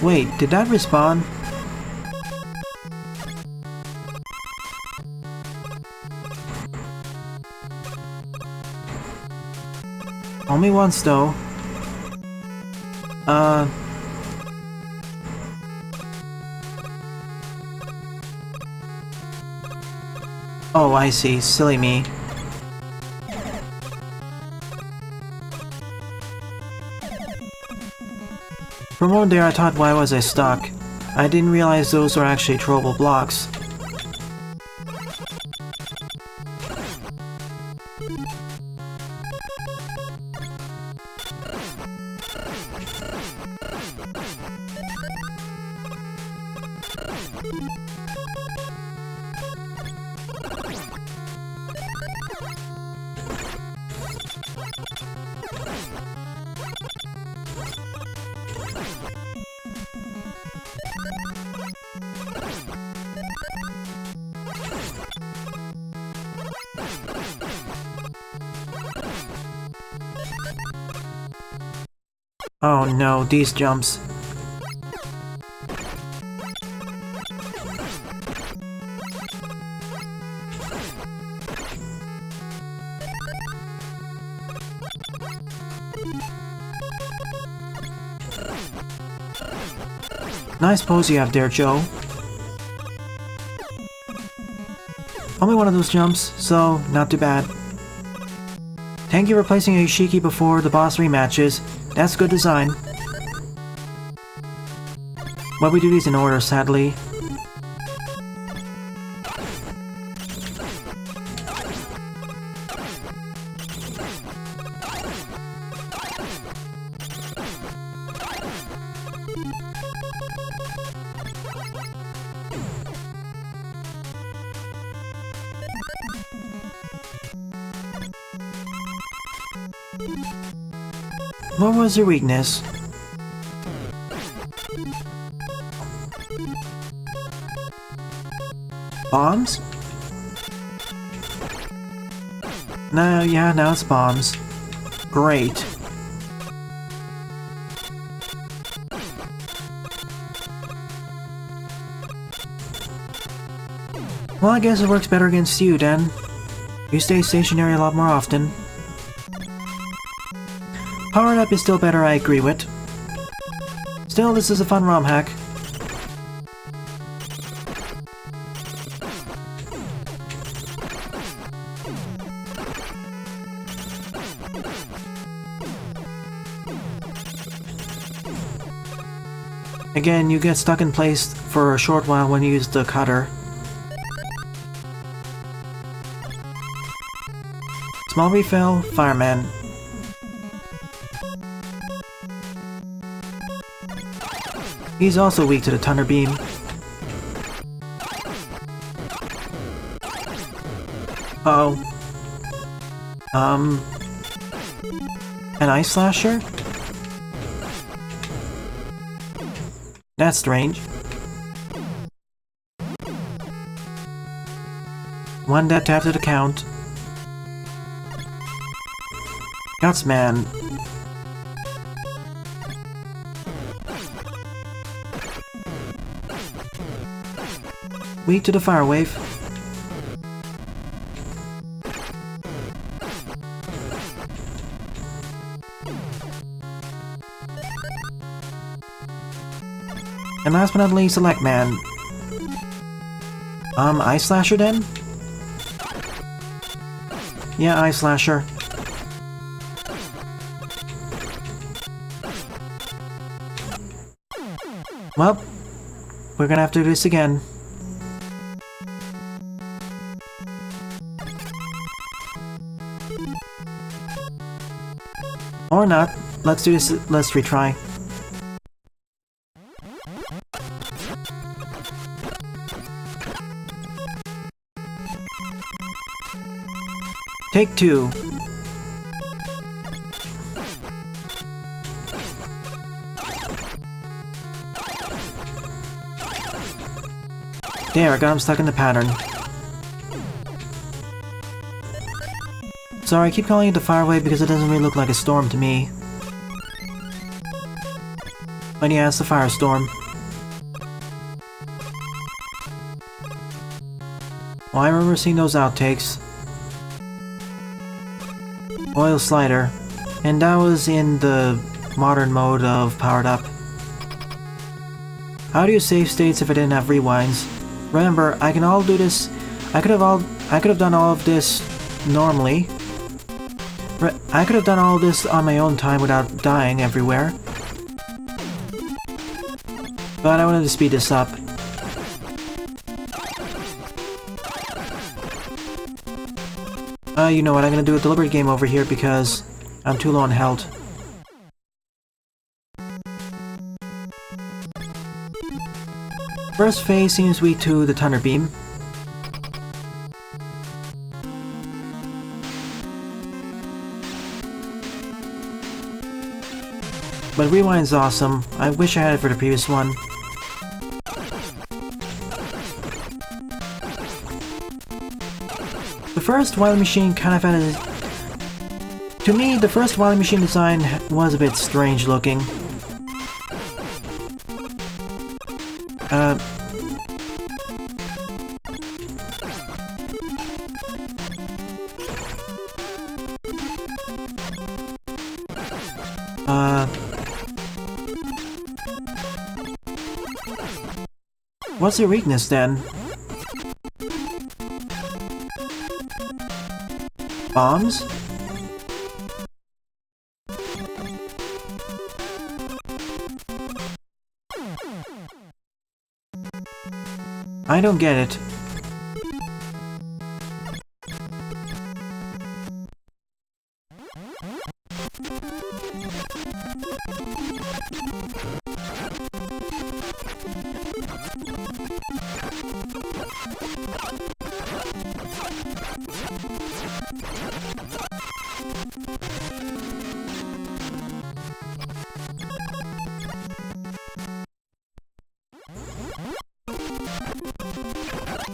Wait, did that respawn? Only once though. Oh, I see. Silly me. For a moment there I thought, why was I stuck? I didn't realize those were actually throwable blocks. Oh no, these jumps. Nice pose you have there, Joe. Only one of those jumps, so not too bad. Thank you for placing a Yoshiki before the boss rematches. That's good design. But we do these in order, sadly. What was your weakness? Bombs? No, yeah, now it's bombs. Great. Well, I guess it works better against you, then. You stay stationary a lot more often. Powered up is still better, I agree with. Still, this is a fun ROM hack. Again, you get stuck in place for a short while when you use the cutter. Small refill, fireman. He's also weak to the Thunder Beam. Uh-oh. An Ice Slasher? That's strange. One death after the count. Gutsman. Weak to the fire wave. And last but not least, Select Man. Ice Slasher then? Yeah, Ice Slasher. Well, we're gonna have to do this again. Or not. Let's do this. Let's retry. Take 2. There, I got him stuck in the pattern. Sorry, I keep calling it the fire wave because it doesn't really look like a storm to me. But yeah, it's the firestorm. Well, I remember seeing those outtakes. Oil Slider. And that was in the modern mode of Powered Up. How do you save states if I didn't have rewinds? Remember, I can all do this. I could have done all of this normally. I could have done all of this on my own time without dying everywhere. But I wanted to speed this up. You know what, I'm gonna do a deliberate game over here because I'm too low on health. First phase seems weak to the Thunder Beam. But Rewind's awesome. I wish I had it for the previous one. The first Wily Machine kind of had a... To me, the first Wily Machine design was a bit strange looking. What's your weakness then? Bombs? I don't get it.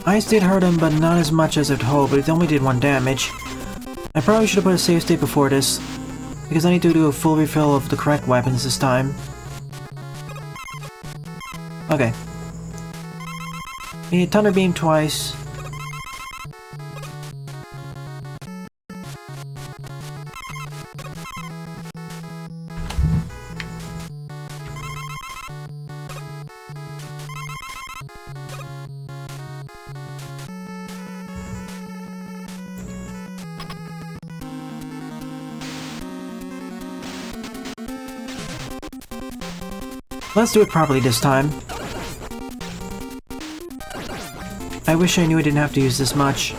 Ice did hurt him, but not as much as I'd hoped, but it only did 1 damage. I probably should have put a save state before this, because I need to do a full refill of the correct weapons this time. Okay. We need Thunder Beam twice. Let's do it properly this time. I wish I knew I didn't have to use this much.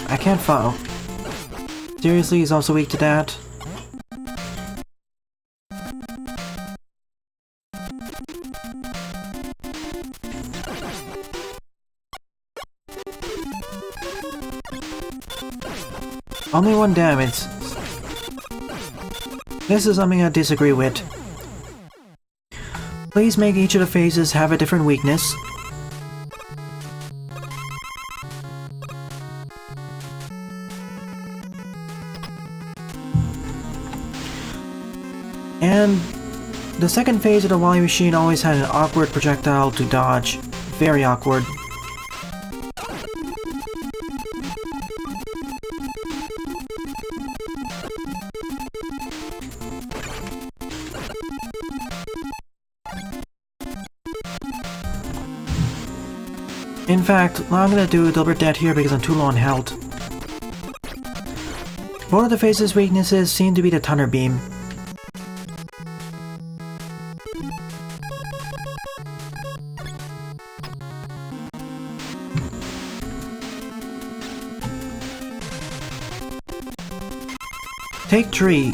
I can't follow. Seriously, he's also weak to that? Only 1 damage. This is something I disagree with. Please make each of the phases have a different weakness. And the second phase of the Wily machine always had an awkward projectile to dodge. Very awkward. In fact, I'm gonna do a deliberate death here because I'm too low on health. Both of the phase's weaknesses seem to be the Thunder Beam. Take 3.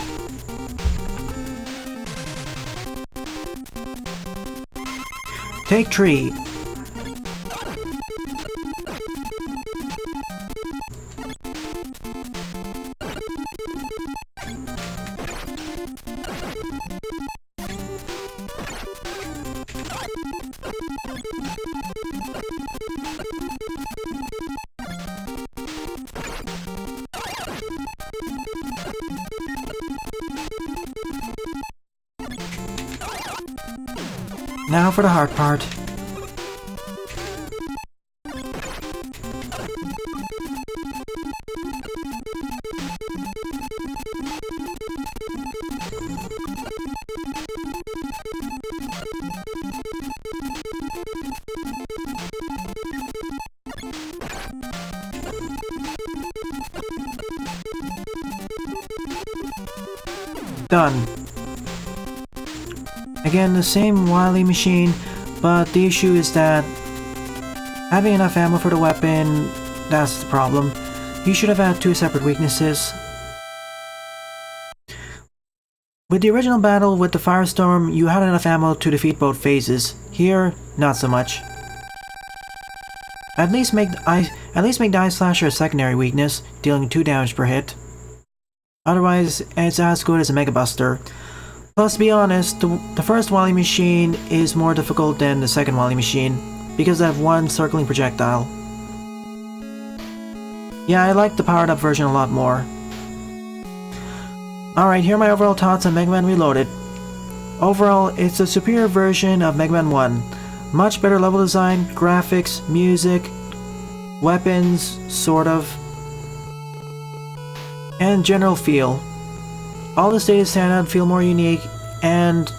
Take 3. Now for the hard part. Done. Again, the same Wily machine, but the issue is that having enough ammo for the weapon, that's the problem. You should have had 2 separate weaknesses. With the original battle with the Firestorm, you had enough ammo to defeat both phases. Here, not so much. At least make the Ice Slasher a secondary weakness, dealing 2 damage per hit. Otherwise, it's as good as a Mega Buster. Plus, to be honest, the first Wily machine is more difficult than the second Wily machine, because they have 1 circling projectile. Yeah, I like the powered up version a lot more. Alright, here are my overall thoughts on Mega Man Reloaded. Overall, it's a superior version of Mega Man 1. Much better level design, graphics, music, weapons, sort of, and general feel. All the stages stand out and feel more unique, and...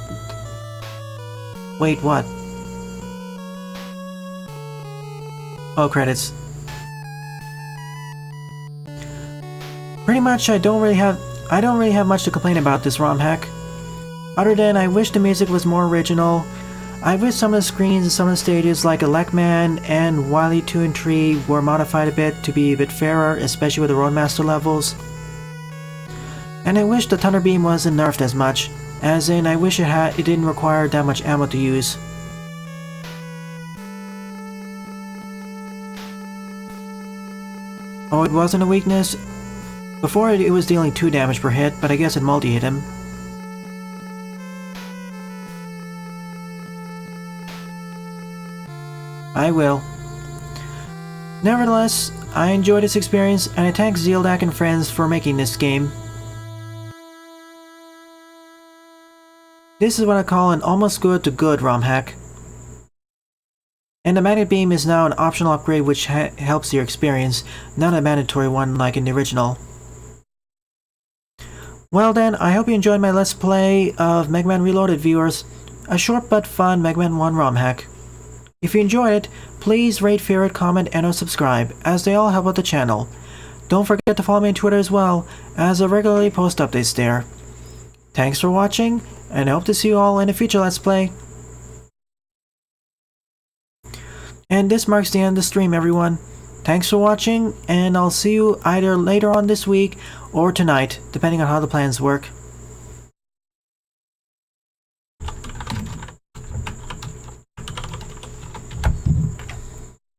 Wait, what? Oh, credits. Pretty much, I don't really have much to complain about this ROM hack. Other than I wish the music was more original. I wish some of the screens and some of the stages like Rockman and Wily 2 and 3 were modified a bit to be a bit fairer, especially with the Roadmaster levels. And I wish the Thunder Beam wasn't nerfed as much, as in I wish it didn't require that much ammo to use. Oh, it wasn't a weakness? Before it was dealing 2 damage per hit, but I guess it multi-hit him. I will. Nevertheless, I enjoyed this experience, and I thank Zieldak and friends for making this game. This is what I call an almost good to good ROM hack. And the Magnet Beam is now an optional upgrade which helps your experience, not a mandatory one like in the original. Well then, I hope you enjoyed my Let's Play of Mega Man Reloaded, viewers. A short but fun Mega Man 1 ROM hack. If you enjoyed it, please rate, favorite, comment, and or subscribe, as they all help out the channel. Don't forget to follow me on Twitter as well, as I regularly post updates there. Thanks for watching, and I hope to see you all in a future Let's Play. And this marks the end of the stream, everyone. Thanks for watching, and I'll see you either later on this week or tonight, depending on how the plans work.